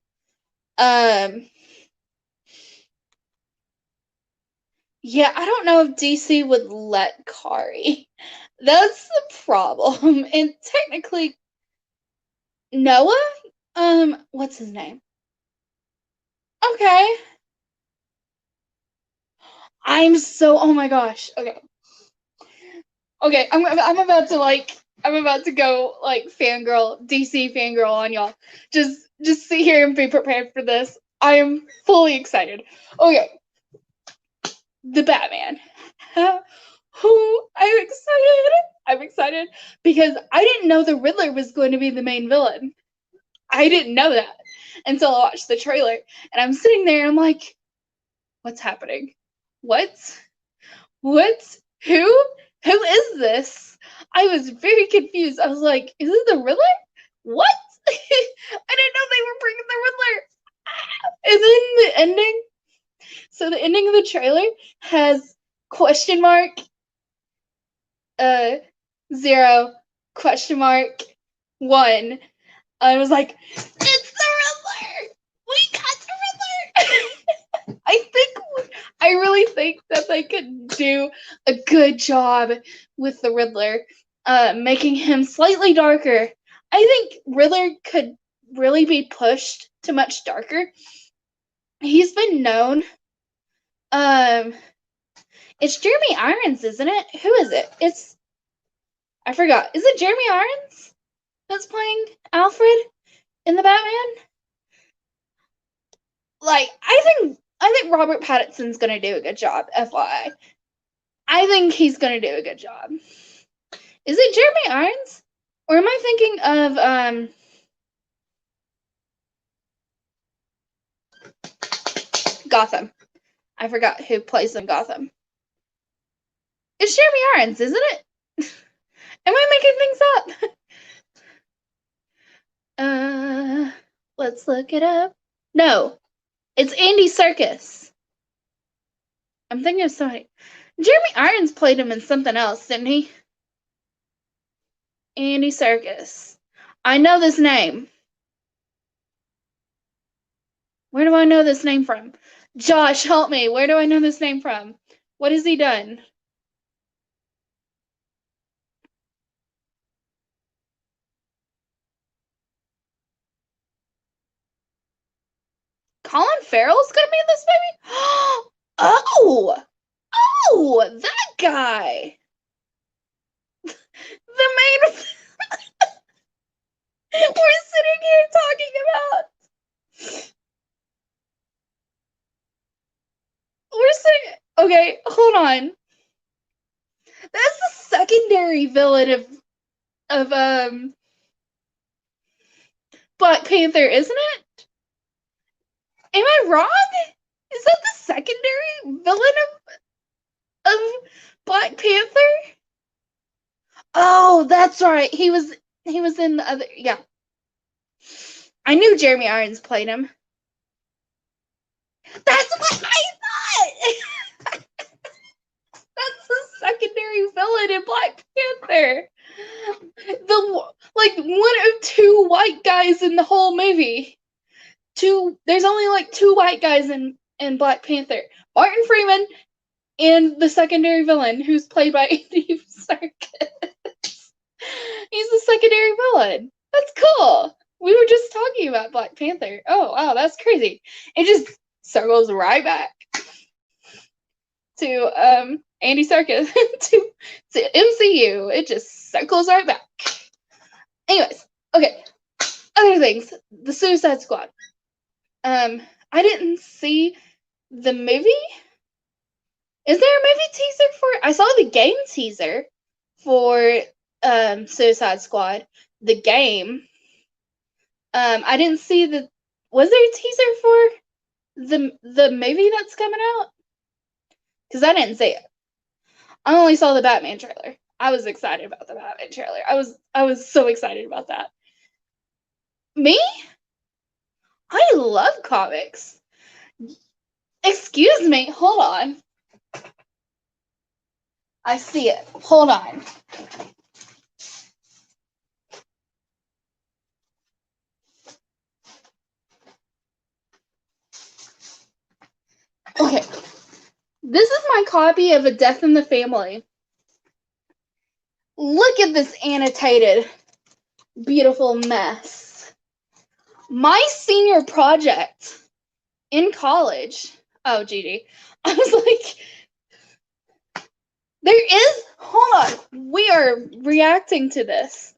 [SPEAKER 1] Yeah, I don't know if DC would let Kari. That's the problem. And technically, Noah, what's his name? Okay. Oh my gosh. Okay. Okay, I'm about to go like DC fangirl on y'all. Just sit here and be prepared for this. I am fully excited. Okay. The Batman. Who I'm excited because I didn't know the Riddler was going to be the main villain. I didn't know that until I watched the trailer. And I'm sitting there and I'm like, what's happening? What? Who? Who is this? I was very confused. I was like, is it the Riddler? What? I didn't know they were bringing the Riddler. And then the ending. So the ending of the trailer has question mark 0 question mark 1. I was like, it's the Riddler. We got the Riddler. I really think that they could do a good job with the Riddler, making him slightly darker. I think Riddler could really be pushed to much darker. He's been known. It's Jeremy Irons, isn't it? Who is it? I forgot. Is it Jeremy Irons that's playing Alfred in the Batman? Like, I think Robert Pattinson's gonna do a good job, FYI. I think he's gonna do a good job. Is it Jeremy Irons? Or am I thinking of Gotham. I forgot who plays in Gotham. It's Jeremy Irons, isn't it? Am I making things up? Let's look it up. No, it's Andy Serkis. I'm thinking of somebody. Jeremy Irons played him in something else, didn't he? Andy Serkis. I know this name. Where do I know this name from? Josh, help me. Where do I know this name from? What has he done? Colin Farrell's gonna be in this movie? Oh, that guy. The main. We're sitting here talking about. Okay, hold on. That's the secondary villain of Black Panther, isn't it? Am I wrong? Is that the secondary villain of Black Panther? Oh, that's right. He was in the other. Yeah, I knew Jeremy Irons played him. That's what I thought. That's the secondary villain in Black Panther. One of two white guys in the whole movie. There's only two white guys in Black Panther. Martin Freeman and the secondary villain, who's played by Andy Serkis. He's the secondary villain. That's cool. We were just talking about Black Panther. Oh, wow, that's crazy. It just circles right back to Andy Serkis to MCU. It just circles right back. Anyways, okay. Other things. The Suicide Squad. I didn't see the movie. Is there a movie teaser for it? I saw the game teaser for Suicide Squad. The game. I didn't see the. Was there a teaser for the movie that's coming out? Because I didn't see it. I only saw the Batman trailer. I was excited about the Batman trailer. I was so excited about that. Me? I love comics. Excuse me. Hold on. I see it. Hold on. Okay. This is my copy of A Death in the Family. Look at this annotated, beautiful mess. My senior project in college. Oh, Gigi. I was like, hold on. We are reacting to this.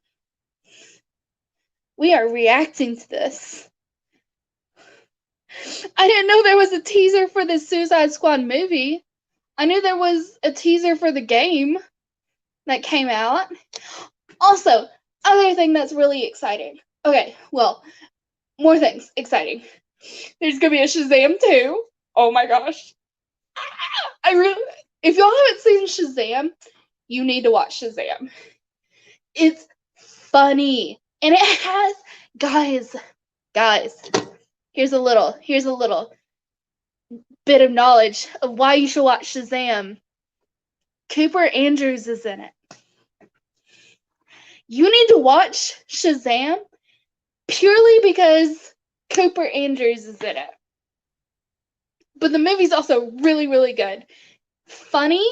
[SPEAKER 1] I didn't know there was a teaser for the Suicide Squad movie. I knew there was a teaser for the game that came out. Also, other thing that's really exciting. Okay, well, more things exciting. There's gonna be a Shazam 2. Oh my gosh. If y'all haven't seen Shazam, you need to watch Shazam. It's funny. And it has, guys, here's a little bit of knowledge of why you should watch Shazam. Cooper Andrews is in it. You need to watch Shazam purely because Cooper Andrews is in it. But the movie's also really, really good. Funny,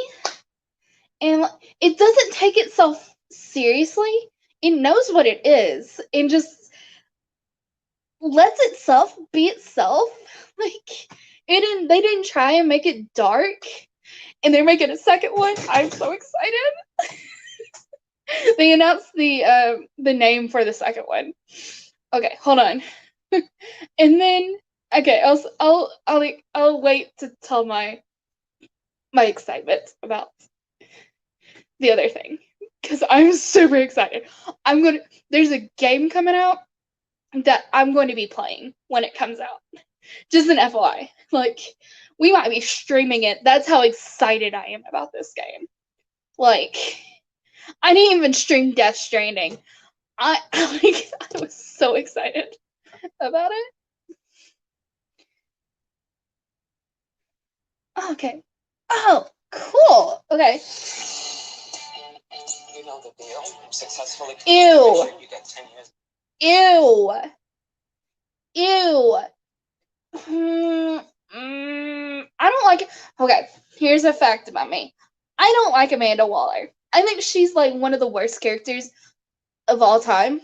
[SPEAKER 1] and it doesn't take itself seriously. It knows what it is and just lets itself be itself. They didn't try and make it dark, and they're making a second one. I'm so excited. They announced the name for the second one. Okay, hold on. And then I'll wait to tell my excitement about the other thing because I'm super excited. There's a game coming out that I'm going to be playing when it comes out. Just an FYI. Like, we might be streaming it. That's how excited I am about this game. Like, I didn't even stream Death Stranding. I was so excited about it. Okay. Oh, cool. Okay.
[SPEAKER 2] You know the deal. Successfully.
[SPEAKER 1] Ew.
[SPEAKER 2] You get 10 years.
[SPEAKER 1] Ew. Ew. I don't like it. Okay, here's a fact about me. I don't like Amanda Waller. I think she's like one of the worst characters of all time.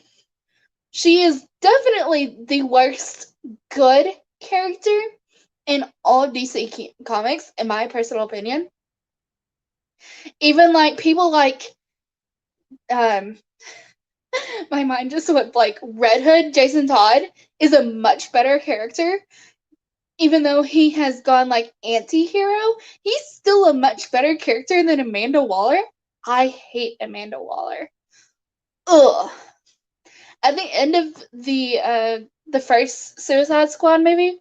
[SPEAKER 1] She is definitely the worst good character in all DC comics, in my personal opinion. Even like people like my mind just went like Red Hood. Jason Todd is a much better character. Even though he has gone like anti-hero, he's still a much better character than Amanda Waller. I hate Amanda Waller. Ugh. At the end of the first Suicide Squad movie,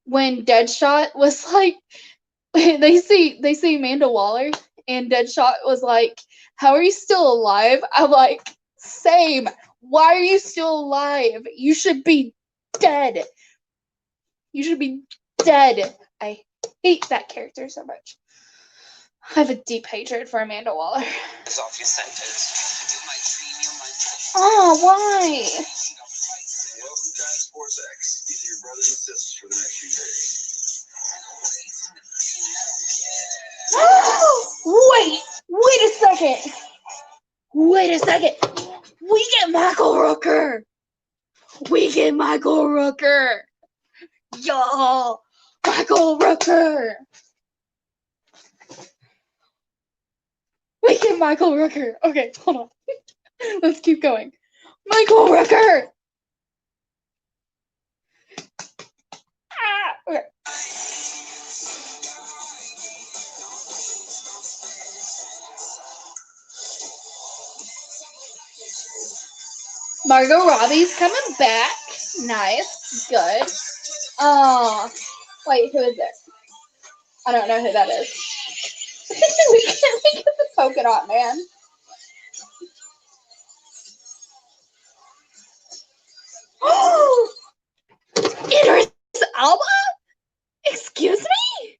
[SPEAKER 1] when Deadshot was like, they see Amanda Waller, and Deadshot was like, "How are you still alive?" I'm like, "Same. Why are you still alive? You should be dead. You should be dead." I hate that character so much. I have a deep hatred for Amanda Waller.
[SPEAKER 2] It's off your sentence.
[SPEAKER 1] Oh, why?
[SPEAKER 2] Welcome to Sports X. These are your brothers and sisters for the next few days.
[SPEAKER 1] Wait a second. Wait a second. We get Michael Rooker. Yo, Michael Rooker. We get Michael Rooker. Okay, hold on. Let's keep going. Michael Rooker. Okay. Margot Robbie's coming back. Nice. Good. Wait, who is it? I don't know who that is. we get the polka dot man. Oh! Idris Elba? Excuse me?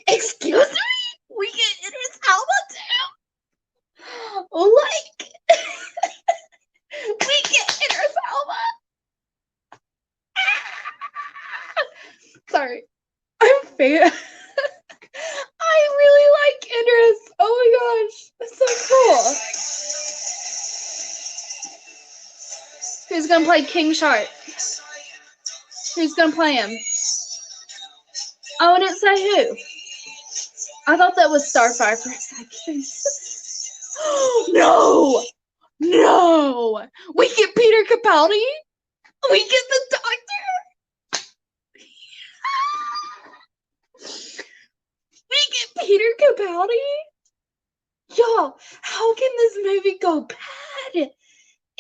[SPEAKER 1] Excuse me? We get Idris Elba too? Like, we get Idris Elba? Sorry. I'm fan. I really like Idris. Oh my gosh. That's so cool. Who's gonna play King Shark? Who's gonna play him? Oh, I didn't say who. I thought that was Starfire for a second. No! We get Peter Capaldi? We get the Doctor? We get Peter Capaldi? Y'all, how can this movie go bad?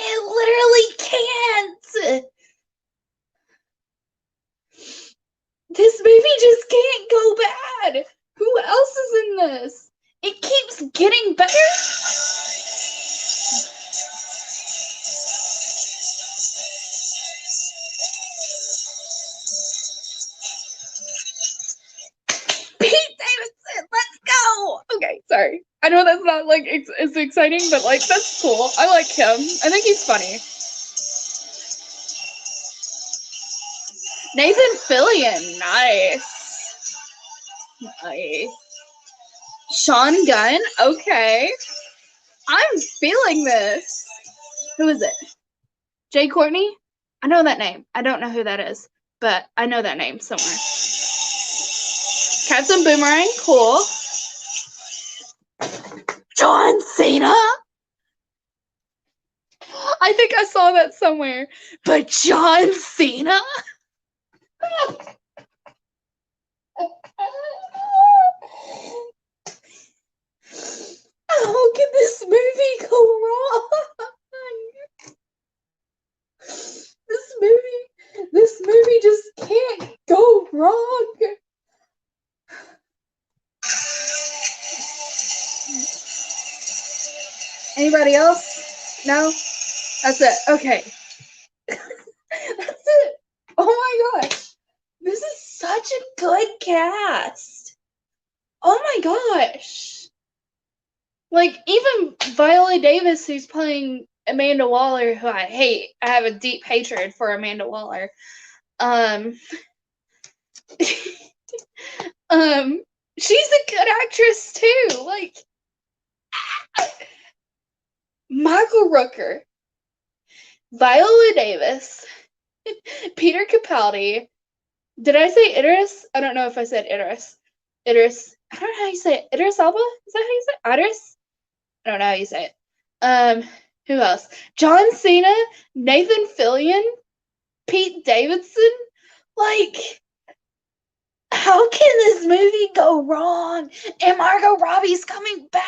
[SPEAKER 1] It literally can't. This movie just can't go bad. Who else is in this? It keeps getting better. Pete Davidson, let's go. Okay, sorry. I know that's not like it's exciting, but like that's cool. I like him. I think he's funny. Nathan Fillion, nice. Sean Gunn, okay. I'm feeling this. Who is it? Jay Courtney? I know that name. I don't know who that is, but I know that name somewhere. Captain Boomerang, cool. John Cena? I think I saw that somewhere. But John Cena? How can this movie go wrong? This movie just can't else? No? That's it. Okay. That's it. Oh my gosh. This is such a good cast. Oh my gosh. Like, even Viola Davis, who's playing Amanda Waller, who I hate. I have a deep hatred for Amanda Waller. She's a good actress too. Like, Michael Rooker, Viola Davis, Peter Capaldi. Did I say Idris? I don't know if I said Idris. Idris. I don't know how you say it. Idris Elba? Is that how you say it? Idris? I don't know how you say it. Who else? John Cena, Nathan Fillion, Pete Davidson. Like, how can this movie go wrong? And Margot Robbie's coming back.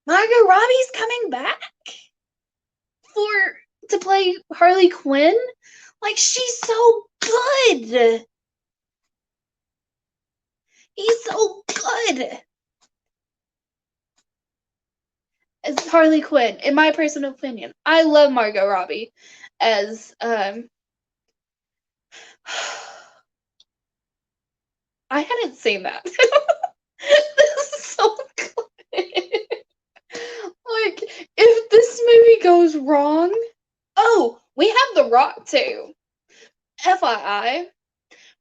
[SPEAKER 1] Margot Robbie's coming back to play Harley Quinn. Like, she's so good. He's so good as Harley Quinn, in my personal opinion. I love Margot Robbie as I hadn't seen that. This is so good. Like, if this movie goes wrong, oh, we have The Rock too. FYI,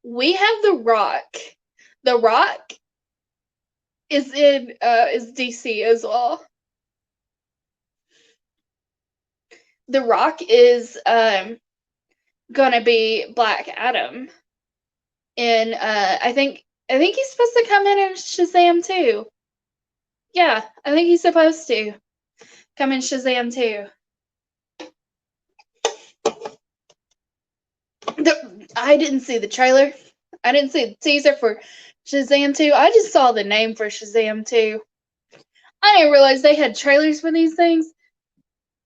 [SPEAKER 1] we have The Rock. The Rock is DC as well. The Rock is gonna be Black Adam, and I think he's supposed to come in Shazam too. Yeah, I think he's supposed to come in Shazam too. I didn't see the trailer. I didn't see the teaser for Shazam 2. I just saw the name for Shazam 2. I didn't realize they had trailers for these things,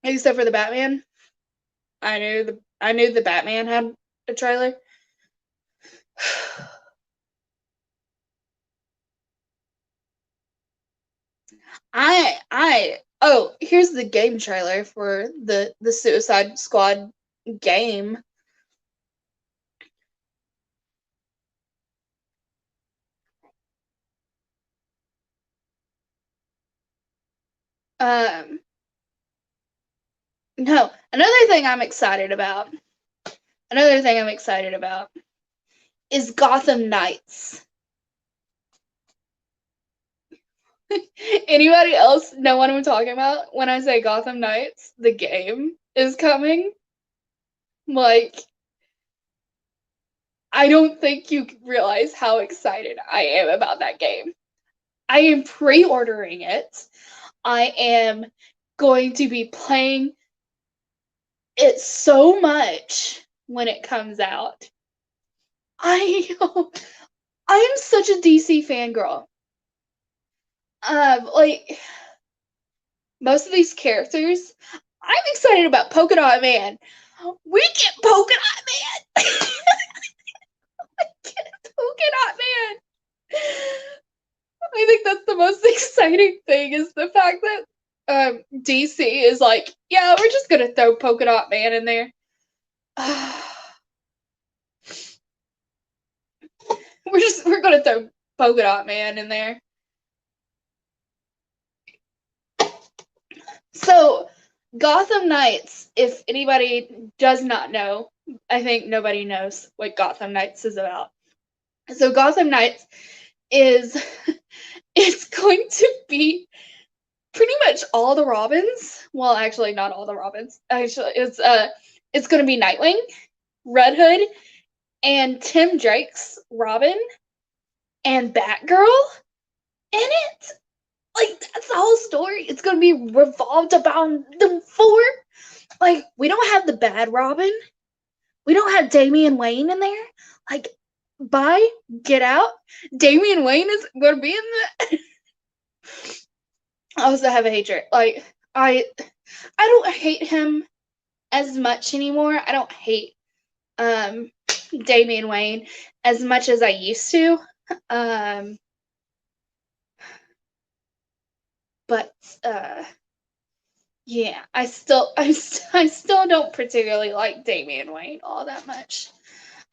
[SPEAKER 1] except for the Batman. I knew the Batman had a trailer. Oh, here's the game trailer for the Suicide Squad game. No, another thing I'm excited about is Gotham Knights. Anybody else know what I'm talking about when I say Gotham Knights? The game is coming. Like, I don't think you realize how excited I am about that game. I am pre-ordering it. I am going to be playing it so much when it comes out. I am such a DC fangirl. Like, most of these characters, I'm excited about Polka Dot Man. We get Polka Dot Man. Get Polka Dot Man. I think that's the most exciting thing, is the fact that DC is like, yeah, we're just gonna throw Polka Dot Man in there. We're gonna throw Polka Dot Man in there. So, Gotham Knights, if anybody does not know, I think nobody knows what Gotham Knights is about. So, Gotham Knights is it's going to be pretty much all the Robins. Well, actually, not all the Robins. Actually, it's going to be Nightwing, Red Hood, and Tim Drake's Robin, and Batgirl in it. Like, that's the whole story. It's going to be revolved around them four. Like, we don't have the bad Robin. We don't have Damian Wayne in there. Like, Get Out. Damian Wayne is going to be in that. I also have a hatred. Like, I don't hate him as much anymore. I don't hate Damian Wayne as much as I used to. But yeah, I still don't particularly like Damian Wayne all that much.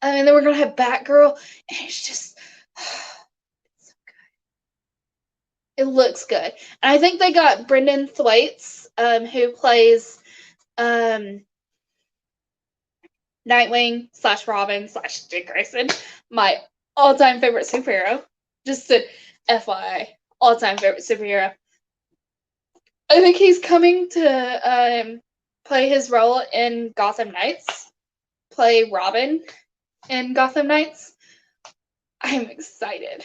[SPEAKER 1] And then we're gonna have Batgirl, and it's just it's so good. It looks good, and I think they got Brendan Thwaites, who plays Nightwing / Robin / Dick Grayson, my all-time favorite superhero. Just a FYI, all-time favorite superhero. I think he's coming to play his role in Gotham Knights, play Robin in Gotham Knights. I'm excited.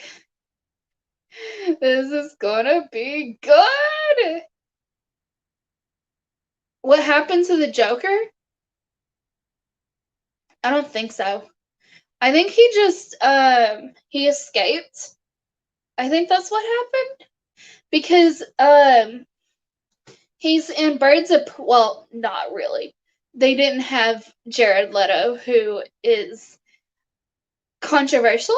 [SPEAKER 1] This is gonna be good. What happened to the Joker? I don't think so. I think he just he escaped. I think that's what happened because he's in well, not really. They didn't have Jared Leto, who is controversial,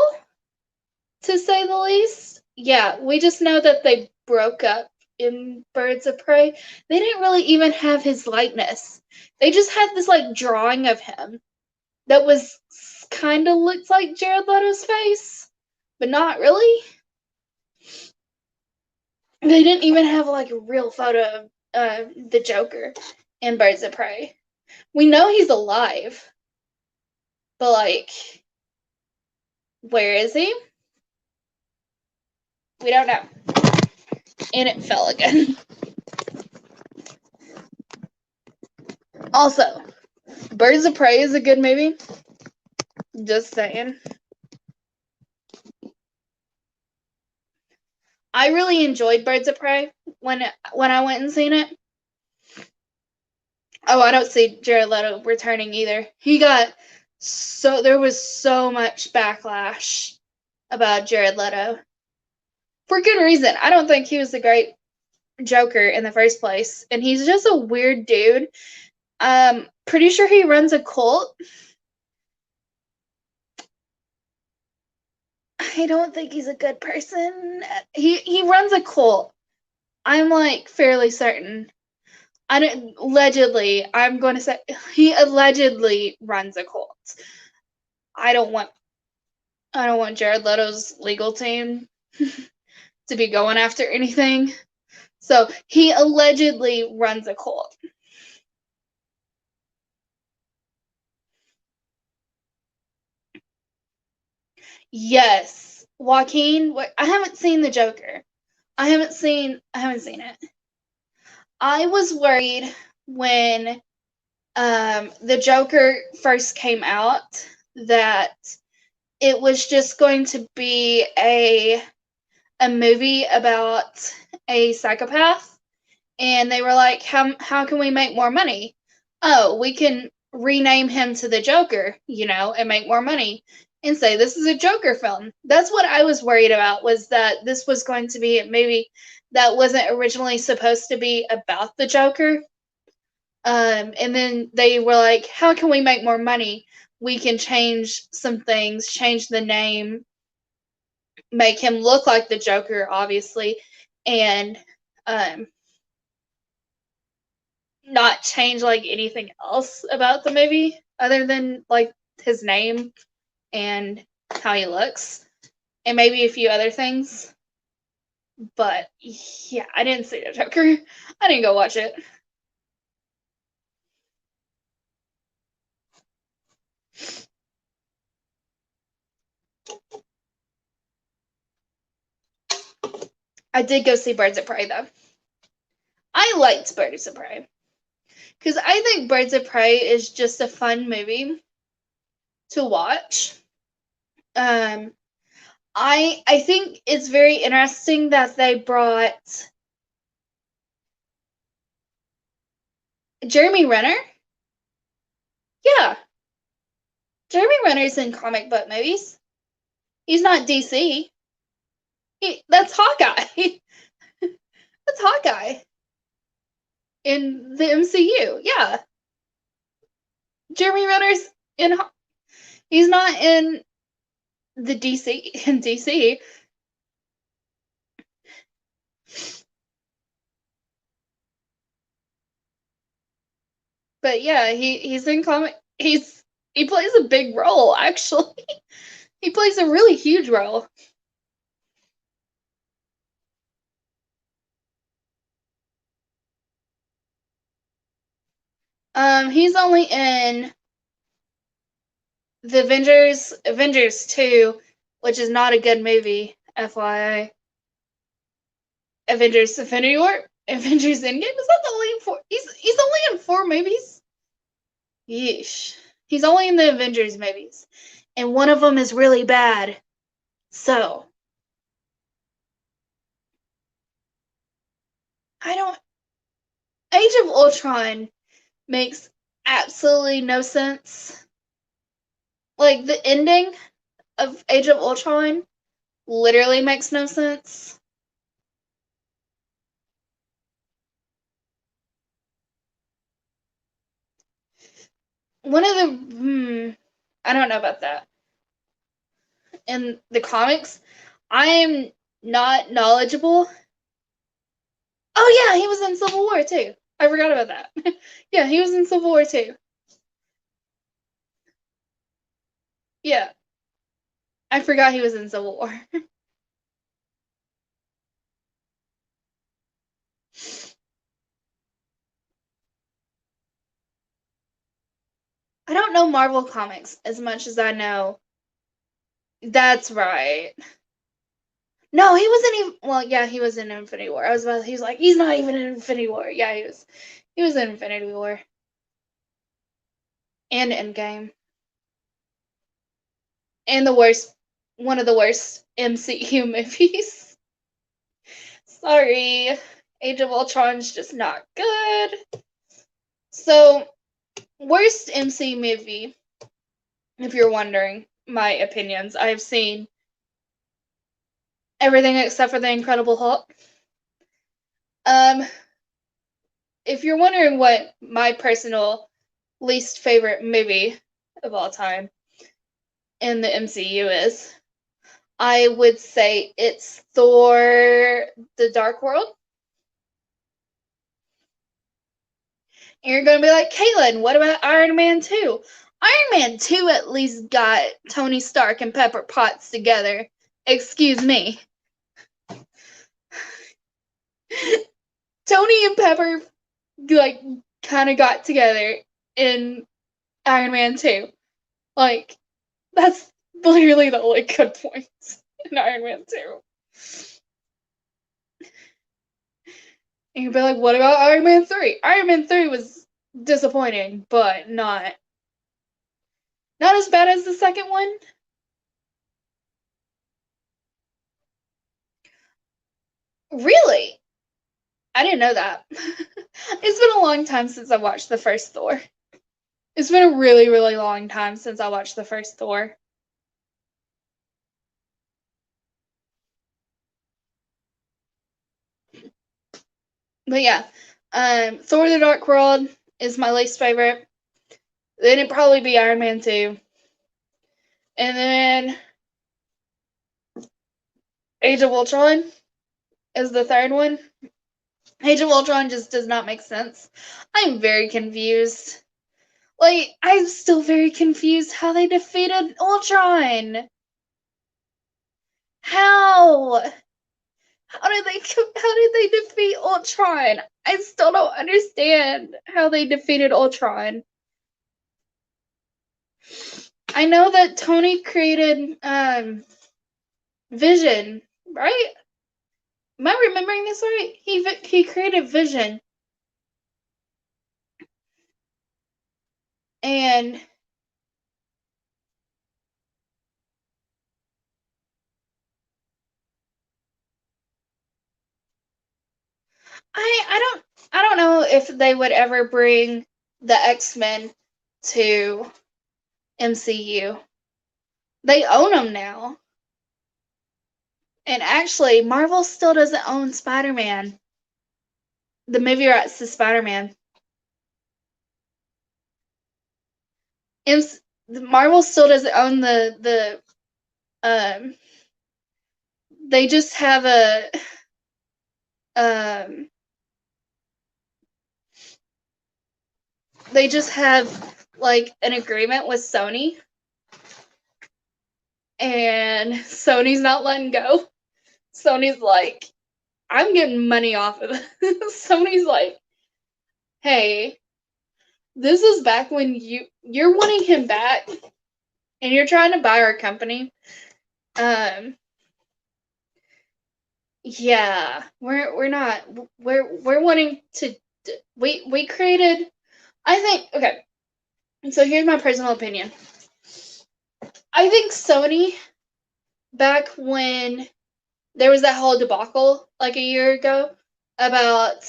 [SPEAKER 1] to say the least. Yeah, we just know that they broke up in Birds of Prey. They didn't really even have his likeness. They just had this like drawing of him that was kind of looked like Jared Leto's face, but not really. They didn't even have like a real photo of the Joker in Birds of Prey. We know he's alive, but like, where is he? We don't know. And it fell again. Also, Birds of Prey is a good movie. Just saying. I really enjoyed Birds of Prey when I went and seen it. Oh, I don't see Jared Leto returning either. There was so much backlash about Jared Leto. For good reason. I don't think he was a great Joker in the first place. And he's just a weird dude. Pretty sure he runs a cult. I don't think he's a good person. He runs a cult. I'm like fairly certain. I'm going to say he allegedly runs a cult. I don't want Jared Leto's legal team to be going after anything. So he allegedly runs a cult. Yes, Joaquin. I haven't seen the Joker. I haven't seen it. I was worried when the Joker first came out that it was just going to be a movie about a psychopath, and they were like, how can we make more money? Oh, we can rename him to the Joker, and make more money and say this is a Joker film. That's what I was worried about, was that this was going to be a movie that wasn't originally supposed to be about the Joker. And then they were like, how can we make more money? We can change some things, change the name, make him look like the Joker, obviously, and not change like anything else about the movie other than like his name and how he looks, and maybe a few other things. But yeah, I didn't see the Joker. I didn't go watch it. I did go see Birds of Prey though. I liked Birds of Prey because I think Birds of Prey is just a fun movie to watch. I think it's very interesting that they brought Jeremy Renner. Yeah, Jeremy Renner's in comic book movies. He's not DC. That's Hawkeye. That's Hawkeye in the MCU. Yeah, Jeremy Renner's in. He's not in the DC. In DC. But yeah, he's in comic. He plays a big role, actually. He plays a really huge role. He's only in the Avengers 2, which is not a good movie, FYI. Avengers Infinity War, Avengers Endgame. Is that the only in four? He's only in 4 movies. Yeesh. He's only in the Avengers movies, and one of them is really bad. So I don't. Age of Ultron makes absolutely no sense. Like the ending of Age of Ultron literally makes no sense. One of the I don't know about that. In the comics, I am not knowledgeable. Oh yeah, he was in Civil War too. I forgot about that. Yeah, he was in Civil War too. Yeah, I forgot he was in Civil War. I don't know Marvel comics as much as I know. That's right. No, he wasn't even. Well, yeah, he was in Infinity War. I was about. He's like, he's not even in Infinity War. Yeah, he was. He was in Infinity War and Endgame, and one of the worst MCU movies. Sorry, Age of Ultron's just not good. So, worst MCU movie, if you're wondering my opinions, I've seen everything except for The Incredible Hulk. Um, if you're wondering what my personal least favorite movie of all time in the MCU is, I would say it's Thor: The Dark World. And you're gonna be like, Caitlin, what about Iron Man 2? Iron Man 2 at least got Tony Stark and Pepper Potts together. Excuse me. Tony and Pepper like kind of got together in Iron Man 2. Like that's literally the only good points in Iron Man 2. And you'd be like, what about Iron Man 3? Iron Man 3 was disappointing, but not as bad as the second one. Really? I didn't know that. It's been a long time since I watched the first Thor. It's been a really, really long time since I watched the first Thor. But yeah, Thor: The Dark World is my least favorite. Then it'd probably be Iron Man 2. And then Age of Ultron is the third one. Age of Ultron just does not make sense. I'm very confused. Like, I'm still very confused how they defeated Ultron. How? How did they defeat Ultron? I still don't understand how they defeated Ultron. I know that Tony created Vision, right? Am I remembering this right? He created Vision. And I don't know if they would ever bring the X-Men to MCU. They own them now. And actually, Marvel still doesn't own Spider-Man. The movie rights to Spider-Man. Marvel still doesn't own the they just have a um they just have like an agreement with Sony, and Sony's not letting go. Sony's like, I'm getting money off of this. Sony's like, hey, this is back when you're wanting him back, and you're trying to buy our company. Yeah, we're not. We're wanting to. We created. I think, okay. So here's my personal opinion. I think Sony, back when there was that whole debacle like a year ago about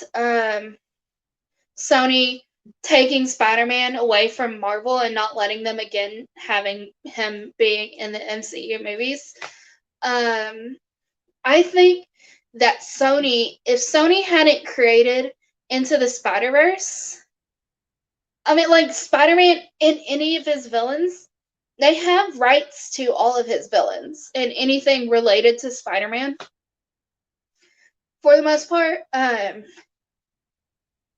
[SPEAKER 1] Sony taking Spider-Man away from Marvel and not letting them again having him being in the MCU movies. I think that if Sony hadn't created Into the Spider-Verse, I mean, like, Spider-Man and any of his villains, they have rights to all of his villains and anything related to Spider-Man. For the most part,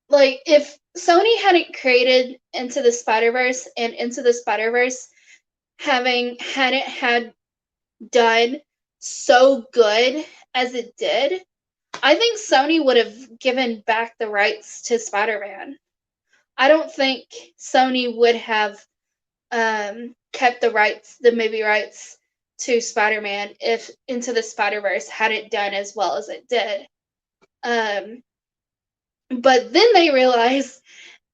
[SPEAKER 1] like, if Sony hadn't created Into the Spider-Verse and Into the Spider-Verse hadn't had done so good as it did, I think Sony would have given back the rights to Spider-Man. I don't think Sony would have kept the movie rights to Spider-Man if Into the Spider-Verse hadn't done as well as it did. But then they realized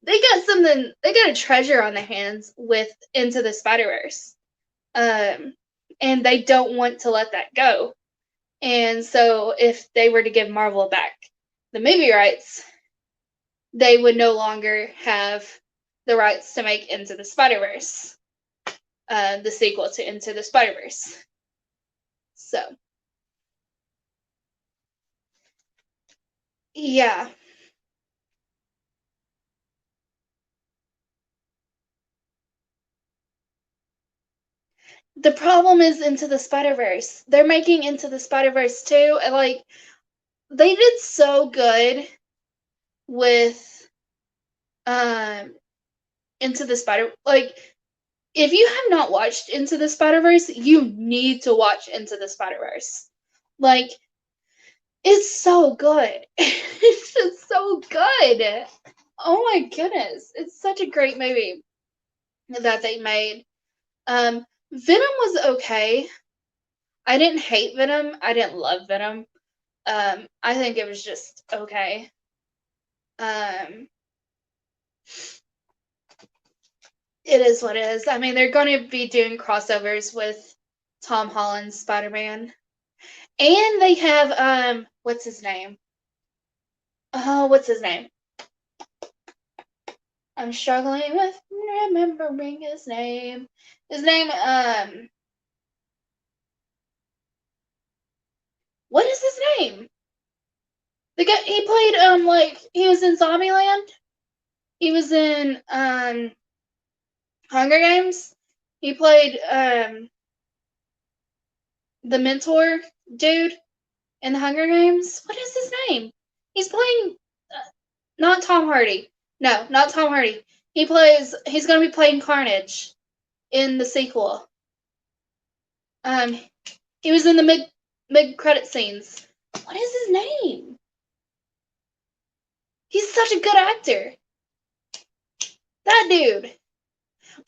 [SPEAKER 1] they got a treasure on their hands with Into the Spider-Verse. And they don't want to let that go. And so if they were to give Marvel back the movie rights, they would no longer have the rights to make Into the Spider-Verse, the sequel to Into the Spider-Verse. So, yeah. The problem is Into the Spider-Verse. They're making Into the Spider-Verse too, and like, they did so good with Into the Spider, like, if you have not watched Into the Spider-Verse, you need to watch Into the Spider-Verse. Like, it's so good. It's just so good. Oh my goodness. It's such a great movie that they made. Venom was okay. I didn't hate Venom. I didn't love Venom. I think it was just okay. It is what it is. I mean, they're going to be doing crossovers with Tom Holland's Spider-Man. And they have, what's his name? Oh, what's his name? I'm struggling with remembering his name. His name, what is his name? The guy, he played, like, he was in Zombieland. He was in, Hunger Games. He played, the mentor dude in the Hunger Games. What is his name? He's playing, not Tom Hardy. No, not Tom Hardy. He's going to be playing Carnage in the sequel. He was in the mid credit scenes. What is his name? He's such a good actor. That dude.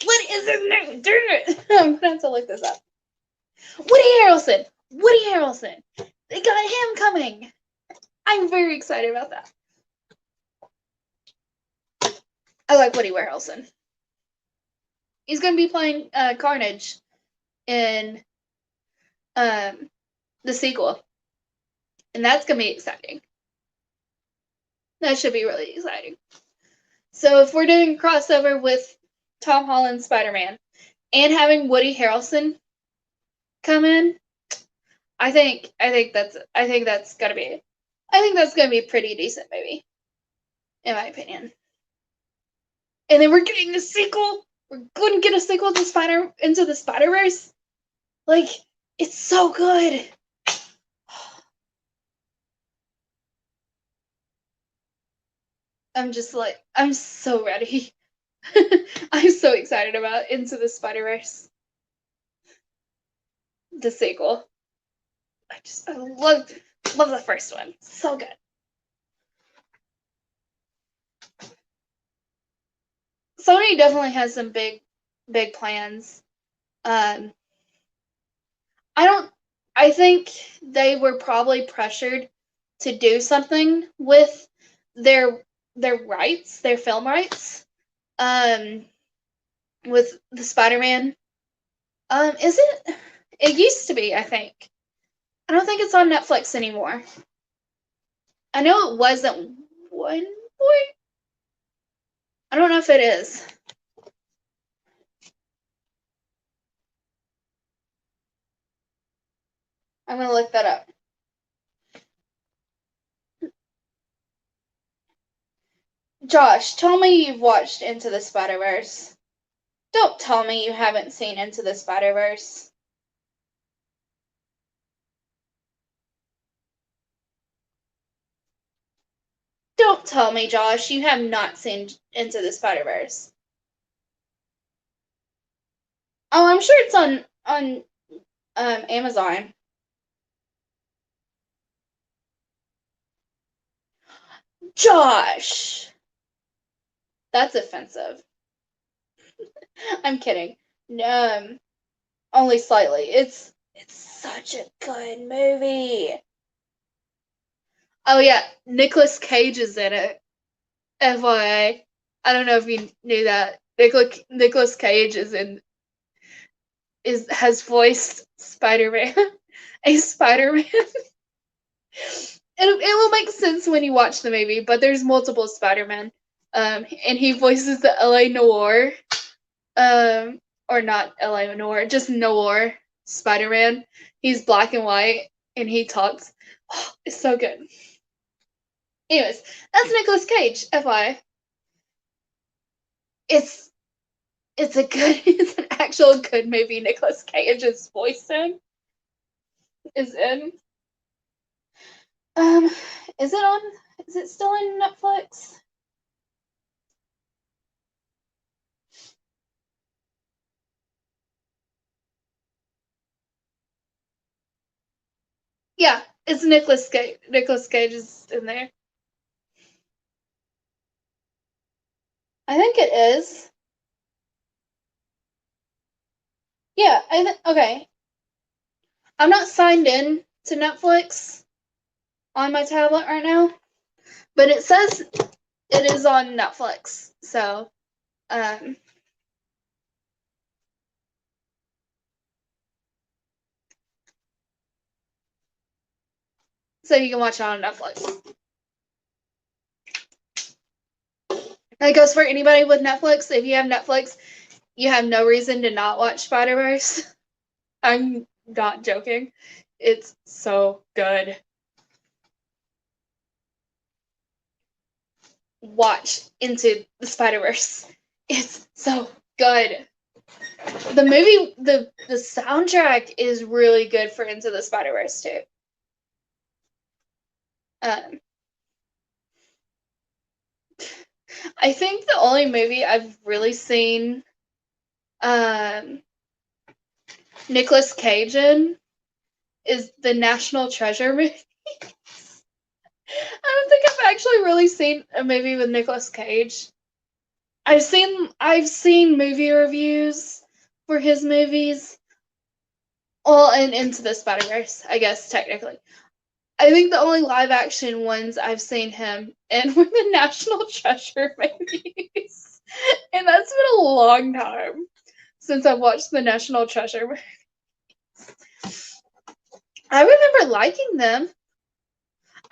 [SPEAKER 1] What is his name? Darn it. I'm gonna have to look this up. Woody Harrelson. Woody Harrelson. They got him coming. I'm very excited about that. I like Woody Harrelson. He's gonna be playing Carnage in the sequel, and that's gonna be exciting. That should be really exciting. So if we're doing crossover with Tom Holland's Spider-Man and having Woody Harrelson come in, I think that's gonna be a pretty decent movie, in my opinion. And then we're getting the sequel. We're going to get a sequel to Into the Spider-Verse. Like, it's so good. I'm just like, I'm so ready. I'm so excited about Into the Spider-Verse, the sequel. I love the first one. So good. Sony definitely has some big plans. I think they were probably pressured to do something with their rights, their film rights, with the Spider-Man. Is it? It used to be, I think. I don't think it's on Netflix anymore. I know it was at one point. I don't know if it is. I'm gonna look that up. Josh, tell me you've watched Into the Spider-Verse. Don't tell me you haven't seen Into the Spider-Verse. Don't tell me, Josh, you have not seen Into the Spider-Verse. Oh, I'm sure it's on Amazon. Josh, that's offensive. I'm kidding. Only slightly. It's such a good movie. Oh yeah, Nicolas Cage is in it. FYI, I don't know if you knew that. Nicolas Cage has voiced Spider-Man, a Spider-Man. It will make sense when you watch the movie, but there's multiple Spider-Man. And he voices the LA Noire, or not LA Noire, just Noir Spider-Man. He's black and white, and he talks. Oh, it's so good. Anyways, that's Nicolas Cage, FYI. It's it's an actual good movie. Nicolas Cage's voice is in. Um, is it still on Netflix? Yeah, it's Nicolas Cage. Nicolas Cage is in there. I think it is. Yeah, okay. I'm not signed in to Netflix on my tablet right now, but it says it is on Netflix. So, so you can watch it on Netflix. And it goes for anybody with Netflix. If you have Netflix, you have no reason to not watch Spider-Verse. I'm not joking. It's so good. Watch Into the Spider-Verse. It's so good. The movie, the soundtrack is really good for Into the Spider-Verse too. I think the only movie I've really seen Nicolas Cage in is the National Treasure movie. I don't think I've actually really seen a movie with Nicolas Cage. I've seen movie reviews for his movies. Well, and Into the Spider-Verse, I guess technically. I think the only live action ones I've seen him in were the National Treasure movies. And that's been a long time since I've watched the National Treasure movies. I remember liking them.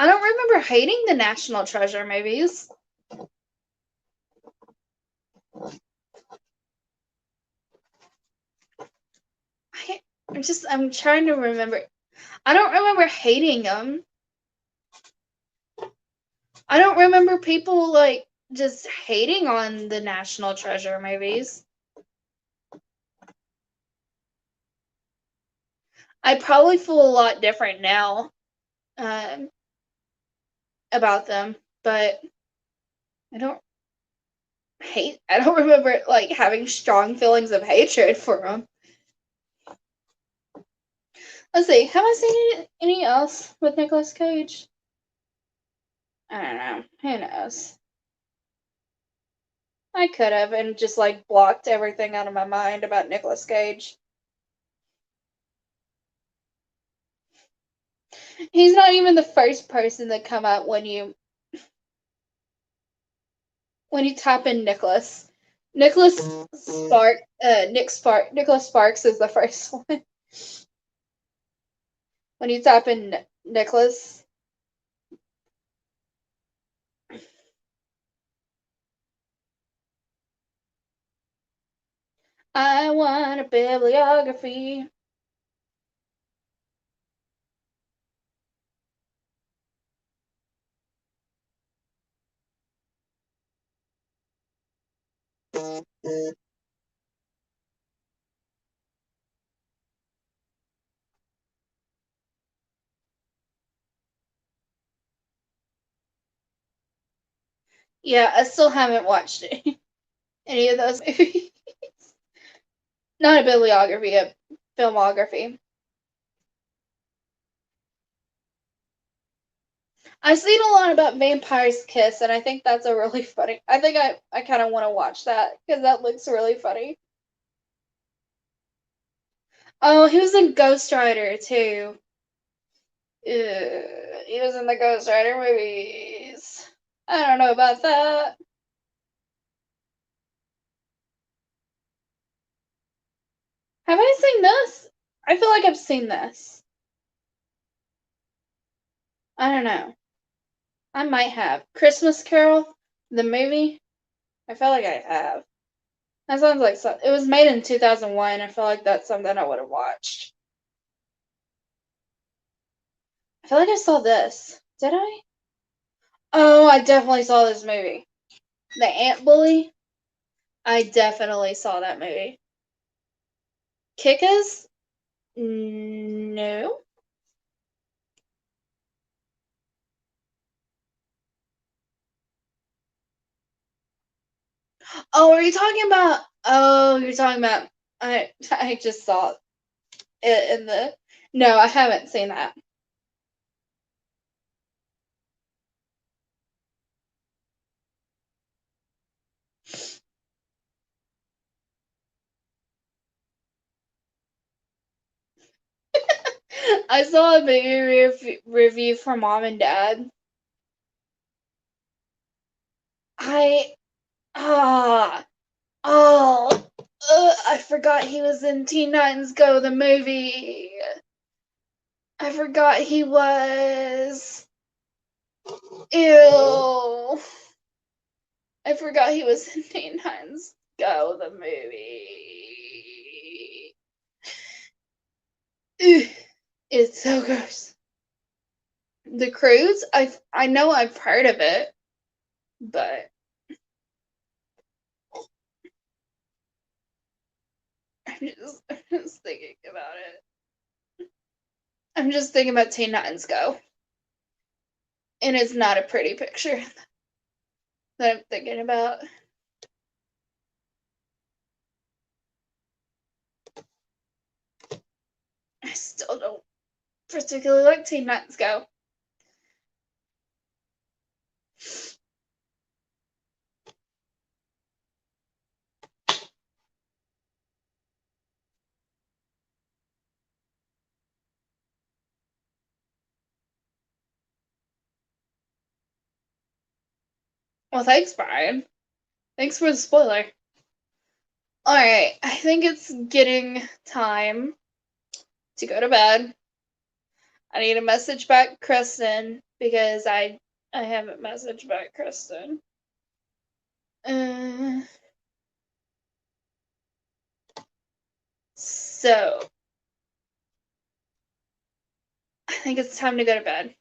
[SPEAKER 1] I don't remember hating the National Treasure movies. I'm trying to remember. I don't remember hating them. I don't remember people like just hating on the National Treasure movies. I probably feel a lot different now about them, but I don't hate. I don't remember like having strong feelings of hatred for him. Let's see. Have I seen any else with Nicolas Cage? I don't know. Who knows? I could have and just like blocked everything out of my mind about Nicolas Cage. He's not even the first person to come up when you type in Nicholas. Nicholas Nicholas Sparks is the first one. When you type in Nicholas. I want a bibliography. Yeah, I still haven't watched it. Any of those movies. Not a bibliography, a filmography. I've seen a lot about Vampire's Kiss, and I think that's a really funny. I think I kind of want to watch that because that looks really funny. Oh, he was in Ghost Rider too. He was in the Ghost Rider movies. I don't know about that. Have I seen this? I feel like I've seen this. I don't know. I might have. Christmas Carol, the movie. I feel like I have. That sounds like it was made in 2001. I feel like that's something I would have watched. I feel like I saw this. Did I? Oh, I definitely saw this movie. The Ant Bully. I definitely saw that movie. Kick-Ass? No. Oh, are you talking about? Oh, you're talking about. I just saw it in the. No, I haven't seen that. I saw a movie review from Mom and Dad. I ah oh I forgot he was in Teen Titans Go the movie. I forgot he was. Ew. I forgot he was in Teen Titans Go the movie. Ugh, it's so gross. The Cruise? I know I've heard of it, but I'm just thinking about it. I'm just thinking about Teen Titans Go. And it's not a pretty picture that I'm thinking about. I still don't particularly like Teen Titans Go. Well, thanks, Brian. Thanks for the spoiler. Alright, I think it's getting time to go to bed. I need to message back Kristen because I haven't messaged back Kristen. So I think it's time to go to bed.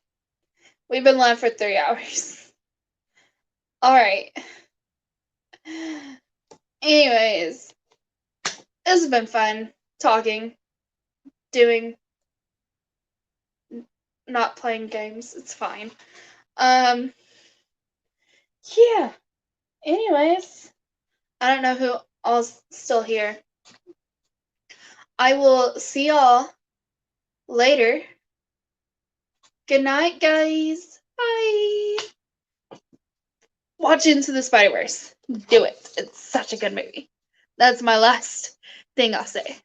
[SPEAKER 1] We've been live for 3 hours. Alright. Anyways, this has been fun talking, doing, not playing games. It's fine. Yeah. Anyways, I don't know who all's still here. I will see y'all later. Good night, guys. Bye. Watch Into the Spider-Verse. Do it. It's such a good movie. That's my last thing I'll say.